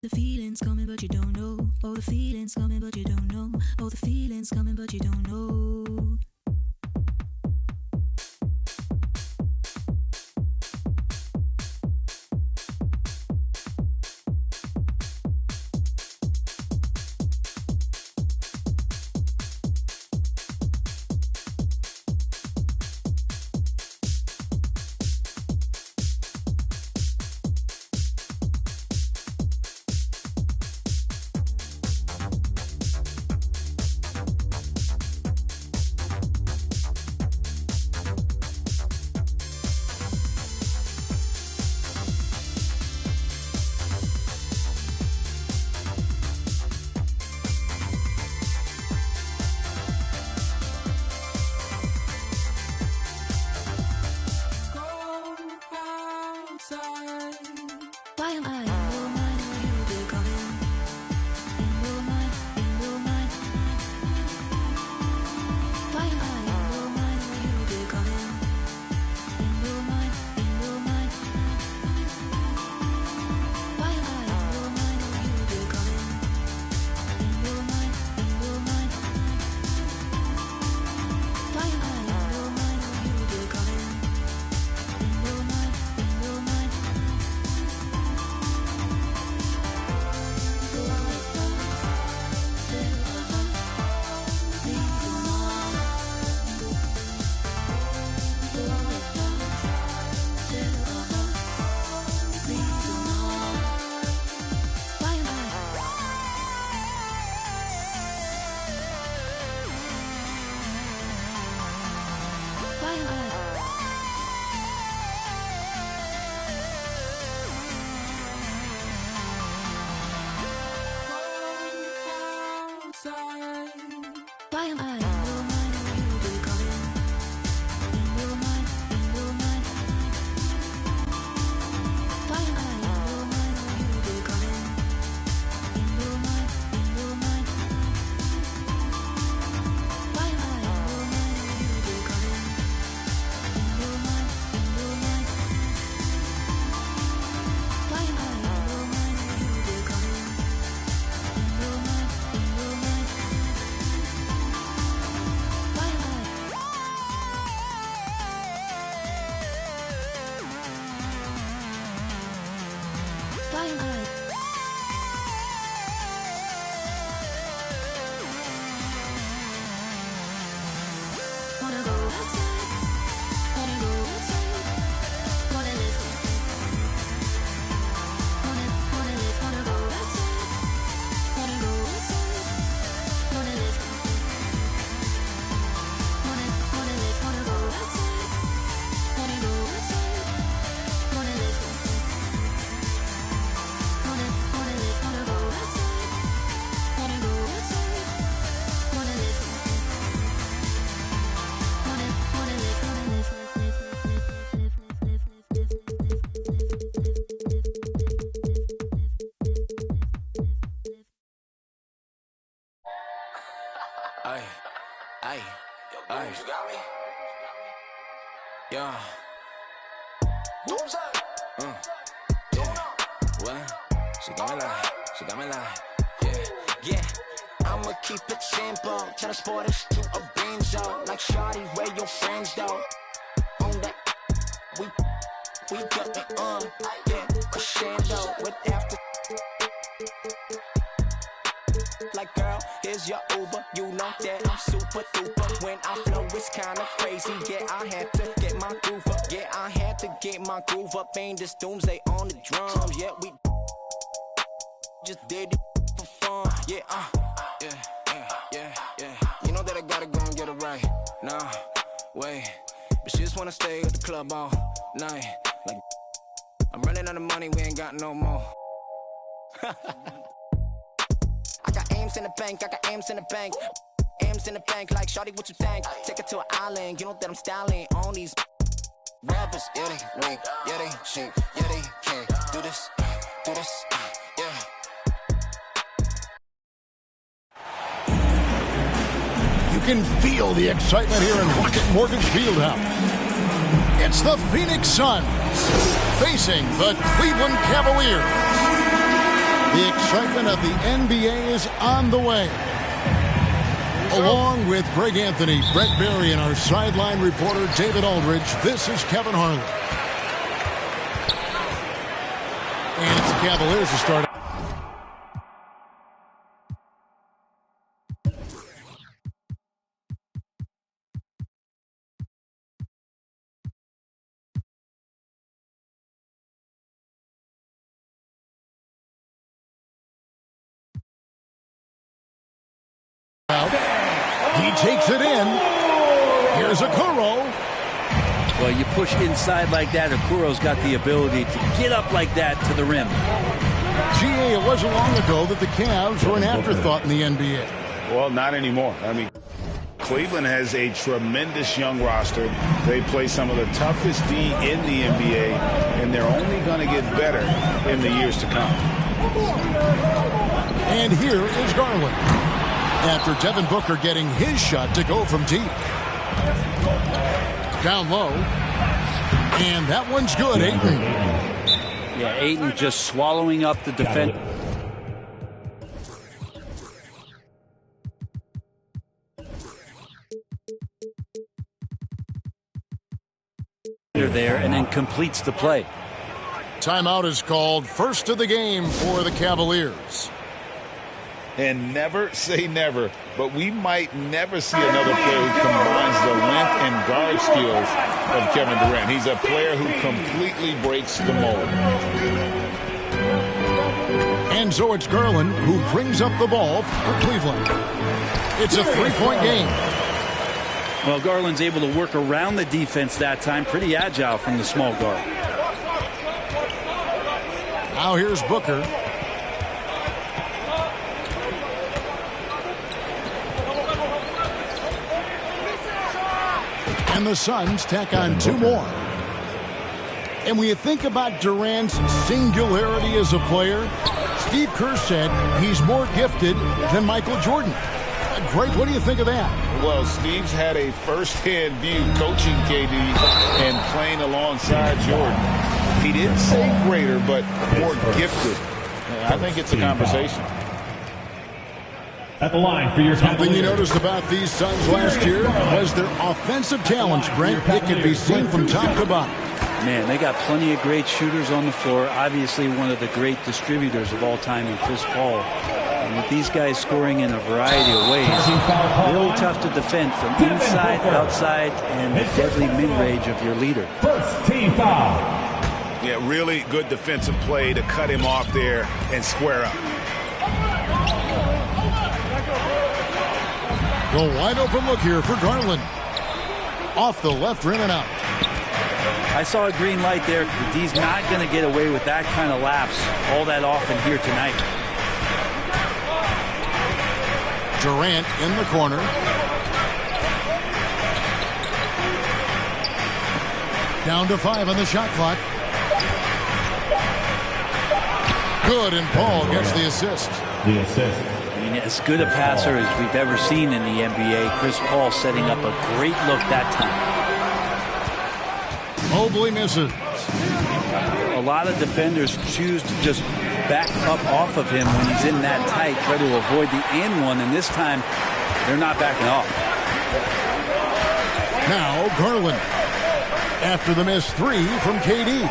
The feeling's coming, but you don't know. Oh, the feeling's coming, but you don't know. Oh, the feeling's coming, but you don't know. Ay, ay, yeah. Yeah, what? She got me like, yeah. I'ma keep it simple. Transport us to a benzo. Like shawty, where your friends though? On that, we got it on. Yeah, crescendo with after. Like girl, here's your Uber. You know that I'm super duper. When I flow, it's kinda crazy. Yeah, I had to get my groove up. Yeah, I had to get my groove up. Ain't this doomsday on the drums? Yeah, we just did it for fun. Yeah, yeah. You know that I gotta go and get it right. Nah, wait. But she just wanna stay at the club all night. Like, I'm running out of money, we ain't got no more. I got aims in the bank, aims in the bank. Aims in the bank, like shawty, what you think? Take it to an island, you know that I'm styling on these rappers. Yeah, they weak, yeah, they cheap, yeah, they can't do this, yeah. You can feel the excitement here in Rocket Mortgage Fieldhouse. It's the Phoenix Suns facing the Cleveland Cavaliers. The excitement of the NBA is on the way. Along with Greg Anthony, Brett Berry, and our sideline reporter David Aldridge, this is Kevin Harlan. And it's the Cavaliers to start. He takes it in. Here's Okoro. Well, you push inside like that, Okuro's got the ability to get up like that to the rim. G.A., it wasn't long ago that the Cavs were an afterthought in the NBA. Well, not anymore. I mean, Cleveland has a tremendous young roster. They play some of the toughest D in the NBA, and they're only going to get better in the years to come. And here is Garland. After Devin Booker getting his shot to go from deep. Down low. And that one's good, Ayton. Yeah, Ayton just swallowing up the defense. There and then completes the play. Timeout is called. First of the game for the Cavaliers. And never say never, but we might never see another player who combines the length and guard skills of Kevin Durant. He's a player who completely breaks the mold. And so it's Garland who brings up the ball for Cleveland. It's a three-point game. Well, Garland's able to work around the defense that time. Pretty agile from the small guard. Now here's Booker. And the Suns tack on 2 more. And when you think about Durant's singularity as a player, Steve Kerr said he's more gifted than Michael Jordan. Greg, what do you think of that? Well, Steve's had a first-hand view coaching KD and playing alongside Jordan. He didn't say greater, but more gifted. I think it's a conversation. At the line for your Something you noticed about these Suns last year was their offensive challenge, Brent. It can be seen from top to bottom. Man, they got plenty of great shooters on the floor. Obviously, one of the great distributors of all time in Chris Paul. And with these guys scoring in a variety of ways, really tough to defend from inside, outside, and the deadly mid-range of your leader. First team foul. Yeah, really good defensive play to cut him off there and square up. The wide open look here for Garland. Off the left rim and out. I saw a green light there. He's not going to get away with that kind of lapse all that often here tonight. Durant in the corner. Down to 5 on the shot clock. Good, and Paul gets the assist. The assist. I mean, as good a passer as we've ever seen in the NBA. Chris Paul setting up a great look that time. Mobley misses. A lot of defenders choose to just back up off of him when he's in that tight, try to avoid the and one, and this time they're not backing off. Now Garland. After the missed 3 from KD.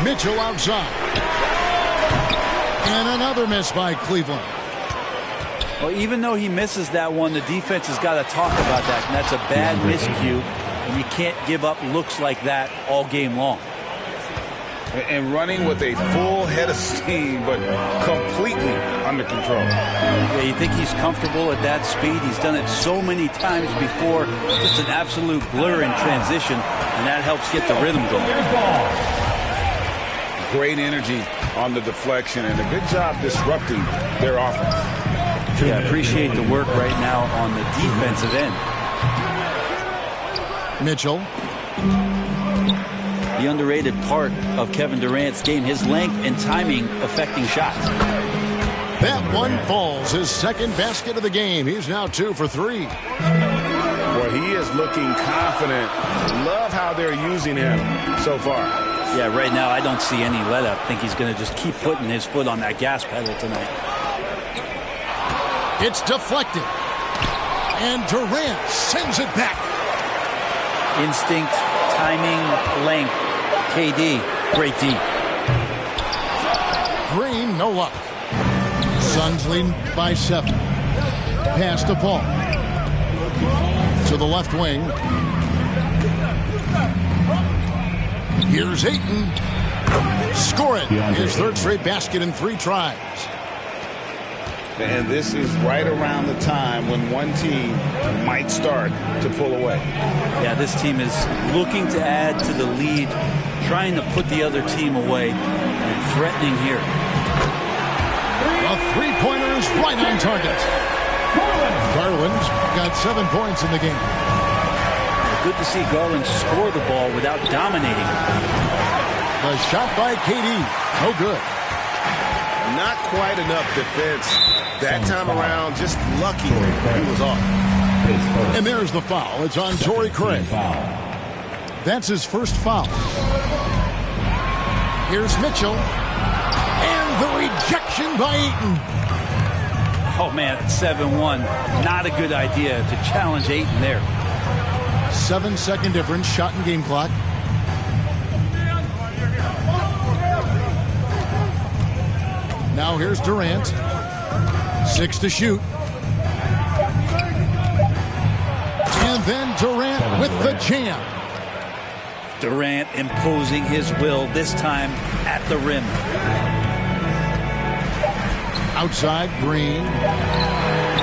Mitchell outside. And another miss by Cleveland. Well, even though he misses that one, the defense has got to talk about that, and that's a bad miscue, and you can't give up looks like that all game long. And running with a full head of steam, but completely under control. Yeah, you think he's comfortable at that speed? He's done it so many times before. Just an absolute blur in transition, and that helps get the rhythm going. Great energy on the deflection, and a good job disrupting their offense. Yeah, appreciate the work right now on the defensive end. Mitchell. The underrated part of Kevin Durant's game, his length and timing affecting shots. That one falls, his second basket of the game. He's now 2 for 3. Well, he is looking confident. Love how they're using him so far. Yeah, right now I don't see any let-up. I think he's going to just keep putting his foot on that gas pedal tonight. It's deflected. And Durant sends it back. Instinct, timing, length. KD, great D. Green, no luck. Suns lead by 7. Pass to Paul. To the left wing. Here's Ayton. Score it. His third straight basket in 3 tries. And this is right around the time when one team might start to pull away. Yeah, this team is looking to add to the lead, trying to put the other team away, and threatening here. A three-pointer is right on target. Garland's got 7 points in the game. Good to see Garland score the ball without dominating. The shot by KD. No good. Not quite enough defense that time around. Just lucky he was off. And there's the foul. It's on Torrey Craig. That's his first foul. Here's Mitchell. And the rejection by Ayton. Oh, man, it's 7-1. Not a good idea to challenge Ayton there. 7-second difference. Shot and game clock. Now here's Durant. 6 to shoot. And then Durant with the jam. Durant imposing his will, this time at the rim. Outside, Green.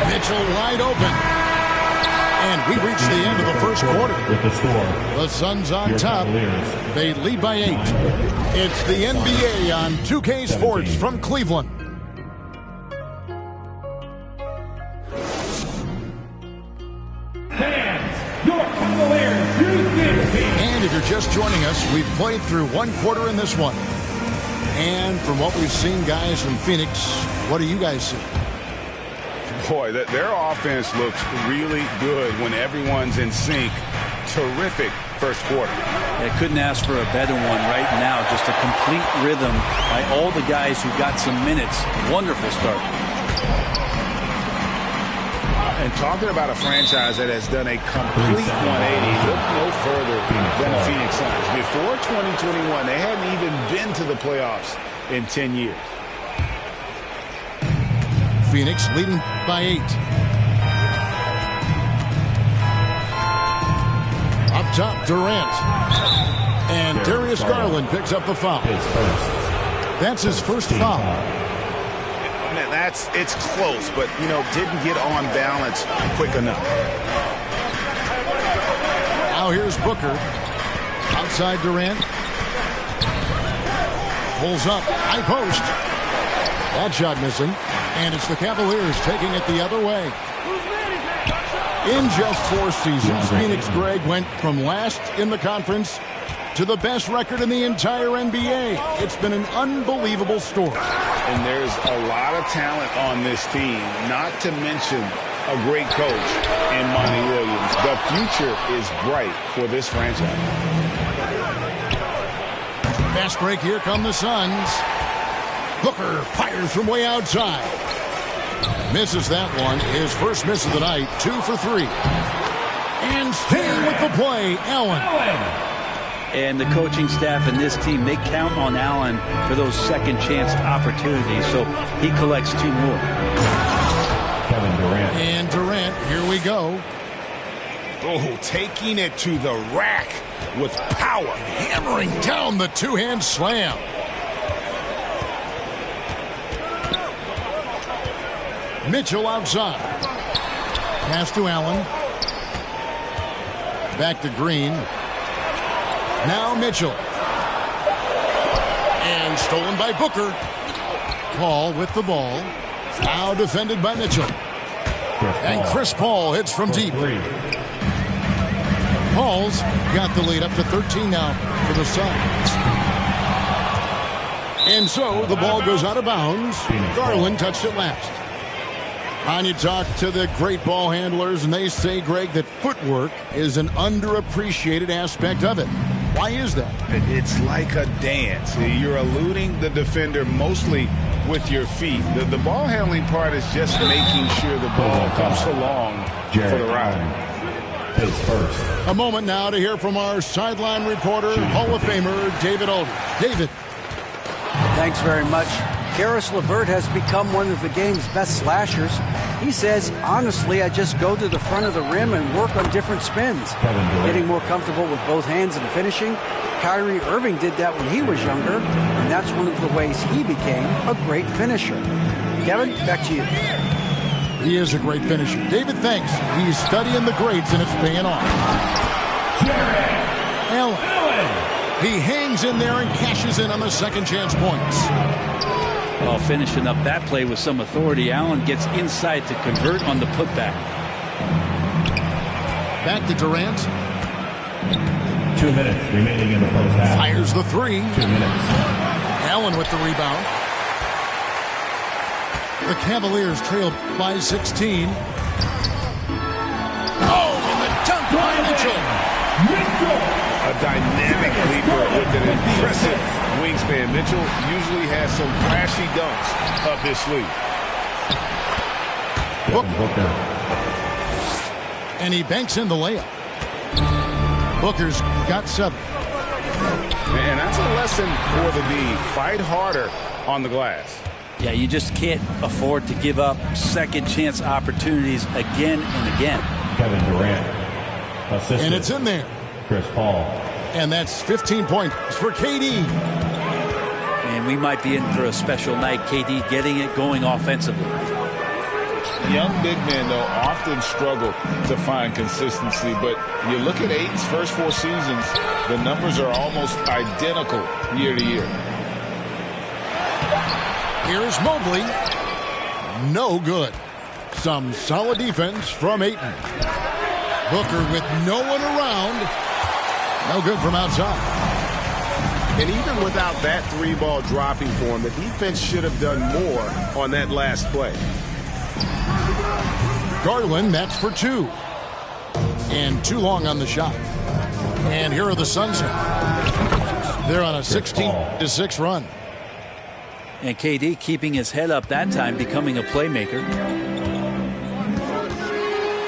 Mitchell wide open. And we reached the end of the first quarter. With the score. The Suns on top. They lead by 8. It's the NBA on 2K Sports from Cleveland. Fans, your Cavaliers And if you're just joining us, we've played through one quarter in this one. And from what we've seen, guys, from Phoenix, what do you guys see? Boy, their offense looks really good when everyone's in sync. Terrific first quarter. I couldn't ask for a better one right now. Just a complete rhythm by all the guys who got some minutes. Wonderful start. And talking about a franchise that has done a complete 180, look no further than the Phoenix Suns. Before 2021, they hadn't even been to the playoffs in 10 years. Phoenix leading by 8. Up top, Durant. And Darius Garland picks up the foul. That's his first foul. It's close, but, didn't get on balance quick enough. Now here's Booker. Outside Durant. Pulls up. High post. That shot missing. And it's the Cavaliers taking it the other way. In just 4 seasons, Phoenix, Greg, went from last in the conference to the best record in the entire NBA. It's been an unbelievable story. And there's a lot of talent on this team, not to mention a great coach in Monty Williams. The future is bright for this franchise. Fast break, here come the Suns. Booker fires from way outside. Misses that one. His first miss of the night, 2 for 3. And staying with the play, Allen. And the coaching staff and this team, they count on Allen for those second chance opportunities. So he collects 2 more. Kevin Durant. And Durant, here we go. Oh, taking it to the rack with power. Hammering down the two-hand slam. Mitchell outside. Pass to Allen. Back to Green. Now Mitchell. And stolen by Booker. Paul with the ball. Now defended by Mitchell. And Chris Paul hits from deep. Paul's got the lead up to 13 now for the Suns. And so the ball goes out of bounds. Garland touched it last. And you talk to the great ball handlers, and they say, Greg, that footwork is an underappreciated aspect of it. Why is that? It's like a dance. You're eluding the defender mostly with your feet. The ball handling part is just making sure the ball comes along for the ride. Is first. A moment now to hear from our sideline reporter, Hall of Famer David Olden. David. Thanks very much. Karis LeVert has become one of the game's best slashers. He says, honestly, I just go to the front of the rim and work on different spins. Getting more comfortable with both hands and finishing. Kyrie Irving did that when he was younger, and that's one of the ways he became a great finisher. Kevin, back to you. He is a great finisher. David, thanks. He's studying the greats, and it's paying off. Allen. He hangs in there and cashes in on the second chance points. Well, finishing up that play with some authority, Allen gets inside to convert on the putback. Back to Durant. 2 minutes remaining in the first half. Fires the 3. 2 minutes. Allen with the rebound. The Cavaliers trail by 16. Oh, and the dunk by Mitchell. A dynamic leaper with an impressive wingspan. Mitchell usually has some flashy dunks up his sleeve. Booker. And he banks in the layup. Booker's got 7. And that's a lesson for the D. Fight harder on the glass. Yeah, you just can't afford to give up second chance opportunities again and again. Kevin Durant. Assisted. And it's in there. Chris Paul. And that's 15 points for KD. And we might be in for a special night. KD getting it going offensively. Young big men, though, often struggle to find consistency. But you look at Ayton's first 4 seasons, the numbers are almost identical year to year. Here's Mobley. No good. Some solid defense from Ayton. Booker with no one around. No good from outside. And even without that 3-ball dropping for him, the defense should have done more on that last play. Garland, that's for 2. And too long on the shot. And here are the Suns now. They're on a 16-6 run. And KD keeping his head up that time, becoming a playmaker.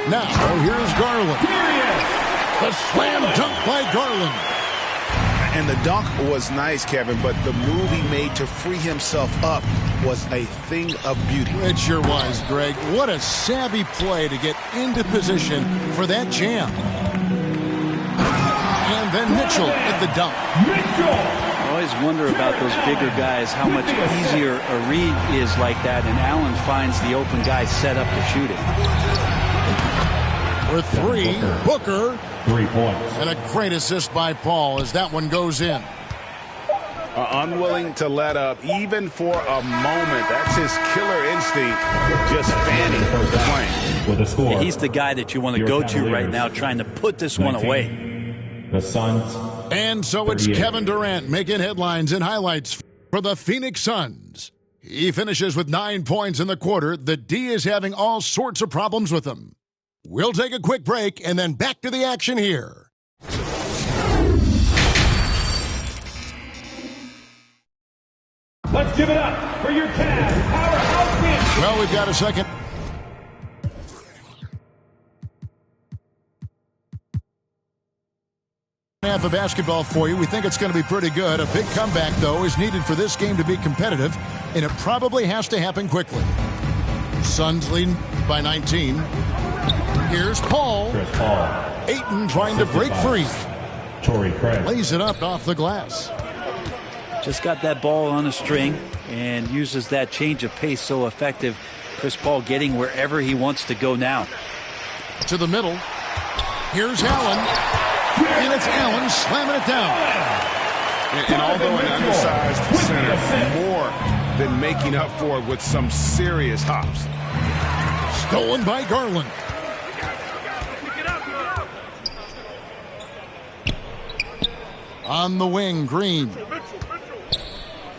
Now, here's Garland. The slam dunk by Garland. And the dunk was nice, Kevin, but the move he made to free himself up was a thing of beauty. It sure was, Greg. What a savvy play to get into position for that jam. And then Mitchell at the dunk. I always wonder about those bigger guys, how much easier a read is like that, and Allen finds the open guy set up to shoot it. For 3, Booker. 3 points. And a great assist by Paul as that one goes in. Unwilling to let up even for a moment. That's his killer instinct, just fanning the plane. With a score. He's the guy that you want to go to right now, trying to put this one away. The Suns. And so it's Kevin Durant making headlines and highlights for the Phoenix Suns. He finishes with 9 points in the quarter. The D is having all sorts of problems with him. We'll take a quick break and then back to the action here. Let's give it up for your Cavs powerhouse man. Well, we've got a second. Half of basketball for you. We think it's going to be pretty good. A big comeback, though, is needed for this game to be competitive, and it probably has to happen quickly. Suns leading by 19. Here's Paul. Chris Paul. Ayton trying to break free. Torrey Craig. Lays it up off the glass. Just got that ball on a string and uses that change of pace so effective. Chris Paul getting wherever he wants to go now. To the middle. Here's Allen. And it's Allen slamming it down. And although an undersized center, more than making up for it with some serious hops. Stolen by Garland. On the wing, Green.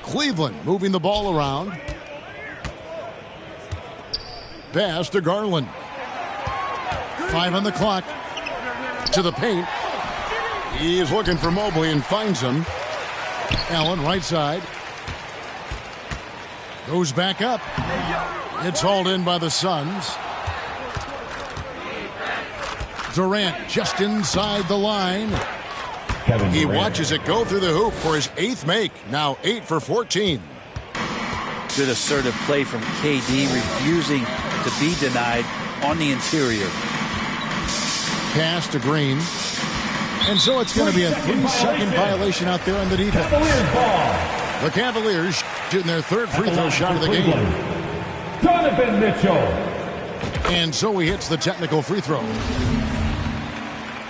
Cleveland moving the ball around. Pass to Garland. 5 on the clock. To the paint. He is looking for Mobley and finds him. Allen, right side. Goes back up. It's hauled in by the Suns. Durant just inside the line. He watches it go through the hoop for his 8th make. Now 8 for 14. Good assertive play from KD, refusing to be denied on the interior. Pass to Green. And so it's going to be a 3-second violation out there on the defense. The Cavaliers shooting their 3rd free throw shot of the game. Donovan Mitchell. And so he hits the technical free throw.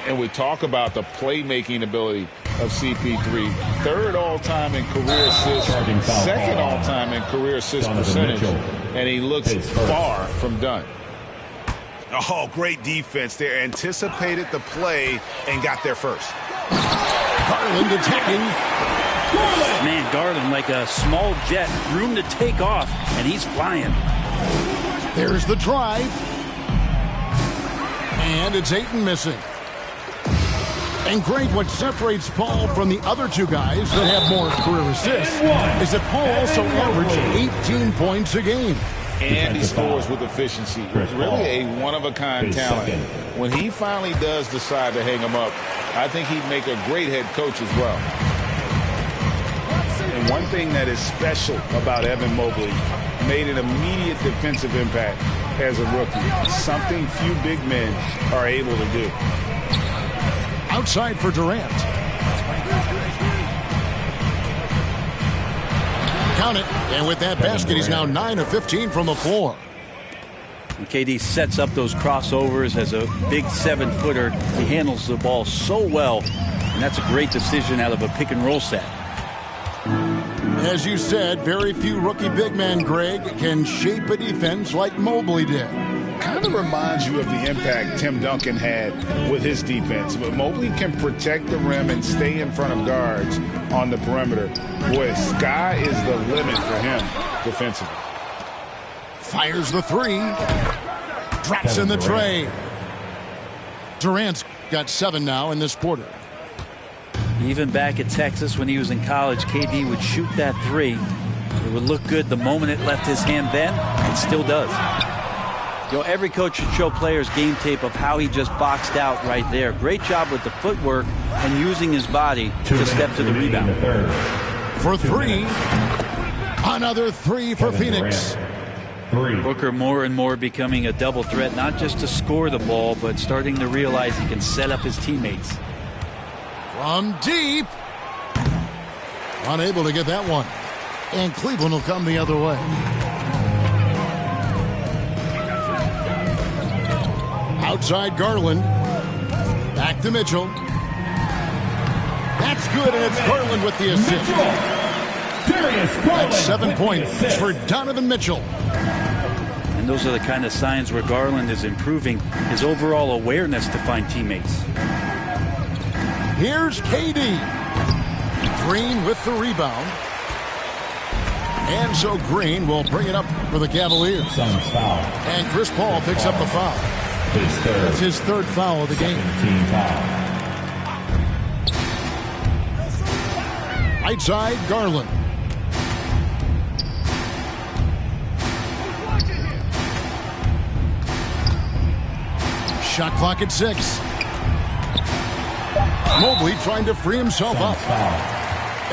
And we talk about the playmaking ability of CP3. 3rd all-time in career assists, 2nd all-time in career assist percentage. And he looks far from done. Oh, great defense there. Anticipated the play and got there first. Garland attacking. Man, Garland like a small jet. Room to take off, and he's flying. There's the drive. And it's Ayton missing. And great, what separates Paul from the other 2 guys that have more career assists is that Paul also averaged 18 points a game. And he scores with efficiency. Really a one-of-a-kind talent. When he finally does decide to hang him up, I think he'd make a great head coach as well. And one thing that is special about Evan Mobley, made an immediate defensive impact as a rookie. Something few big men are able to do. Outside for Durant. Count it. And with that basket, he's now 9 of 15 from the floor. And KD sets up those crossovers as a big 7-footer. He handles the ball so well, and that's a great decision out of a pick-and-roll set. As you said, very few rookie big men, Greg, can shape a defense like Mobley did. kind of reminds you of the impact Tim Duncan had with his defense. But Mobley can protect the rim and stay in front of guards on the perimeter. Boy, sky is the limit for him defensively. Fires the three. Drops in the tray. Durant's got 7 now in this quarter. Even back at Texas when he was in college, KD would shoot that three. It would look good the moment it left his hand then. It still does. You know, every coach should show players game tape of how he just boxed out right there. Great job with the footwork and using his body to step to the rebound. For three. Another three for Phoenix. Booker more and more becoming a double threat, not just to score the ball, but starting to realize he can set up his teammates. From deep. Unable to get that one. And Cleveland will come the other way. Outside Garland. Back to Mitchell. That's good, and it's Garland with the assist. That's 7 points for Donovan Mitchell. And those are the kind of signs where Garland is improving his overall awareness to find teammates. Here's KD. Green with the rebound. And so Green will bring it up for the Cavaliers. And Chris Paul picks up the foul. That's his third foul of the game. Right side, Garland. Shot clock at 6. Mobley trying to free himself up.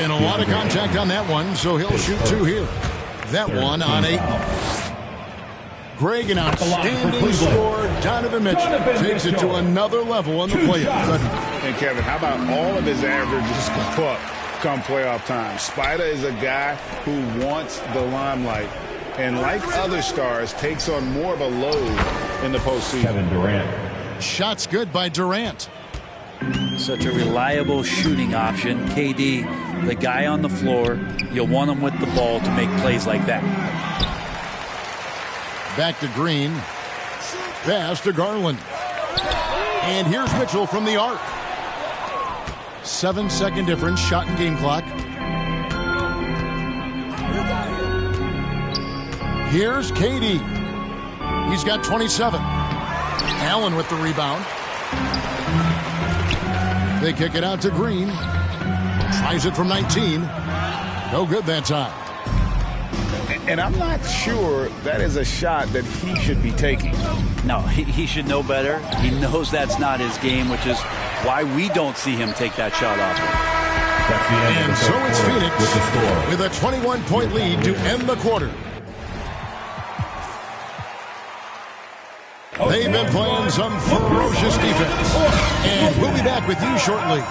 And a lot of contact on that one, so he'll shoot 2 here. That one on 8. Greg, an outstanding score. Donovan Mitchell takes it to another level on the playoffs. And Kevin, how about all of his averages go up come playoff time? Spider is a guy who wants the limelight, and like other stars, takes on more of a load in the postseason. Kevin Durant. Shots good by Durant. Such a reliable shooting option. KD, the guy on the floor, you'll want him with the ball to make plays like that. Back to Green. Pass to Garland. And here's Mitchell from the arc. 7-second difference, shot and game clock. Here's KD. He's got 27. Allen with the rebound. They kick it out to Green. Tries it from 19. No good that time. And I'm not sure that is a shot that he should be taking. No, he should know better. He knows that's not his game, which is why we don't see him take that shot off. And so it's Phoenix with a 21-point lead to end the quarter. They've been playing some ferocious defense. And we'll be back with you shortly.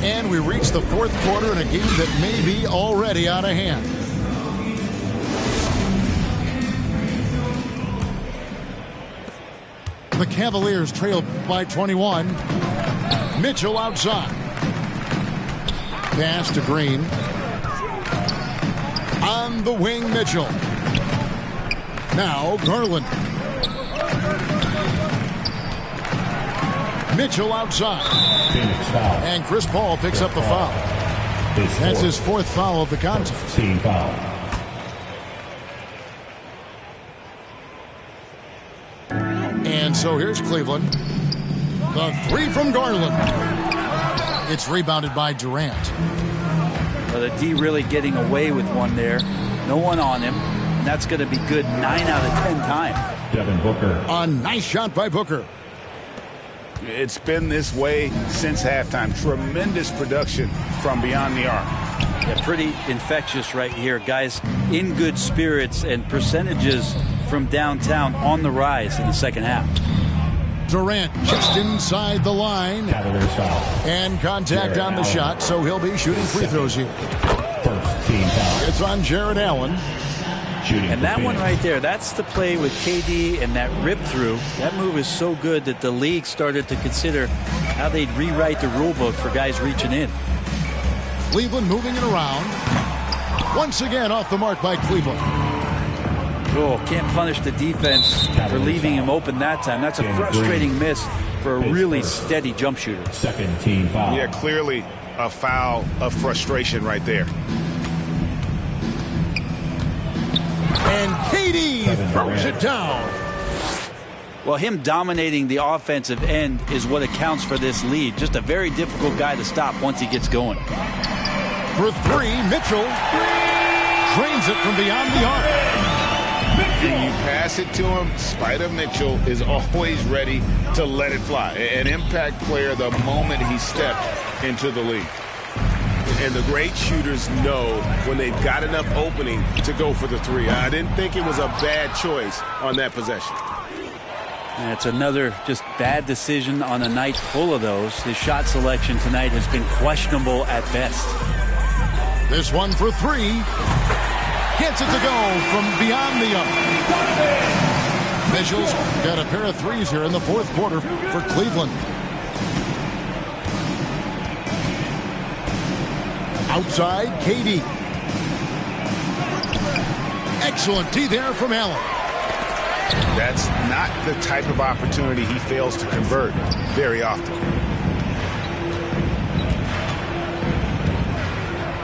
And we reach the fourth quarter in a game that may be already out of hand. The Cavaliers trail by 21. Mitchell outside. Pass to Green. On the wing, Mitchell. Now Garland. Mitchell outside. And Chris Paul picks up the foul. That's his fourth foul of the contest. Team foul. And so here's Cleveland. The three from Garland. It's rebounded by Durant. Well, the D really getting away with one there. No one on him. And that's going to be good 9 out of 10 times. Devin Booker. A nice shot by Booker. It's been this way since halftime. Tremendous production from beyond the arc. Yeah, pretty infectious right here. Guys in good spirits and percentages from downtown on the rise in the second half. Durant just inside the line. And contact on the shot, so he'll be shooting free throws here. First team foul. It's on Jared Allen. And that one right there, that's the play with KD and that rip through. That move is so good that the league started to consider how they'd rewrite the rule book for guys reaching in. Cleveland moving it around. Once again off the mark by Cleveland. Oh, can't punish the defense for leaving him open that time. That's a frustrating miss for a really steady jump shooter. Second team foul. Yeah, clearly a foul of frustration right there. And KD throws it down. Well, him dominating the offensive end is what accounts for this lead. Just a very difficult guy to stop once he gets going. For three, Mitchell drains it from beyond the arc. And you pass it to him, Spider Mitchell is always ready to let it fly. An impact player the moment he stepped into the league. And the great shooters know when they've got enough opening to go for the three. I didn't think it was a bad choice on that possession. And it's another just bad decision on a night full of those. His shot selection tonight has been questionable at best. This one for three. Gets it to go from beyond the arc. Mitchell's got a pair of threes here in the fourth quarter for Cleveland. Outside, KD. Excellent D there from Allen. That's not the type of opportunity he fails to convert very often.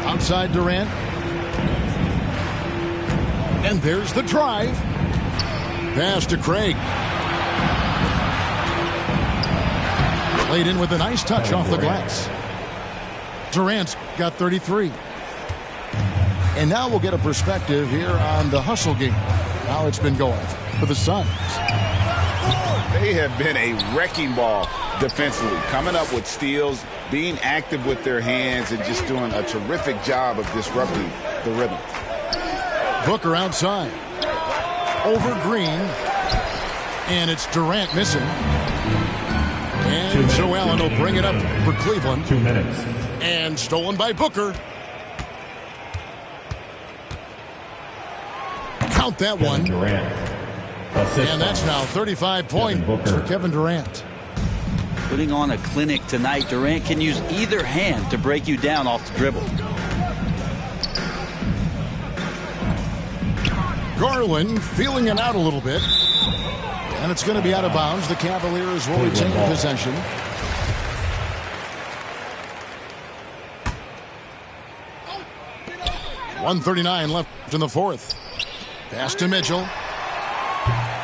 Outside Durant. And there's the drive. Pass to Craig. Played in with a nice touch off the glass. Durant's got 33. And now we'll get a perspective here on the hustle game. How it's been going for the Suns. They have been a wrecking ball defensively, coming up with steals, being active with their hands, and just doing a terrific job of disrupting the rhythm. Booker outside. Over Green. And it's Durant missing. And Joe Allen will bring it up for Cleveland. 2 minutes. And stolen by Booker. Count that one. And that's now 35 points for Kevin Durant. Putting on a clinic tonight. Durant can use either hand to break you down off the dribble. Garland feeling it out a little bit. And it's going to be out of bounds. The Cavaliers will retain possession. .139 left in the fourth. Pass to Mitchell.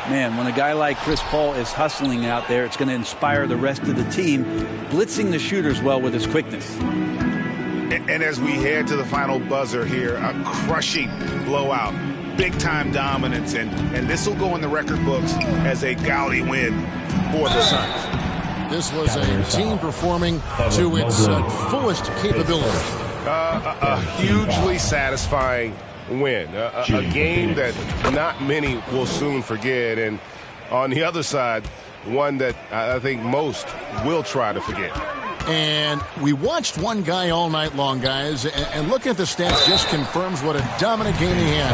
Man, when a guy like Chris Paul is hustling out there, it's going to inspire the rest of the team, blitzing the shooters well with his quickness. And as we head to the final buzzer here, a crushing blowout. Big-time dominance, and this will go in the record books as a gaudy win for the Suns. This was a team performing to its fullest capability. A hugely satisfying win. A game that not many will soon forget. And on the other side, one that I think most will try to forget. And we watched one guy all night long, guys, and looking at the stats just confirms what a dominant game he had.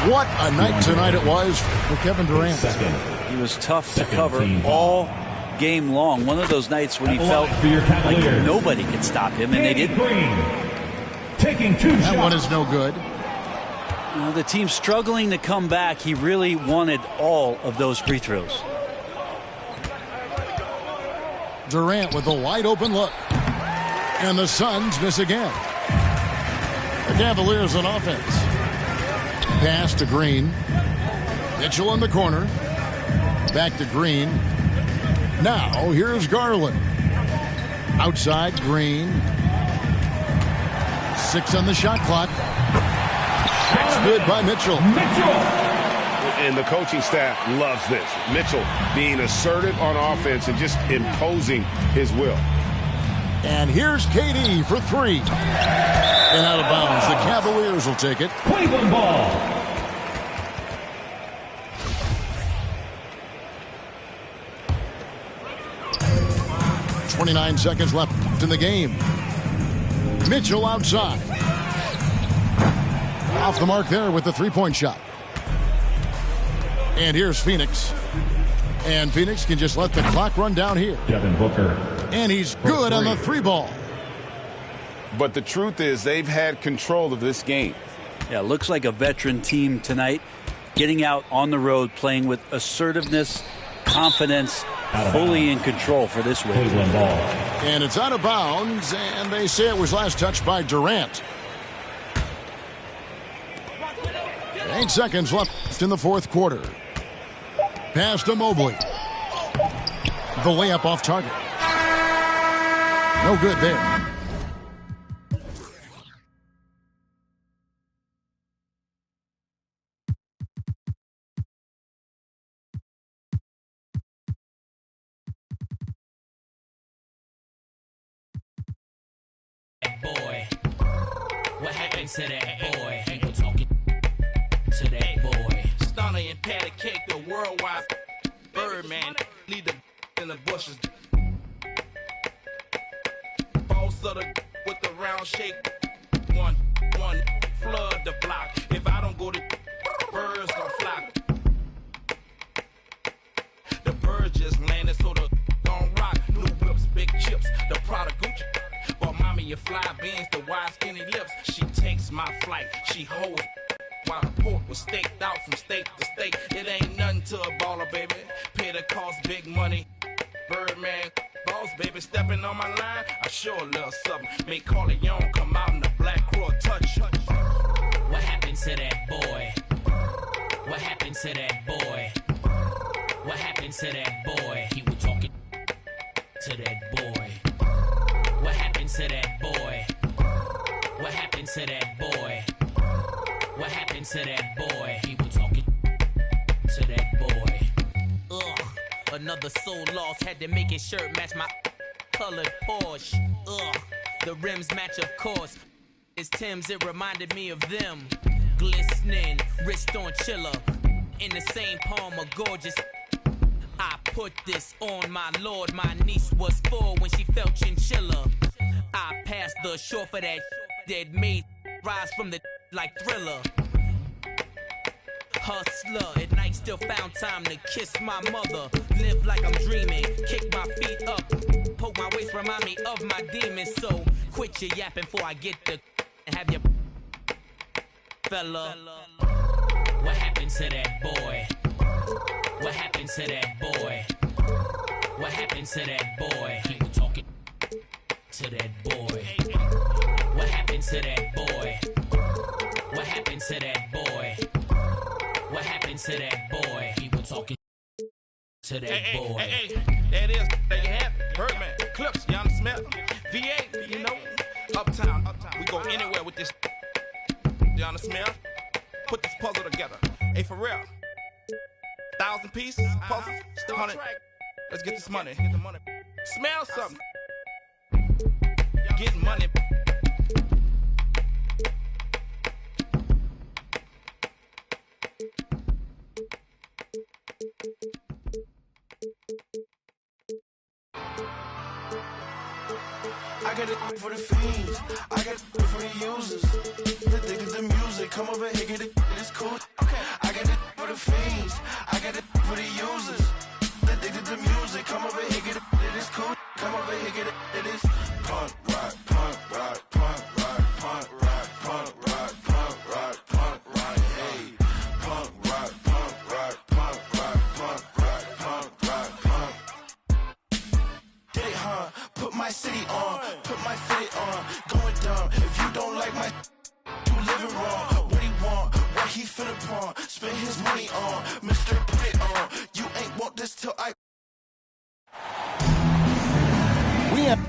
What a night tonight it was for Kevin Durant. He was tough to cover all game long. One of those nights when he felt like nobody could stop him, and they didn't. Taking 2 shots. That one is no good. You know, the team's struggling to come back. He really wanted all of those free throws. Durant with a wide open look. And the Suns miss again. The Cavaliers on offense. Pass to Green. Mitchell in the corner. Back to Green. Now here's Garland. Outside Green. 6 on the shot clock. That's good by Mitchell. And the coaching staff loves this. Mitchell being assertive on offense and just imposing his will. And here's KD for 3. And out of bounds. The Cavaliers will take it. Cleveland ball. .29 seconds left in the game. Mitchell outside. Off the mark there with the three-point shot. And here's Phoenix. And Phoenix can just let the clock run down here. Devin Booker. And he's good on the 3 ball. But the truth is they've had control of this game. Yeah, looks like a veteran team tonight, getting out on the road, playing with assertiveness, confidence, fully in control for this win. And it's out of bounds, and they say it was last touched by Durant. 8 seconds left in the fourth quarter. Pass to Mobley. The layup off target. No good there. Boy, what happened to that boy? People talking to that boy. Stunner and patty cake, the worldwide Birdman. Lead the in the bushes. Boss of the with the round shake. One flood the block. If I don't go to birds gon' flock. The birds just landed, so the gon' rock. New whips, big chips, the Prada Gucci. Bought mommy a fly beans, the wide skinny lips. She takes my flight, she holds while the pork was staked out from state to state. It ain't nothing to a baller, baby. Pay the cost, big money. Birdman, boss, baby, stepping on my line. I sure a little something. Make Corleone come out in the black crow touch. What happened to that boy? What happened to that boy? What happened to that boy? He was talking to that boy. What happened to that boy? What happened to that boy? What happened to that boy? He was talking to that boy. Ugh, another soul lost. Had to make his shirt match my colored Porsche. Ugh, the rims match of course. It's Tim's, it reminded me of them. Glistening, wrist on chiller. In the same palm, a gorgeous. I put this on my lord. My niece was 4 when she felt chinchilla. I passed the shore for that that made rise from the like Thriller. Hustler, at night still found time to kiss my mother. Live like I'm dreaming, kick my feet up. Poke my waist, remind me of my demons. So quit your yapping before I get the and have your fella. What happened to that boy? What happened to that boy? What happened to that boy? He was talking to that boy. What happened to that boy? What happened to that boy? What happened to that boy? He was talking to that boy. Hey, there it is. There you have it. Birdman, Clips, Young Smith, V8, you know, Uptown. We go anywhere with this. Young Smith, put this puzzle together. Hey, for real. 1,000 pieces, puzzles, 100. Let's get this money. Smell something. Getting money. I got it for the fiends, I got it for the users. The dig is the music, come over here, get it, it's cool. Okay, I got it for the fiends, I got it for the users. The dig is the music, come over here, get it, it's cool. Come over here, get it, it is punk rock, punk rock, punk rock, punk rock, punk rock, punk rock, punk rock, hey. Punk rock, punk rock, punk rock, punk rock, punk rock, punk. Did it, huh? Put my city on, put my fit on, going dumb. If you don't like my, you living wrong. What he want, what he finna pawn, spend his money on, Mr. Put it on. You ain't want this till I. We have.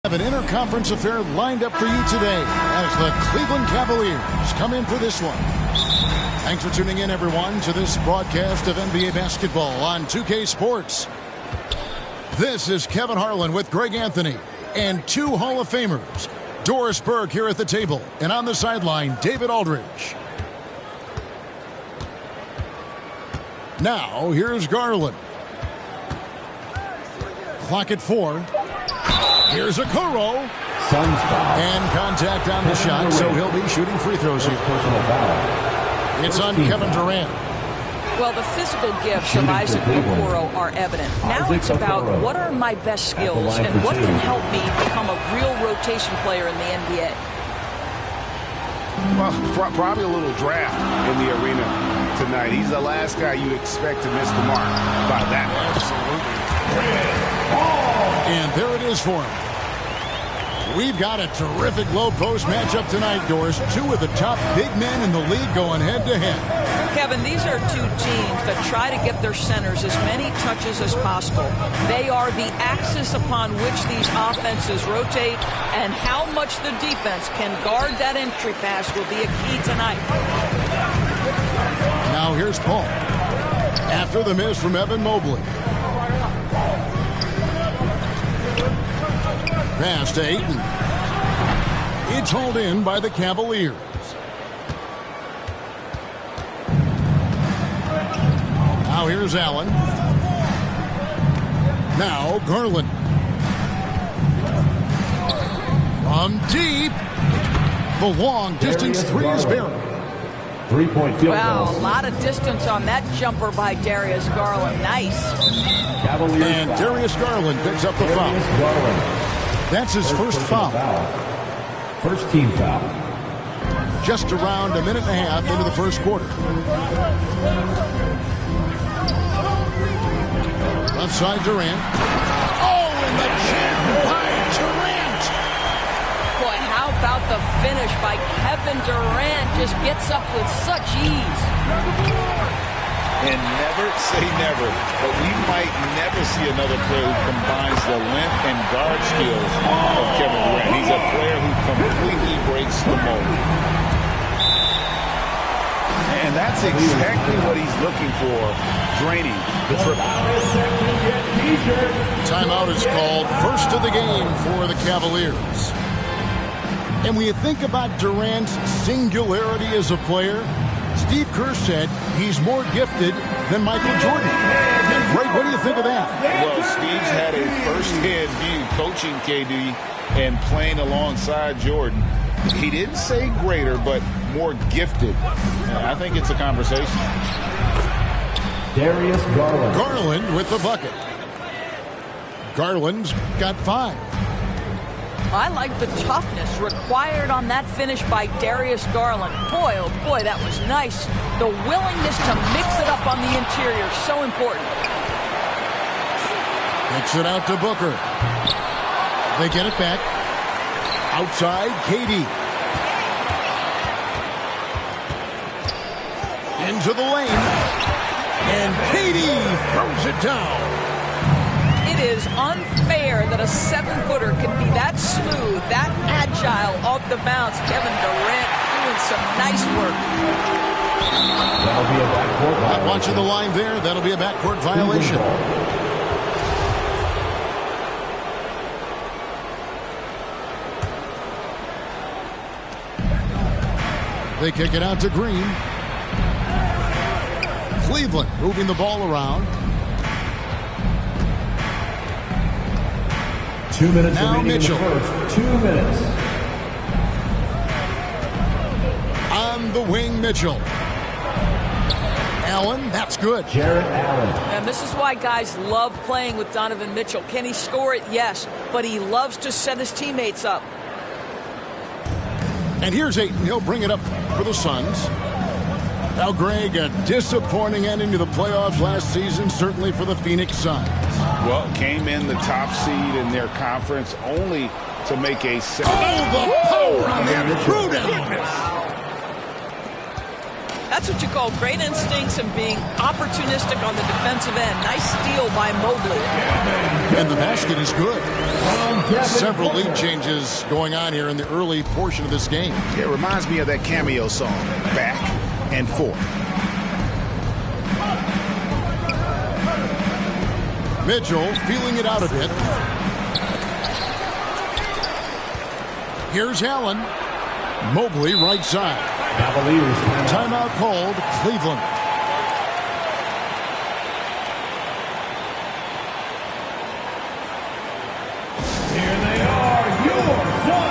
Have an interconference affair lined up for you today as the Cleveland Cavaliers come in for this one. Thanks for tuning in, everyone, to this broadcast of NBA basketball on 2K Sports. This is Kevin Harlan with Greg Anthony and 2 Hall of Famers, Doris Burke here at the table, and on the sideline, David Aldridge. Now, here's Garland. Clock at 4. Here's Okoro. Suns foul. And contact on the shot, so he'll be shooting free throws here. Personal foul. It's on Kevin Durant. Well, the physical gifts of Isaac Okoro are evident. Now it's about what are my best skills and what can help me become a real rotation player in the NBA. Well, probably a little draft in the arena tonight. He's the last guy you expect to miss the mark by that much. Absolutely. And there it is for him. We've got a terrific low post matchup tonight, Doris. Two of the top big men in the league going head-to-head. Kevin, these are two teams that try to get their centers as many touches as possible. They are the axis upon which these offenses rotate, and how much the defense can guard that entry pass will be a key tonight. Now here's Paul. After the miss from Evan Mobley. Pass to Ayton. It's hauled in by the Cavaliers. Now here's Allen. Now Garland. From deep. The long distance three is buried. 3-point field Wow, goal. a lot of distance on that jumper by Darius Garland. Nice. Cavaliers and foul. Darius Garland picks up the foul. Garland. That's his first foul. First team foul. Just around a minute and a half into the first quarter. Left side Durant. Oh, and the jam by Durant. Boy, how about the finish by Kevin Durant? Just gets up with such ease. And never say never, but we might never see another player who combines the length and guard skills of Kevin Durant. He's a player who completely breaks the mold. And that's exactly what he's looking for, draining the triple. Timeout is called, first of the game for the Cavaliers. And when you think about Durant's singularity as a player, Steve Kerr said he's more gifted than Michael Jordan. Greg, what do you think of that? Well, Steve's had a first-hand view coaching KD and playing alongside Jordan. He didn't say greater, but more gifted. I think it's a conversation. Darius Garland. Garland with the bucket. Garland's got 5. I like the toughness required on that finish by Darius Garland. Boy, oh boy, that was nice. The willingness to mix it up on the interior, so important. Kicks it out to Booker. They get it back. Outside, KD. Into the lane. And KD throws it down. It is unfair that a 7-footer can be that smooth, that agile off the bounce. Kevin Durant doing some nice work. That'll be a backcourt violation. Not watching the line there. That'll be a backcourt violation. They kick it out to Green. Cleveland moving the ball around. 2 minutes now remaining Mitchell. in the first. 2 minutes. On the wing, Mitchell. Allen, that's good. Jarrett Allen. And this is why guys love playing with Donovan Mitchell. Can he score it? Yes. But he loves to set his teammates up. And here's Ayton. He'll bring it up for the Suns. Now, Greg, a disappointing ending to the playoffs last season, certainly for the Phoenix Suns. Well, came in the top seed in their conference only to make a second. Oh, the power on that threw down. That's what you call great instincts and being opportunistic on the defensive end. Nice steal by Mobley. And the basket is good. Several lead changes going on here in the early portion of this game. It reminds me of that cameo song, Back and Forth. Mitchell feeling it out a bit. Here's Allen. Mobley right side. Cavaliers. Timeout called, Cleveland. Here they are, your Suns.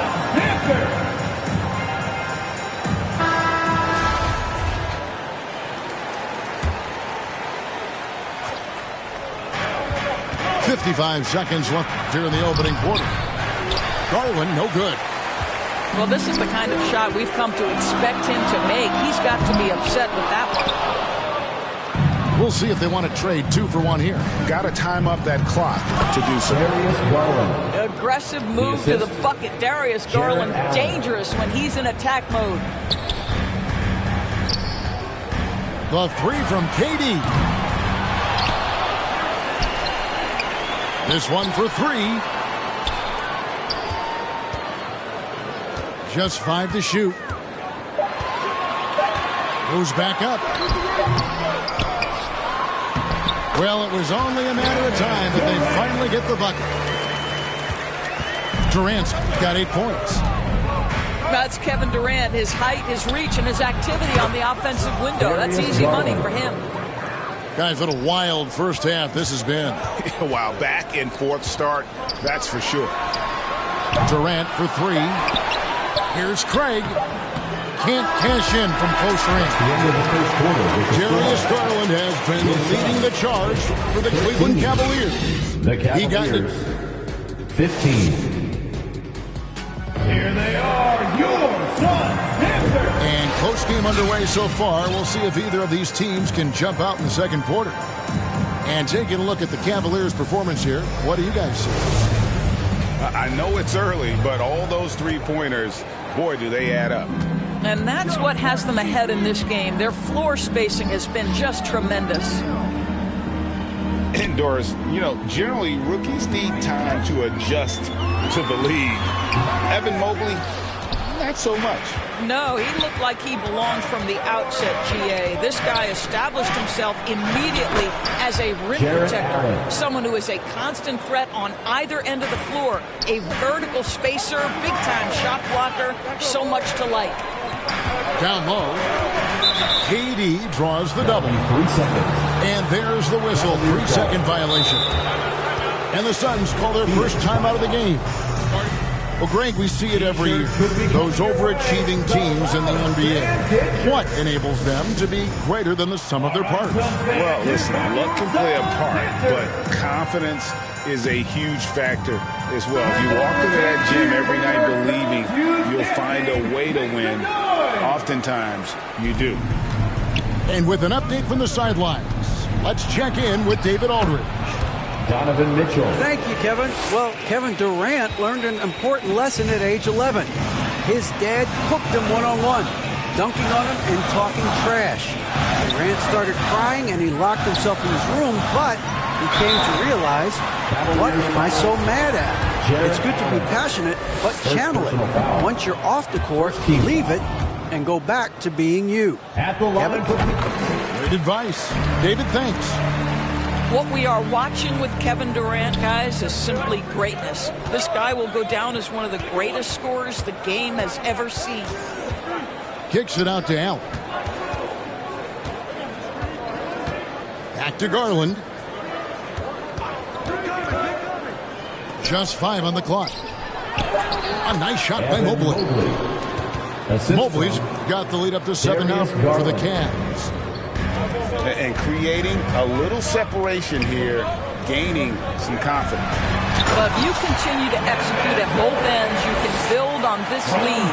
55 seconds left here in the opening quarter. Garland, no good. Well, this is the kind of shot we've come to expect him to make. He's got to be upset with that one. We'll see if they want to trade 2 for 1 here. Got to time up that clock to do so. Aggressive move to the bucket. Darius Garland, dangerous when he's in attack mode. The 3 from KD. This one for 3. Just 5 to shoot. Goes back up. Well, it was only a matter of time that they finally get the bucket. Durant's got 8 points. That's Kevin Durant. His height, his reach, and his activity on the offensive window. That's easy money for him. Guys, what a wild first half this has been. Wow, back and forth start, that's for sure. Durant for 3. Here's Craig. Can't cash in from close range. Darius Garland has been leading the charge for the Cleveland Cavaliers. The Cavaliers, he got it. 15. Here they are, your Suns, Panthers. And close game underway so far. We'll see if either of these teams can jump out in the second quarter. And taking a look at the Cavaliers' performance here, what do you guys see? I know it's early, but all those 3-pointers, boy, do they add up. And that's what has them ahead in this game. Their floor spacing has been just tremendous. And Doris, you know, generally rookies need time to adjust to the league. Evan Mobley, not so much. No, he looked like he belonged from the outset, GA. This guy established himself immediately as a rim protector, someone who is a constant threat on either end of the floor, a vertical spacer, big-time shot blocker, so much to like. Down low, KD draws the double. 3 seconds. And there's the whistle, 3-second violation. And the Suns call their first time out of the game. Well, Greg, we see it every year. Those overachieving teams in the NBA. What enables them to be greater than the sum of their parts? Well, listen, luck can play a part, but confidence is a huge factor as well. If you walk into that gym every night believing you'll find a way to win, oftentimes you do. And with an update from the sidelines, let's check in with David Aldridge. Donovan Mitchell. Thank you, Kevin. Well, Kevin Durant learned an important lesson at age 11. His dad cooked him one-on-one, dunking on him and talking trash. Durant started crying and he locked himself in his room, but he came to realize, what am I so mad at? It's good to be passionate, but channel it. Once you're off the court, leave it and go back to being you. At the line. Great advice. David, thanks. What we are watching with Kevin Durant, guys, is simply greatness. This guy will go down as one of the greatest scorers the game has ever seen. Kicks it out to Allen. Back to Garland. Just 5 on the clock. A nice shot by Mobley. Mobley's got the lead up to 7-0 for the Cavs. And creating a little separation here, gaining some confidence. But if you continue to execute at both ends, you can build on this lead.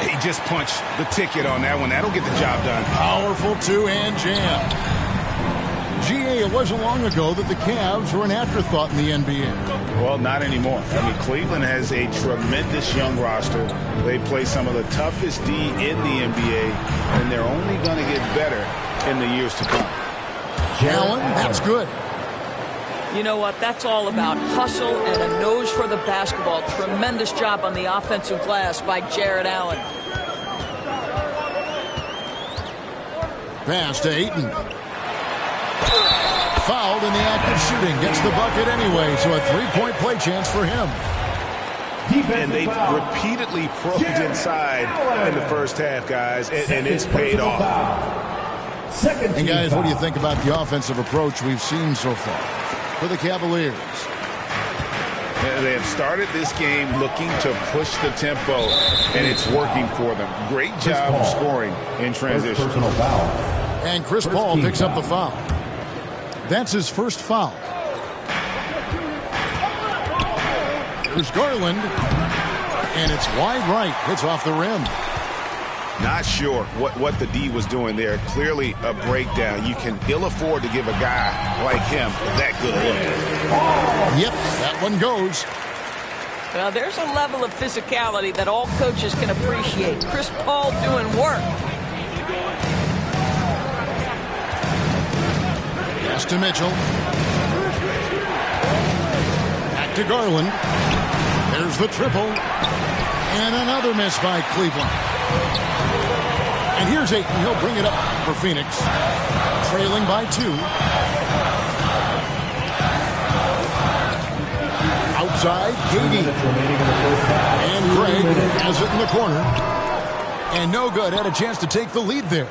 Yeah, he just punched the ticket on that one. That'll get the job done. Powerful two-hand jam. GA, it wasn't long ago that the Cavs were an afterthought in the NBA. Well, not anymore. I mean, Cleveland has a tremendous young roster. They play some of the toughest D in the NBA, and they're only going to get better in the years to come. Allen, that's good. You know what? That's all about hustle and a nose for the basketball. Tremendous job on the offensive glass by Jared Allen. Pass to Ayton. Fouled in the act of shooting. Gets the bucket anyway, so a 3-point play chance for him. And they've repeatedly probed inside in the first half, guys, and it's paid off. And guys, what do you think about the offensive approach we've seen so far for the Cavaliers? They have started this game looking to push the tempo, and it's working for them. Great job of scoring in transition. And Chris Paul picks up the foul. That's his first foul. Here's Garland. And it's wide right. Hits off the rim. Not sure what the D was doing there. Clearly a breakdown. You can ill afford to give a guy like him that good a look. Yep, that one goes. Well, there's a level of physicality that all coaches can appreciate. Chris Paul doing work. Pass to Mitchell. Back to Garland. There's the triple. And another miss by Cleveland. And here's Ayton. He'll bring it up for Phoenix. Trailing by 2. Outside, KD. And Craig has it in the corner. And no good. Had a chance to take the lead there.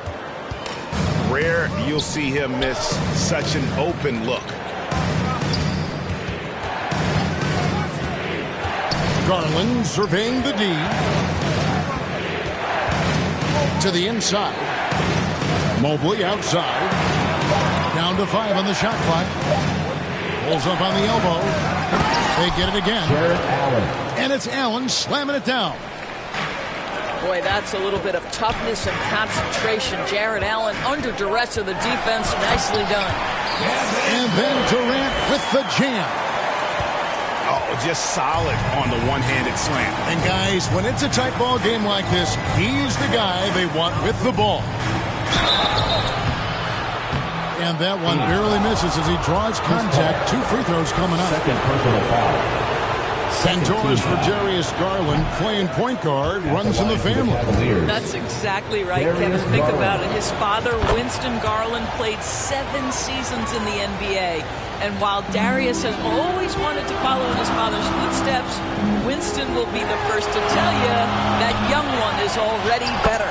Rare you'll see him miss such an open look. Garland surveying the D. To the inside. Mobley outside. Down to 5 on the shot clock. Pulls up on the elbow. They get it again. And it's Allen slamming it down. Boy, that's a little bit of toughness and concentration. Jared Allen under duress of the defense. Nicely done. And then Durant with the jam. Oh, just solid on the one-handed slam. And guys, when it's a tight ball game like this, he's the guy they want with the ball. And that one barely misses as he draws contact. 2 free throws coming up. Second personal foul. Santos for Darius Garland, playing point guard, runs in the family. That's exactly right, Kevin. Think about it. His father, Winston Garland, played 7 seasons in the NBA. And while Darius has always wanted to follow in his father's footsteps, Winston will be the first to tell you that young one is already better.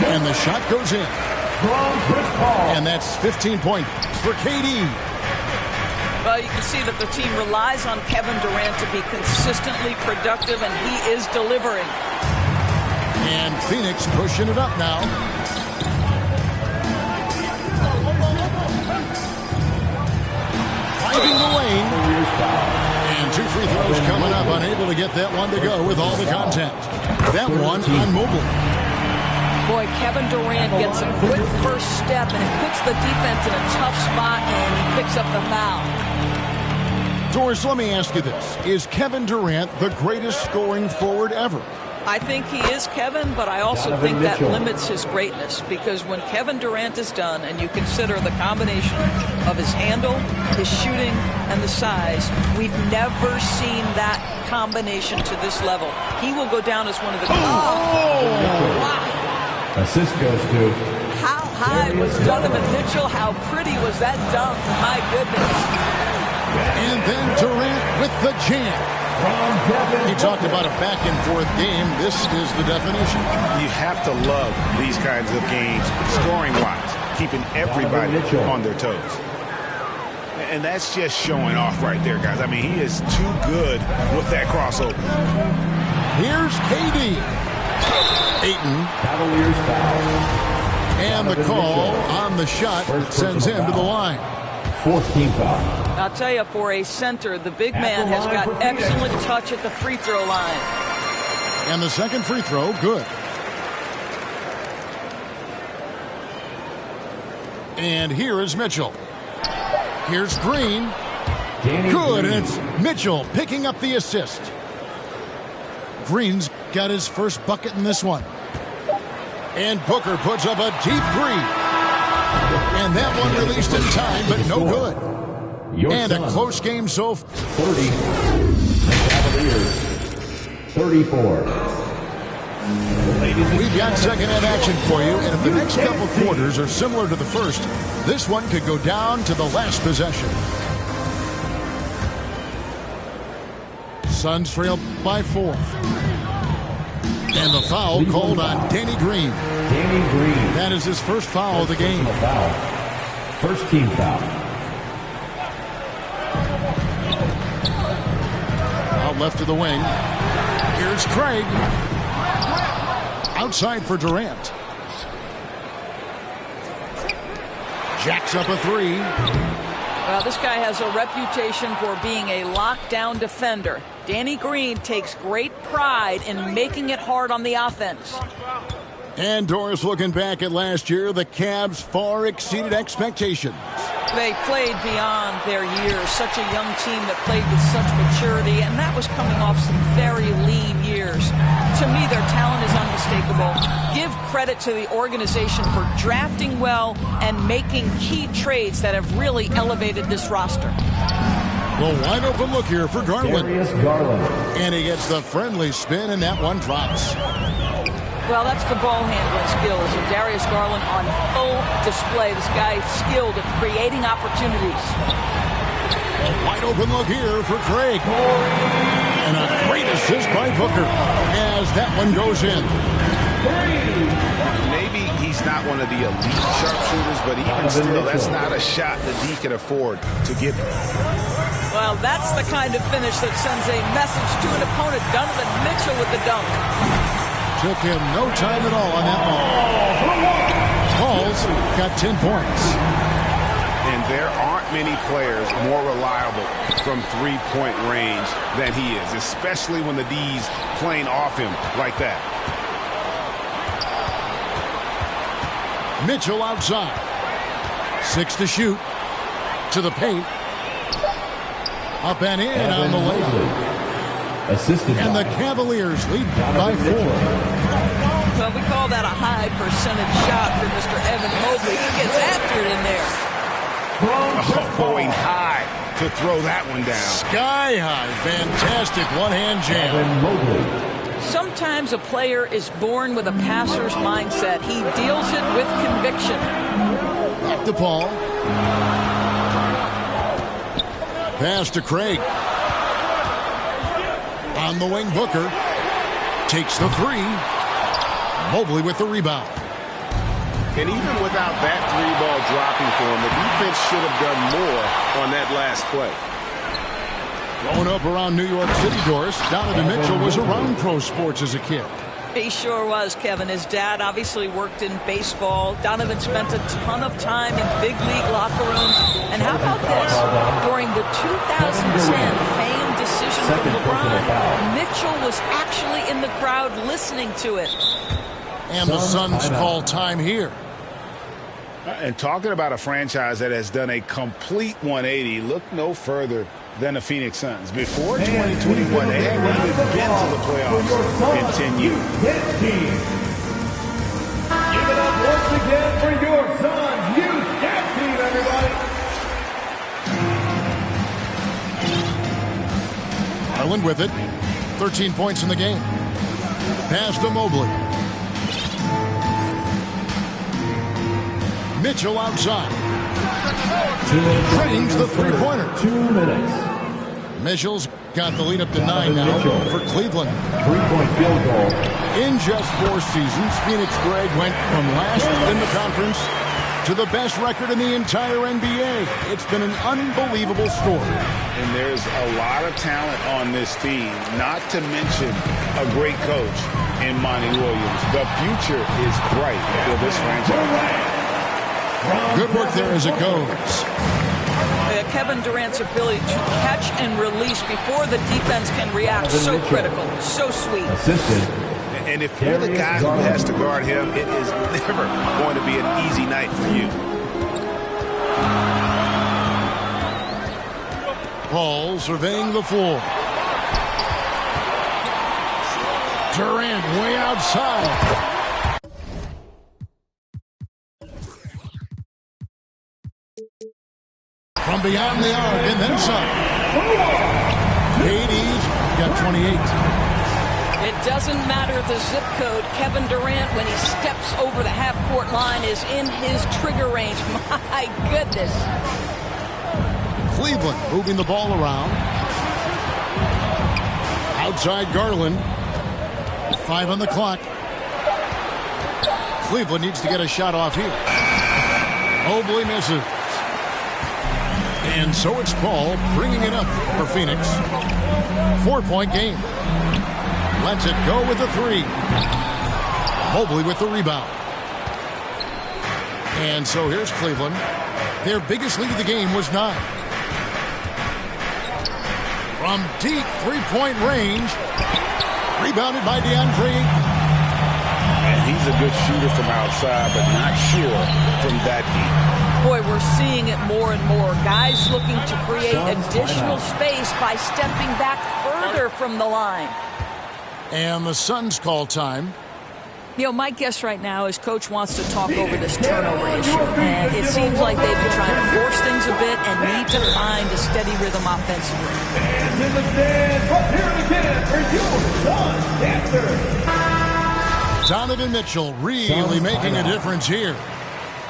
And the shot goes in. And that's 15 points for KD. Well, you can see that the team relies on Kevin Durant to be consistently productive, and he is delivering. And Phoenix pushing it up now. Driving the lane. And 2 free throws coming up. Unable to get that one to go with all the contact. That one on Mobley. Boy, Kevin Durant gets a quick first step, and it puts the defense in a tough spot, and he picks up the foul. Doris, let me ask you this. Is Kevin Durant the greatest scoring forward ever? I think he is, Kevin, but I also think that limits his greatness, because when Kevin Durant is done and you consider the combination of his handle, his shooting, and the size, we've never seen that combination to this level. He will go down as one of the... Wow. Assist goes to... How high was Donovan Mitchell? How pretty was that dunk? My goodness. And then Durant with the jam. He talked about a back-and-forth game. This is the definition. You have to love these kinds of games, scoring-wise, keeping everybody on their toes. And that's just showing off right there, guys. I mean, he is too good with that crossover. Here's KD. Ayton. Cavaliers foul. And the call on the shot sends him to the line. 4th team foul. I'll tell you, for a center, the big man has got excellent touch at the free throw line. And the second free throw, good. And here is Mitchell. Here's Green. Good, and it's Mitchell picking up the assist. Green's got his first bucket in this one. And Booker puts up a deep 3. And that one released in time, but no good. And a close game so far. 30. Cavaliers. 34. We've got second half action for you, and if the next couple quarters are similar to the first, this one could go down to the last possession. Suns trail by 4. And the foul called on Danny Green. Danny Green. That is his first foul of the game. Foul. First team foul. Out left to the wing. Here's Craig. Outside for Durant. Jacks up a 3. Well, this guy has a reputation for being a lockdown defender. Danny Green takes great pride in making it hard on the offense. And Doris, looking back at last year, the Cavs far exceeded expectations. They played beyond their years. Such a young team that played with such maturity, and that was coming off some very lean years. To me, their talent is unmistakable. Give credit to the organization for drafting well and making key trades that have really elevated this roster. The wide open look here for Garland. Darius Garland. And he gets the friendly spin, and that one drops. Well, that's the ball handling skills of Darius Garland on full display. This guy is skilled at creating opportunities. A wide open look here for Craig. And a great assist by Booker as that one goes in. Maybe he's not one of the elite sharpshooters, but even still, that's not a shot that he can afford to give him. Well, that's the kind of finish that sends a message to an opponent. Donovan Mitchell with the dunk. Took him no time at all on that ball. Paul's got 10 points. And there aren't many players more reliable from three-point range than he is, especially when the D's playing off him like that. Mitchell outside. 6 to shoot. To the paint. Up and in on the layup. Assisted and by the Cavaliers lead by 4. Well, we call that a high percentage shot for Mr. Evan Mobley. He gets after it in there. Going high to throw that one down. Sky high. Fantastic one-hand jam. Sometimes a player is born with a passer's mindset. He deals it with conviction. Back to Paul. Pass to Craig. On the wing, Booker takes the 3. Mobley with the rebound. And even without that 3-ball dropping for him, the defense should have done more on that last play. Growing up around New York City, Doris, Donovan Mitchell was around pro sports as a kid. He sure was, Kevin. His dad obviously worked in baseball. Donovan spent a ton of time in big league locker rooms. And how about this? During the 2010 fame decision from LeBron, Mitchell was actually in the crowd listening to it. And the Suns call time here. And talking about a franchise that has done a complete 180, look no further than the Phoenix Suns. Before 2021, they hadn't even been to the playoffs in 10 years. Give it up once again for your Suns Youth Dance Team, everybody. Garland with it. 13 points in the game. Pass to Mobley. Mitchell outside. Drains the three-pointer. 2 minutes. Mitchell's got the lead up to 9 now for Cleveland. 3-point field goal. In just 4 seasons, Phoenix, Greg, went from last in the conference to the best record in the entire NBA. It's been an unbelievable story. And there's a lot of talent on this team, not to mention a great coach in Monty Williams. The future is bright for this franchise. Good work there as it goes. Kevin Durant's ability to catch and release before the defense can react, so critical, so sweet. Assisted. And if you're the guy who has to guard him, it is never going to be an easy night for you. Paul surveying the floor. Durant way outside. From beyond the arc and then some. KD's got 28. It doesn't matter the zip code. Kevin Durant, when he steps over the half-court line, is in his trigger range. My goodness. Cleveland moving the ball around. Outside Garland. 5 on the clock. Cleveland needs to get a shot off here. Mobley misses. And so it's Paul bringing it up for Phoenix. 4-point game. Lets it go with the 3. Mobley with the rebound. And so here's Cleveland. Their biggest lead of the game was 9. From deep three-point range. Rebounded by DeAndre. And he's a good shooter from outside, but not sure from that deep. Boy, we're seeing it more and more. Guys looking to create additional space by stepping back further from the line. And the Suns call time. You know, my guess right now is Coach wants to talk over this turnover issue. And it seems like they've been trying to force things a bit and need to find a steady rhythm offensively. And in the stands, preparing again for your Suns dancer. Donovan Mitchell really making a difference here.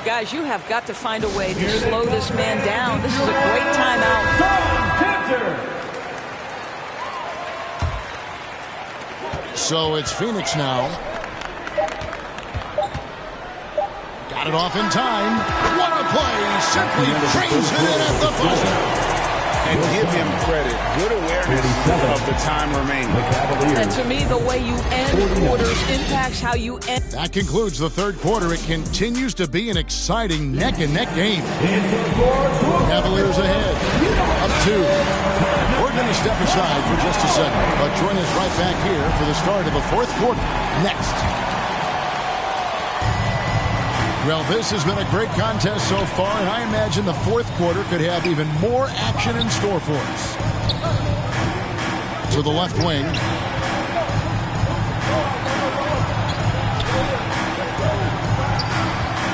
Guys, you have got to find a way to slow this man down. This is a great timeout. So it's Phoenix now. Got it off in time. What a play. Simply trains it in at the buzzer. And give him credit. Good awareness of the time remaining. And to me, the way you end quarters impacts how you end. That concludes the third quarter. It continues to be an exciting neck-and-neck game. Cavaliers ahead. Up 2. We're going to step aside for just a second, but join us right back here for the start of the fourth quarter next. Well, this has been a great contest so far, and I imagine the fourth quarter could have even more action in store for us. To the left wing.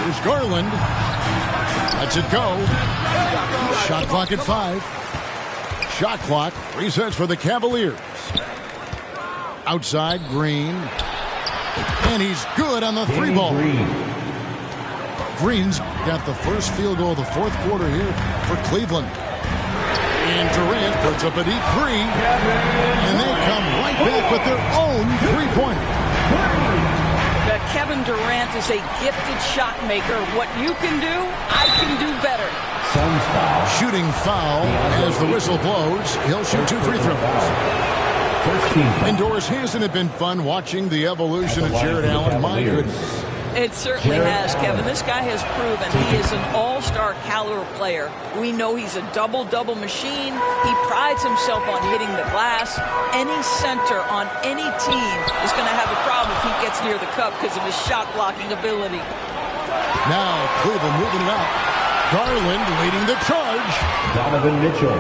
Here's Garland. Lets it go. Shot clock at 5. Shot clock resets for the Cavaliers. Outside, Green. And he's good on the three ball. Green's got the first field goal of the fourth quarter here for Cleveland. And Durant puts up a deep 3. And they come right back with their own three-pointer. Kevin Durant is a gifted shot maker. What you can do, I can do better. Suns foul. Shooting foul as the whistle blows. He'll shoot 2 free throws. Indoors, hasn't it been fun watching the evolution of Jared Allen? My goodness. It certainly has, Kevin. This guy has proven he is an all-star caliber player. We know he's a double-double machine. He prides himself on hitting the glass. Any center on any team is going to have a problem if he gets near the cup because of his shot-blocking ability. Now Cleveland moving it up. Garland leading the charge. Donovan Mitchell.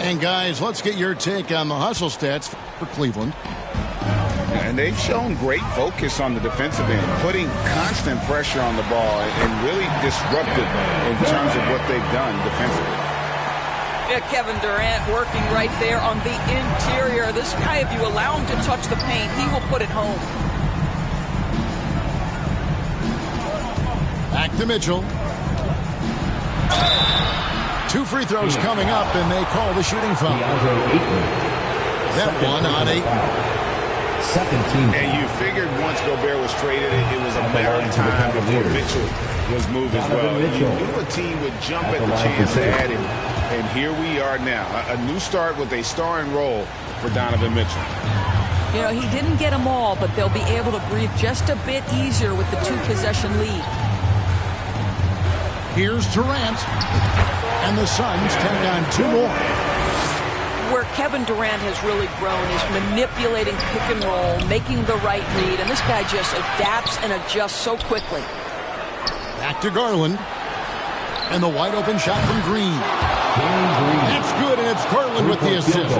And guys, let's get your take on the hustle stats for Cleveland. And they've shown great focus on the defensive end, putting constant pressure on the ball and really disruptive in terms of what they've done defensively. Yeah, Kevin Durant working right there on the interior. This guy, if you allow him to touch the paint, he will put it home. Back to Mitchell. 2 free throws coming up, and they call the shooting foul. That one on 8. Second team. And you figured once Gobert was traded, it was a matter of time before Mitchell was moved as well. You knew a team would jump at the chance to add him, and here we are now. A new start with a starring role for Donovan Mitchell. You know, he didn't get them all, but they'll be able to breathe just a bit easier with the 2-possession lead. Here's Durant, and the Suns take on 2 more. Where Kevin Durant has really grown is manipulating pick and roll, making the right read, and this guy just adapts and adjusts so quickly. Back to Garland, and the wide open shot from Green. That's good, and it's Garland with the assist.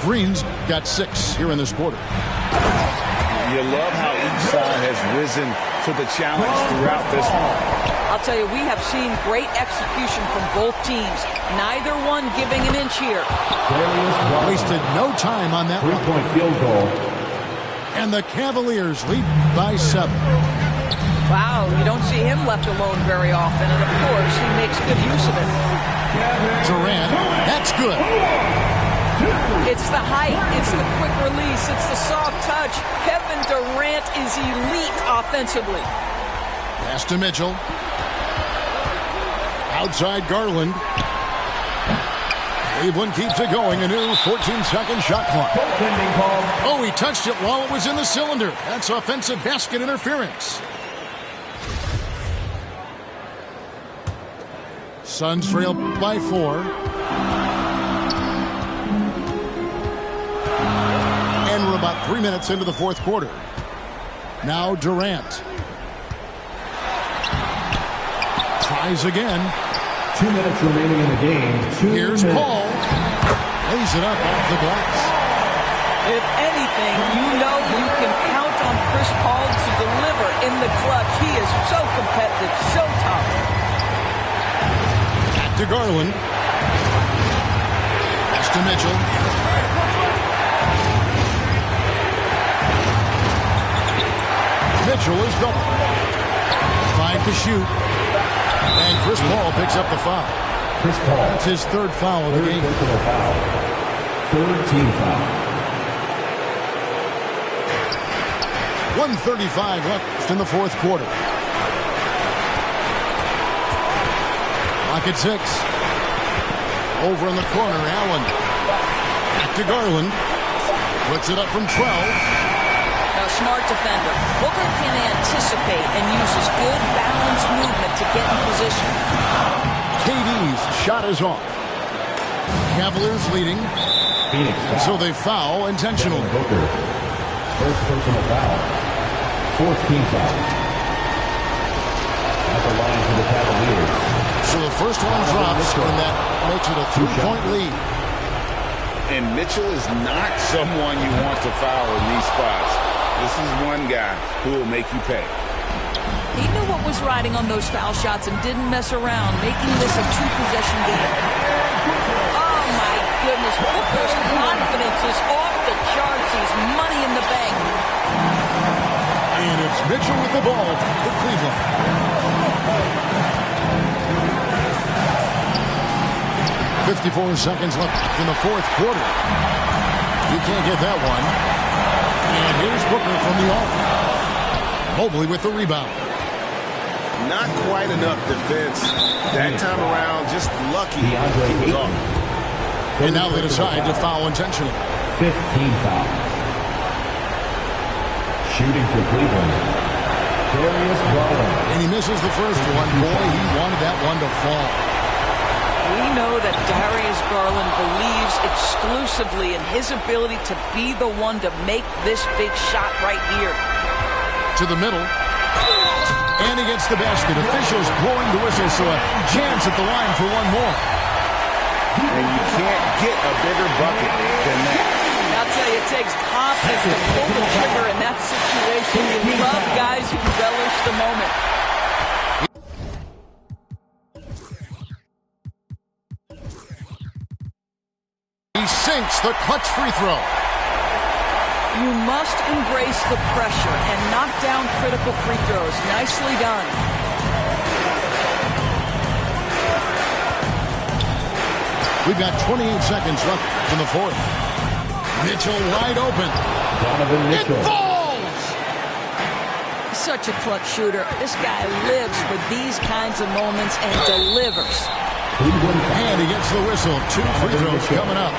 Green's got 6 here in this quarter. You love how each side has risen to the challenge throughout this one. I'll tell you, we have seen great execution from both teams. Neither one giving an inch here. Wasted no time on that three-point field goal. And the Cavaliers lead by 7. Wow, you don't see him left alone very often, and of course, he makes good use of it. Durant, that's good. It's the height, it's the quick release, it's the soft touch. Kevin Durant is elite offensively. Pass to Mitchell. Outside Garland. Cleveland keeps it going. A new 14-second shot clock. Oh, he touched it while it was in the cylinder. That's offensive basket interference. Suns trail by 4. And we're about 3 minutes into the fourth quarter. Now Durant. Tries again. 2 minutes remaining in the game. Here's Paul. Lays it up off the glass. If anything, you know you can count on Chris Paul to deliver in the clutch. He is so competitive, so tough. Back to Garland. Pass to Mitchell. Mitchell is double. 5 to shoot. And Chris Paul picks up the foul. Chris Paul. That's his third foul of the game. Foul. Third team foul. 1:35 left in the fourth quarter. Lock at 6. Over in the corner, Allen. Back to Garland. Puts it up from 12. A smart defender. Booker can anticipate and uses good balanced movement to get in position. KD's shot is off. Cavaliers leading. Phoenix. So they foul intentionally. Booker. First personal foul. Fourth team foul. At the line for the Cavaliers. So the first one drops, and that makes it a 3-point lead. And Mitchell is not someone you want to foul in these spots. This is one guy who will make you pay. He knew what was riding on those foul shots and didn't mess around, making this a 2-possession game. Oh, my goodness. Booker's confidence is off the charts. He's money in the bank. And it's Mitchell with the ball for Cleveland. .54 seconds left in the fourth quarter. You can't get that one. And here's Booker from the off. Mobley with the rebound. Not quite enough defense that time around. Just lucky he was off. And now they decide to foul intentionally. 15 foul. Shooting for Cleveland. Darius Garland. And he misses the first one. Boy, he wanted that one to fall. We know that Darius Garland believes exclusively in his ability to be the one to make this big shot right here. To the middle. And he gets the basket. Officials blowing the whistle, so a chance at the line for one more. And you can't get a bigger bucket than that. I'll tell you, it takes confidence to pull the trigger in that situation. You love guys who relish the moment. He sinks the clutch free throw. You must embrace the pressure and knock down critical free throws. Nicely done. We've got 28 seconds left in the fourth. Mitchell wide open. Donovan Mitchell. It falls! Such a clutch shooter. This guy lives for these kinds of moments and delivers. And he gets the whistle. 2 free throws coming up.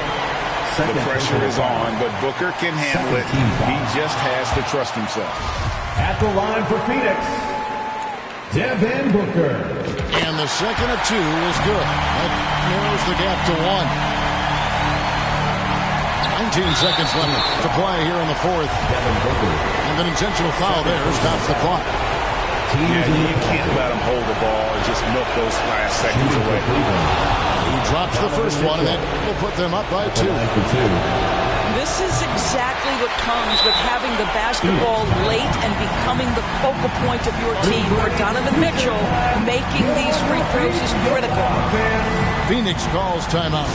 The pressure is on, but Booker can handle it. He just has to trust himself. At the line for Phoenix, Devin Booker. And the second of 2 is good. That narrows the gap to 1. 19 seconds left to play here in the fourth. Devin Booker. And an intentional foul there stops the clock. Yeah, you can't let him hold the ball and just milk those last seconds away. He drops the first one, and that will put them up by 2. This is exactly what comes with having the basketball late and becoming the focal point of your team. For Donovan Mitchell, making these free throws is critical. Phoenix calls timeout.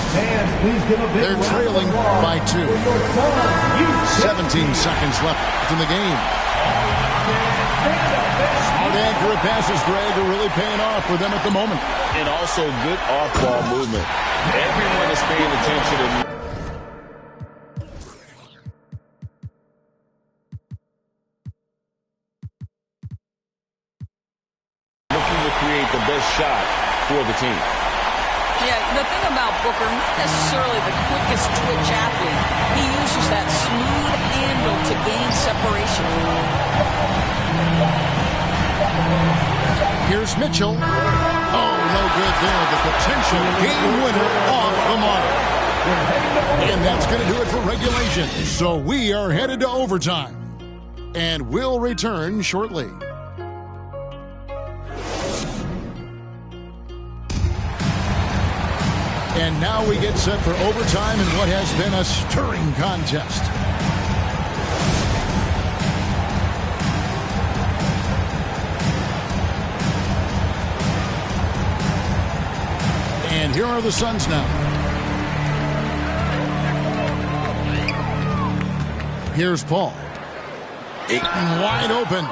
They're trailing by 2. 17 seconds left in the game. Smart accurate passes, Greg, are really paying off for them at the moment. And also good off-ball movement. Everyone is paying attention to looking to create the best shot for the team. Yeah, the thing about Booker, not necessarily the quickest twitch athlete. He uses that smooth handle to gain separation. Here's Mitchell. Oh, no good there. The potential game winner off the mark. And that's going to do it for regulation. So we are headed to overtime. And we'll return shortly. And now we get set for overtime in what has been a stirring contest. And here are the Suns now. Here's Paul. Ayton wide open.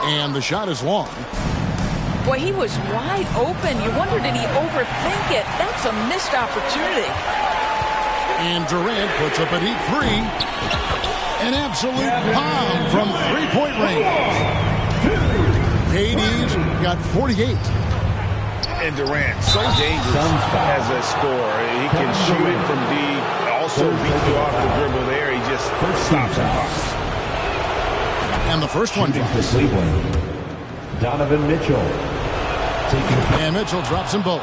And the shot is long. Boy, he was wide open. You wonder, did he overthink it? That's a missed opportunity. And Durant puts up a deep three. An absolute bomb from three-point range. KD's got 48. And Durant, so dangerous as a scorer. He can shoot from deep, also beat you off the dribble there. He just stops and pops. And the first one drops. Donovan Mitchell. And Mitchell drops them both.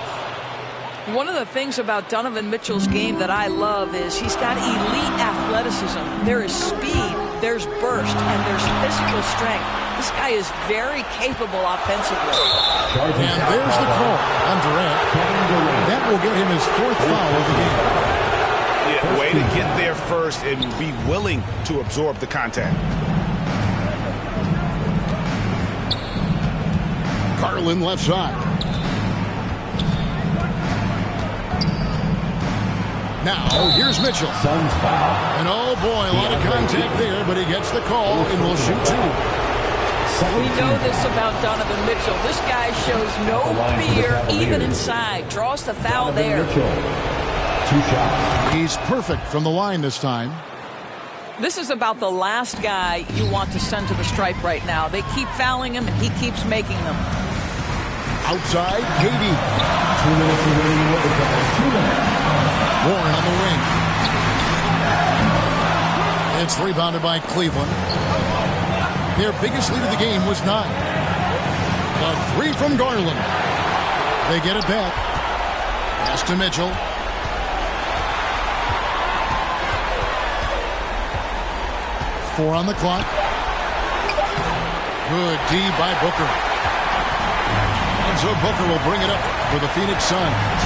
One of the things about Donovan Mitchell's game that I love is he's got elite athleticism. There is speed, there's burst, and there's physical strength. This guy is very capable offensively. And there's the call on Durant. That will get him his fourth foul of the game. Yeah, way to get there first and be willing to absorb the contact. Garland left side. Now, here's Mitchell. Suns foul. And oh boy, a lot of contact there, but he gets the call and will shoot two. We know this about Donovan Mitchell. This guy shows no fear, even inside. Draws the foul there. Two shots. He's perfect from the line this time. This is about the last guy you want to send to the stripe right now. They keep fouling him, and he keeps making them. Outside, KD. 2 minutes remaining in overtime. 2 minutes. Warren on the wing. It's rebounded by Cleveland. Their biggest lead of the game was 9. A three from Garland. They get it back. Pass to Mitchell. Four on the clock. Good D by Booker. And so Booker will bring it up for the Phoenix Suns.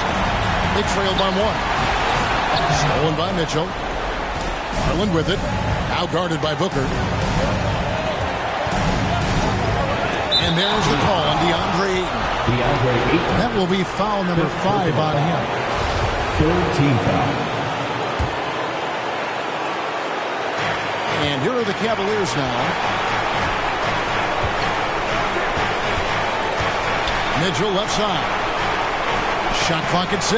They trail by 1. Stolen by Mitchell. Garland with it. Now guarded by Booker. And there's the call on DeAndre Ayton. That will be foul number 5 on him. Third team foul. And here are the Cavaliers now. Mitchell left side. Shot clock at 6.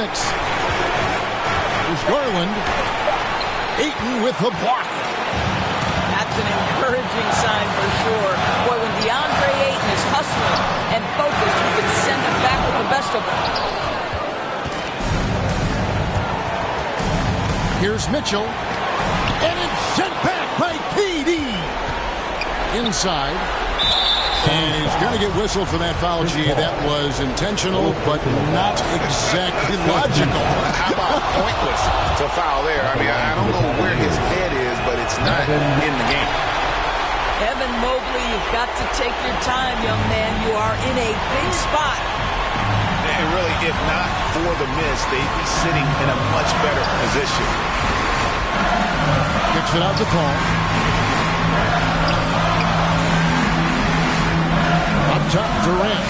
Here's Garland. Ayton with the block. That's an encouraging sign for sure. Boy, when DeAndre Ayton is hustling and focused, you can send him back with the best of them. Here's Mitchell. And it's sent back by KD. Inside. And he's going to get whistled for that foul, G. That was intentional, but not exactly logical. How about pointless to foul there? I mean, I don't know where his head is, but it's not in the game. Evan Mobley, you've got to take your time, young man. You are in a big spot. And really, if not for the miss, they'd be sitting in a much better position. Gets it out the call. Up top, Durant.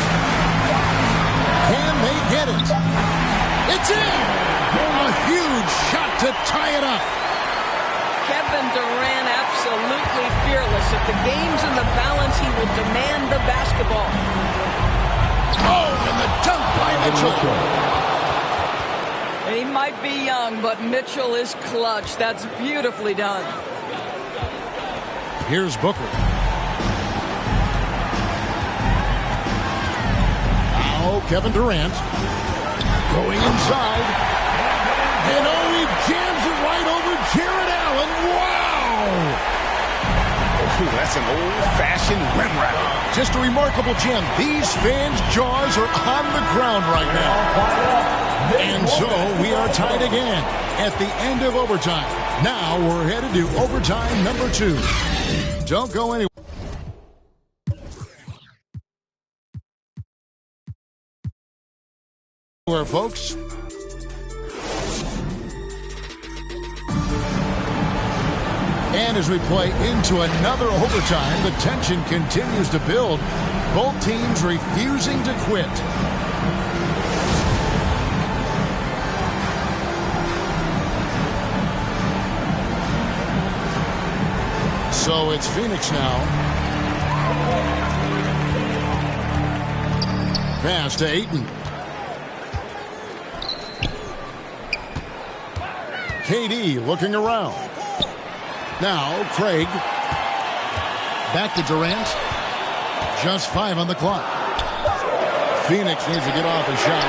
Can they get it? It's in! A huge shot to tie it up. Kevin Durant absolutely fearless. If the game's in the balance, he will demand the basketball. Oh, and the dunk by Mitchell. He might be young, but Mitchell is clutch. That's beautifully done. Here's Booker. Now Kevin Durant. Going inside. And oh, he jams it right over Jared Allen. Wow! Ooh, that's an old-fashioned rim wrap. Just a remarkable gem. These fans' jaws are on the ground right now. And so we are tied again at the end of overtime. Now we're headed to overtime number 2. Don't go anywhere. Folks. And as we play into another overtime, the tension continues to build. Both teams refusing to quit. So it's Phoenix now. Pass to Ayton. KD looking around. Now Craig. Back to Durant. Just 5 on the clock. Phoenix needs to get off a shot.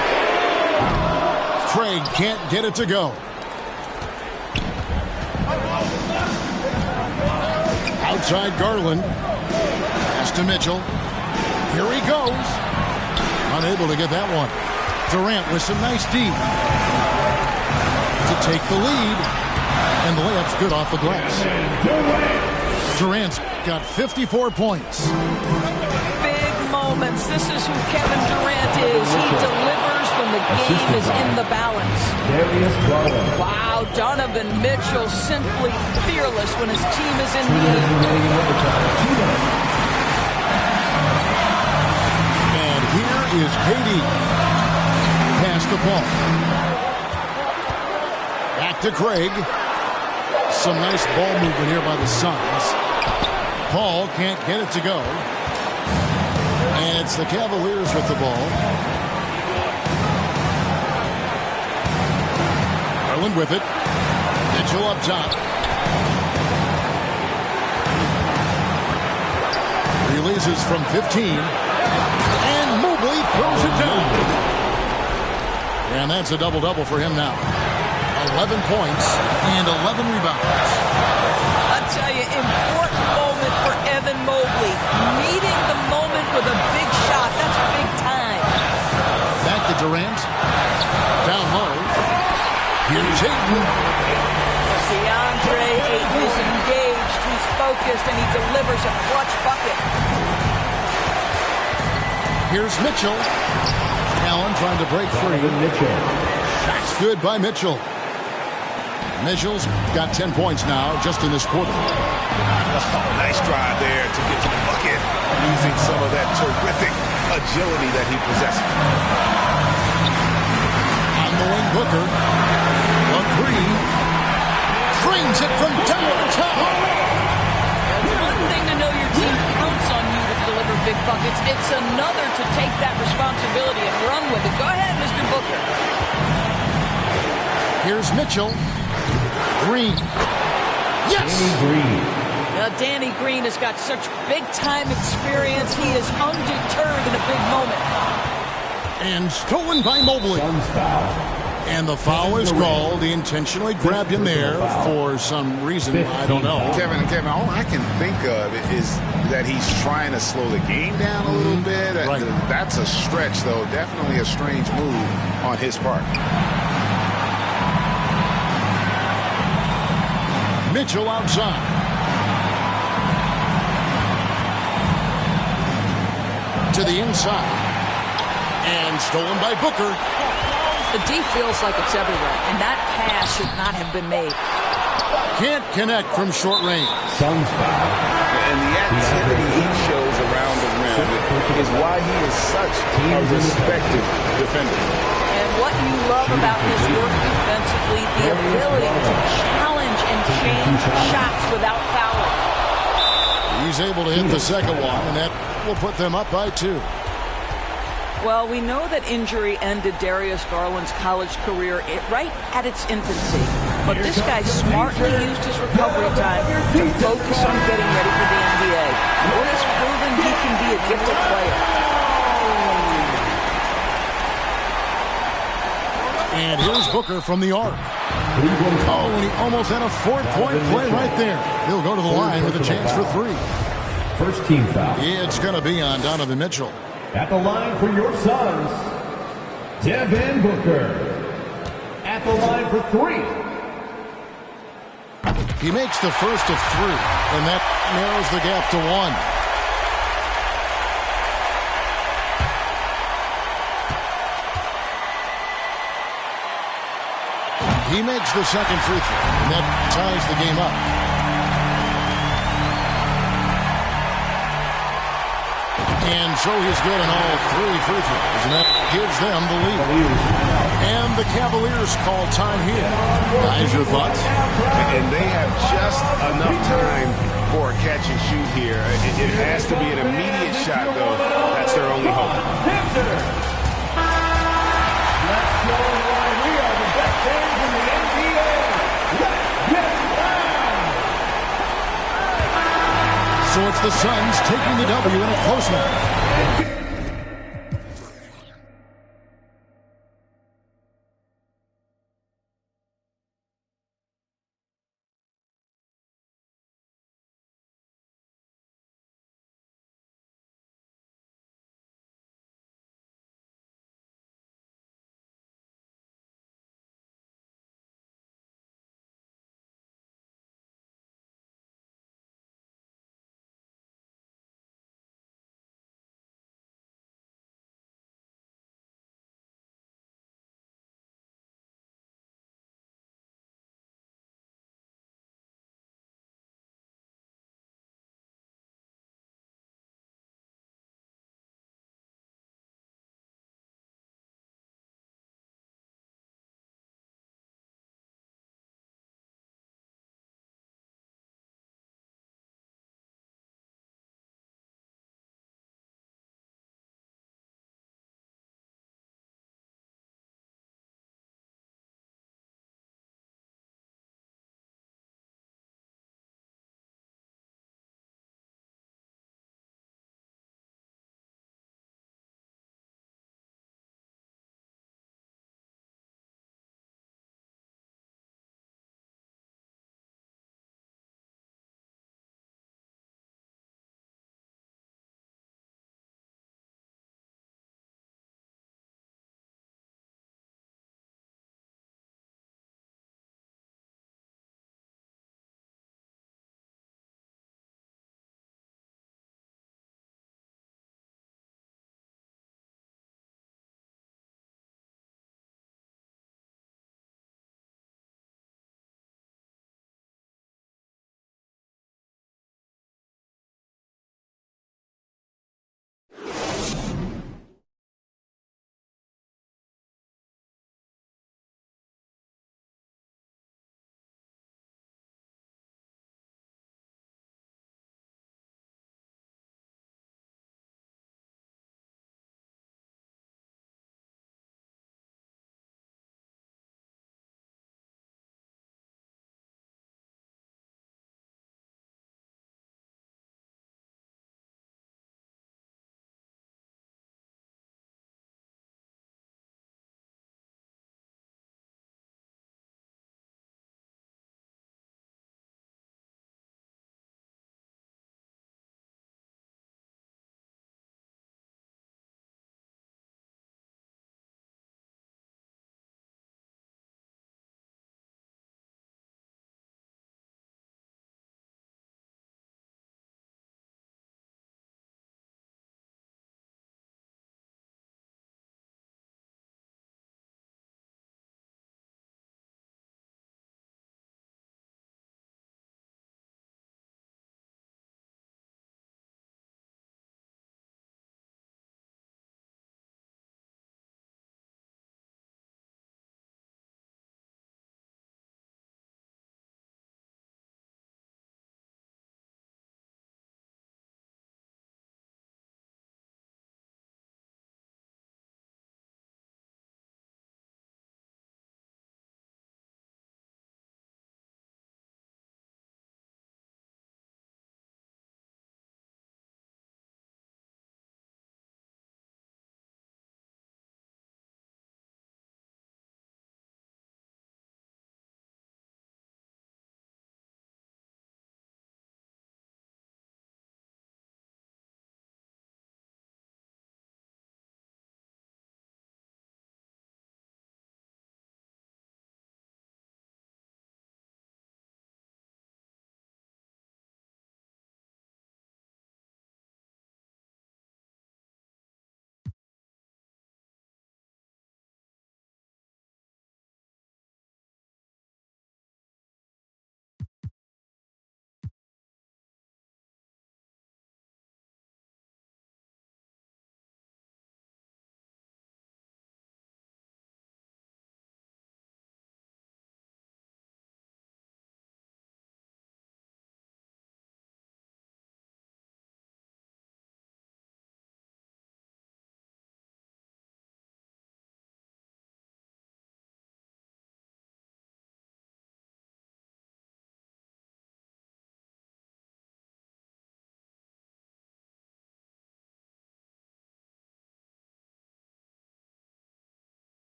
Craig can't get it to go. Outside Garland. Pass to Mitchell. Here he goes. Unable to get that one. Durant with some nice D. To take the lead. And the layup's good off the glass. Durant's got 54 points. Big moments. This is who Kevin Durant is. He delivers when the game is in the balance. Wow, Donovan Mitchell simply fearless when his team is in need. And here is KD. Pass to Paul. Back to Craig. Some nice ball movement here by the Suns. Paul can't get it to go. And it's the Cavaliers with the ball. Garland with it. Mitchell up top. Releases from 15. And Mobley throws it down. And that's a double-double for him now. 11 points and 11 rebounds. I'll tell you, important moment for Evan Mobley. Meeting the moment with a big shot. That's big time. Back to Durant. Down low. Here's Ayton. DeAndre Ayton is engaged. He's focused, and he delivers a clutch bucket. Here's Mitchell. Allen trying to break free. Shot's good by Mitchell. Mitchell's got 10 points now just in this quarter. Oh, nice drive there to get to the bucket using some of that terrific agility that he possesses. On the wing, Booker. A three. Drains it from downtown. It's one thing to know your team counts on you to deliver big buckets. It's another to take that responsibility and run with it. Go ahead, Mr. Booker. Here's Mitchell. Green. Yes! Danny Green. Now, Danny Green has got such big-time experience. He is undeterred in a big moment. And stolen by Mobley. And the foul is called. He intentionally grabbed him there for some reason. I don't know. Kevin, all I can think of is that he's trying to slow the game down a little bit. Right. That's a stretch, though. Definitely a strange move on his part. Mitchell outside. To the inside. And stolen by Booker. The D feels like it's everywhere, and that pass should not have been made. Can't connect from short range. Suns foul. And the activity he shows around the rim is why he is such a respected defender. And what you love about his work defensively, the ability to challenge and change shots without fouling. He's able to hit the second one, and that will put them up by 2. Well, we know that injury ended Darius Garland's college career right at its infancy. But this guy smartly used his recovery time to focus on getting ready for the NBA. What has proven he can be a gifted player. And here's Booker from the arc. Oh, and he almost had a 4-point play right there. He'll go to the line with a chance for 3. First team foul. It's going to be on Donovan Mitchell. At the line for your Suns, Devin Booker. the line for three. He makes the first of three, and that narrows the gap to one. He makes the second free throw, and that ties the game up. And so he's good on all three free throws, and that gives them the lead. And the Cavaliers call time here. Guys, your thoughts? And they have just enough time for a catch and shoot here. It has to be an immediate shot, though. That's their only hope. Let's go, we are the best fans in the NBA. Let's get loud! So it's the Suns taking the W in a close one.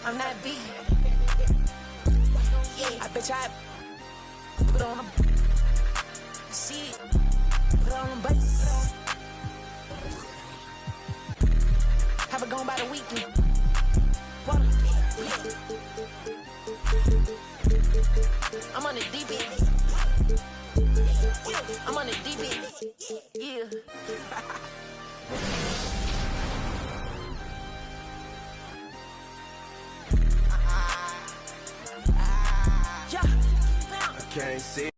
I'm not B. Yeah, I bet I put on a shit, put on a bus. Have it gone by the weekend. I'm on the deep end. I'm on the deep end. Yeah. I can't see.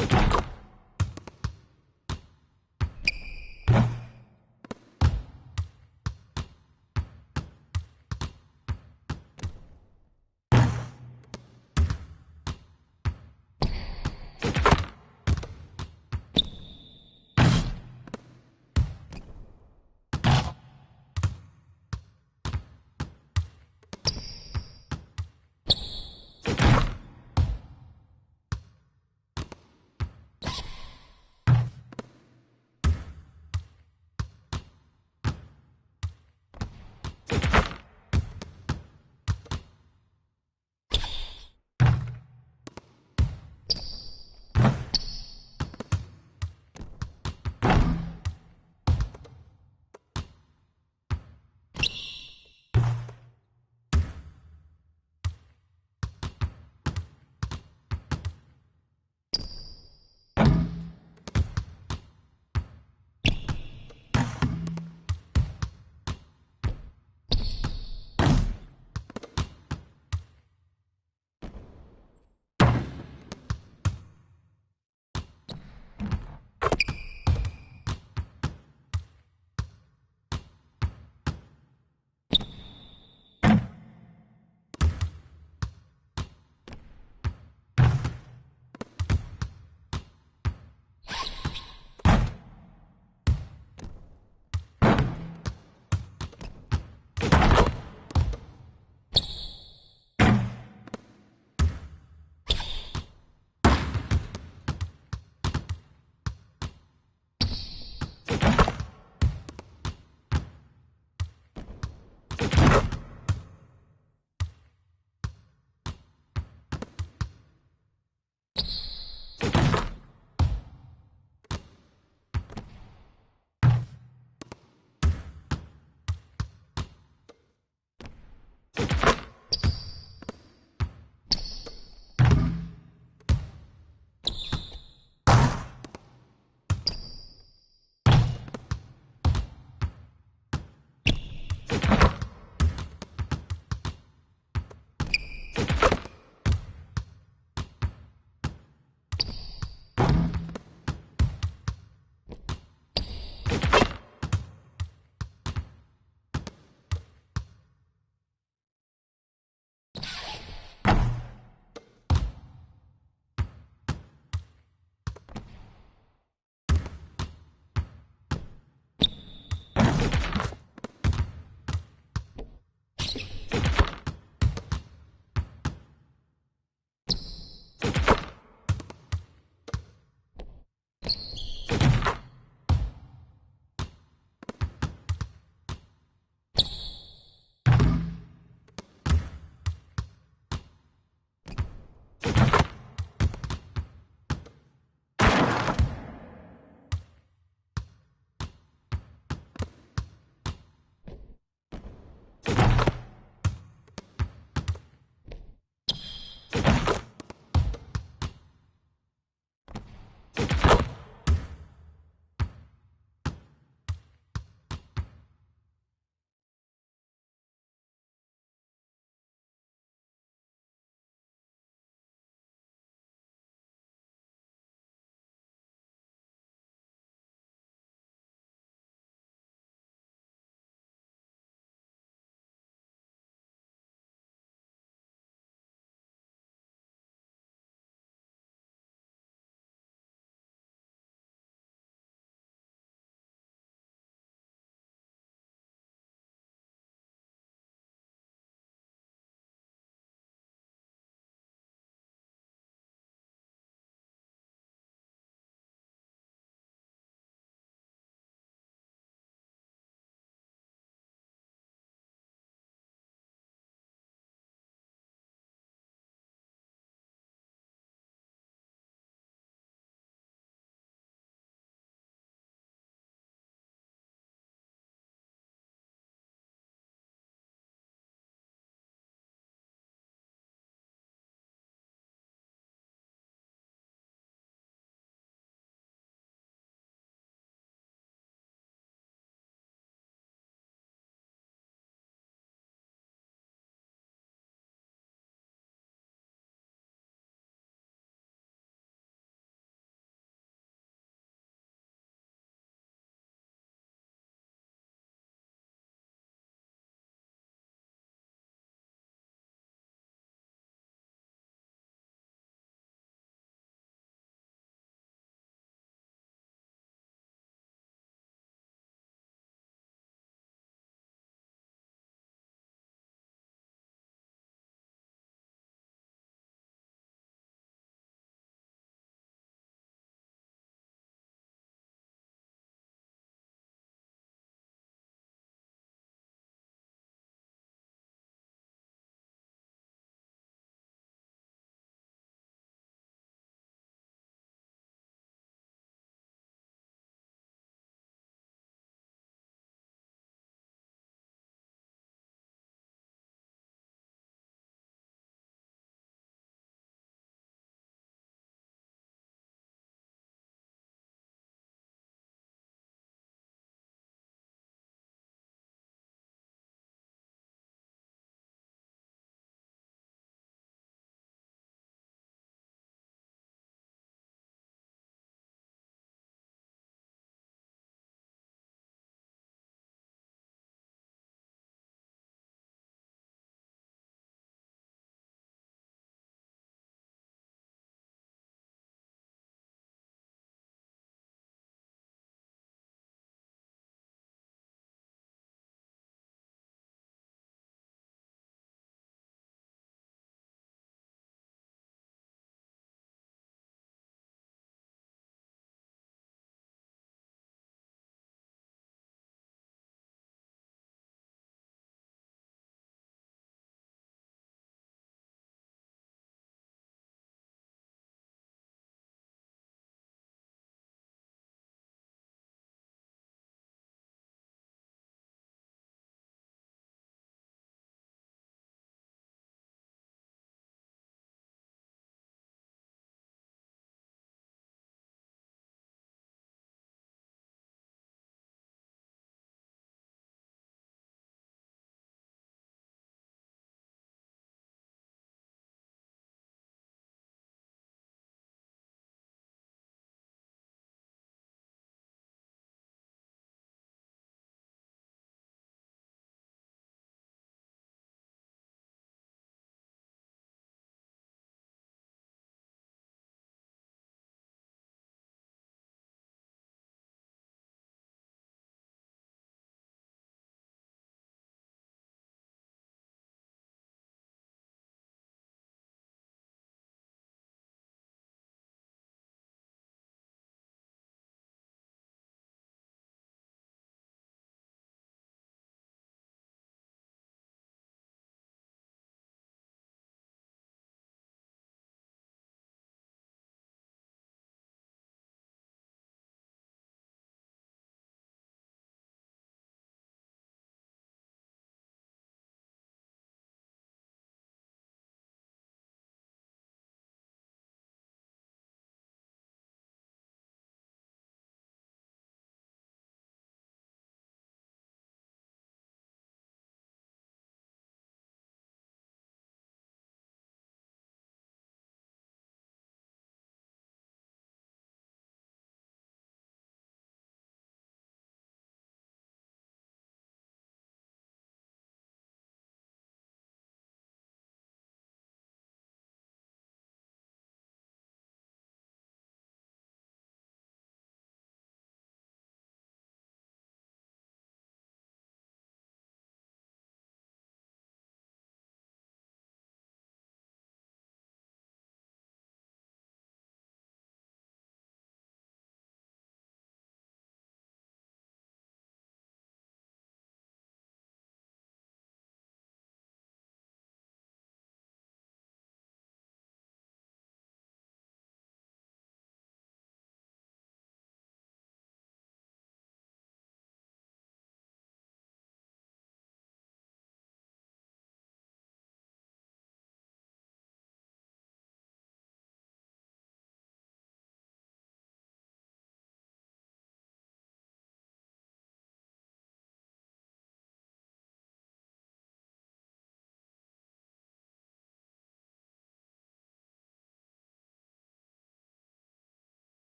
it.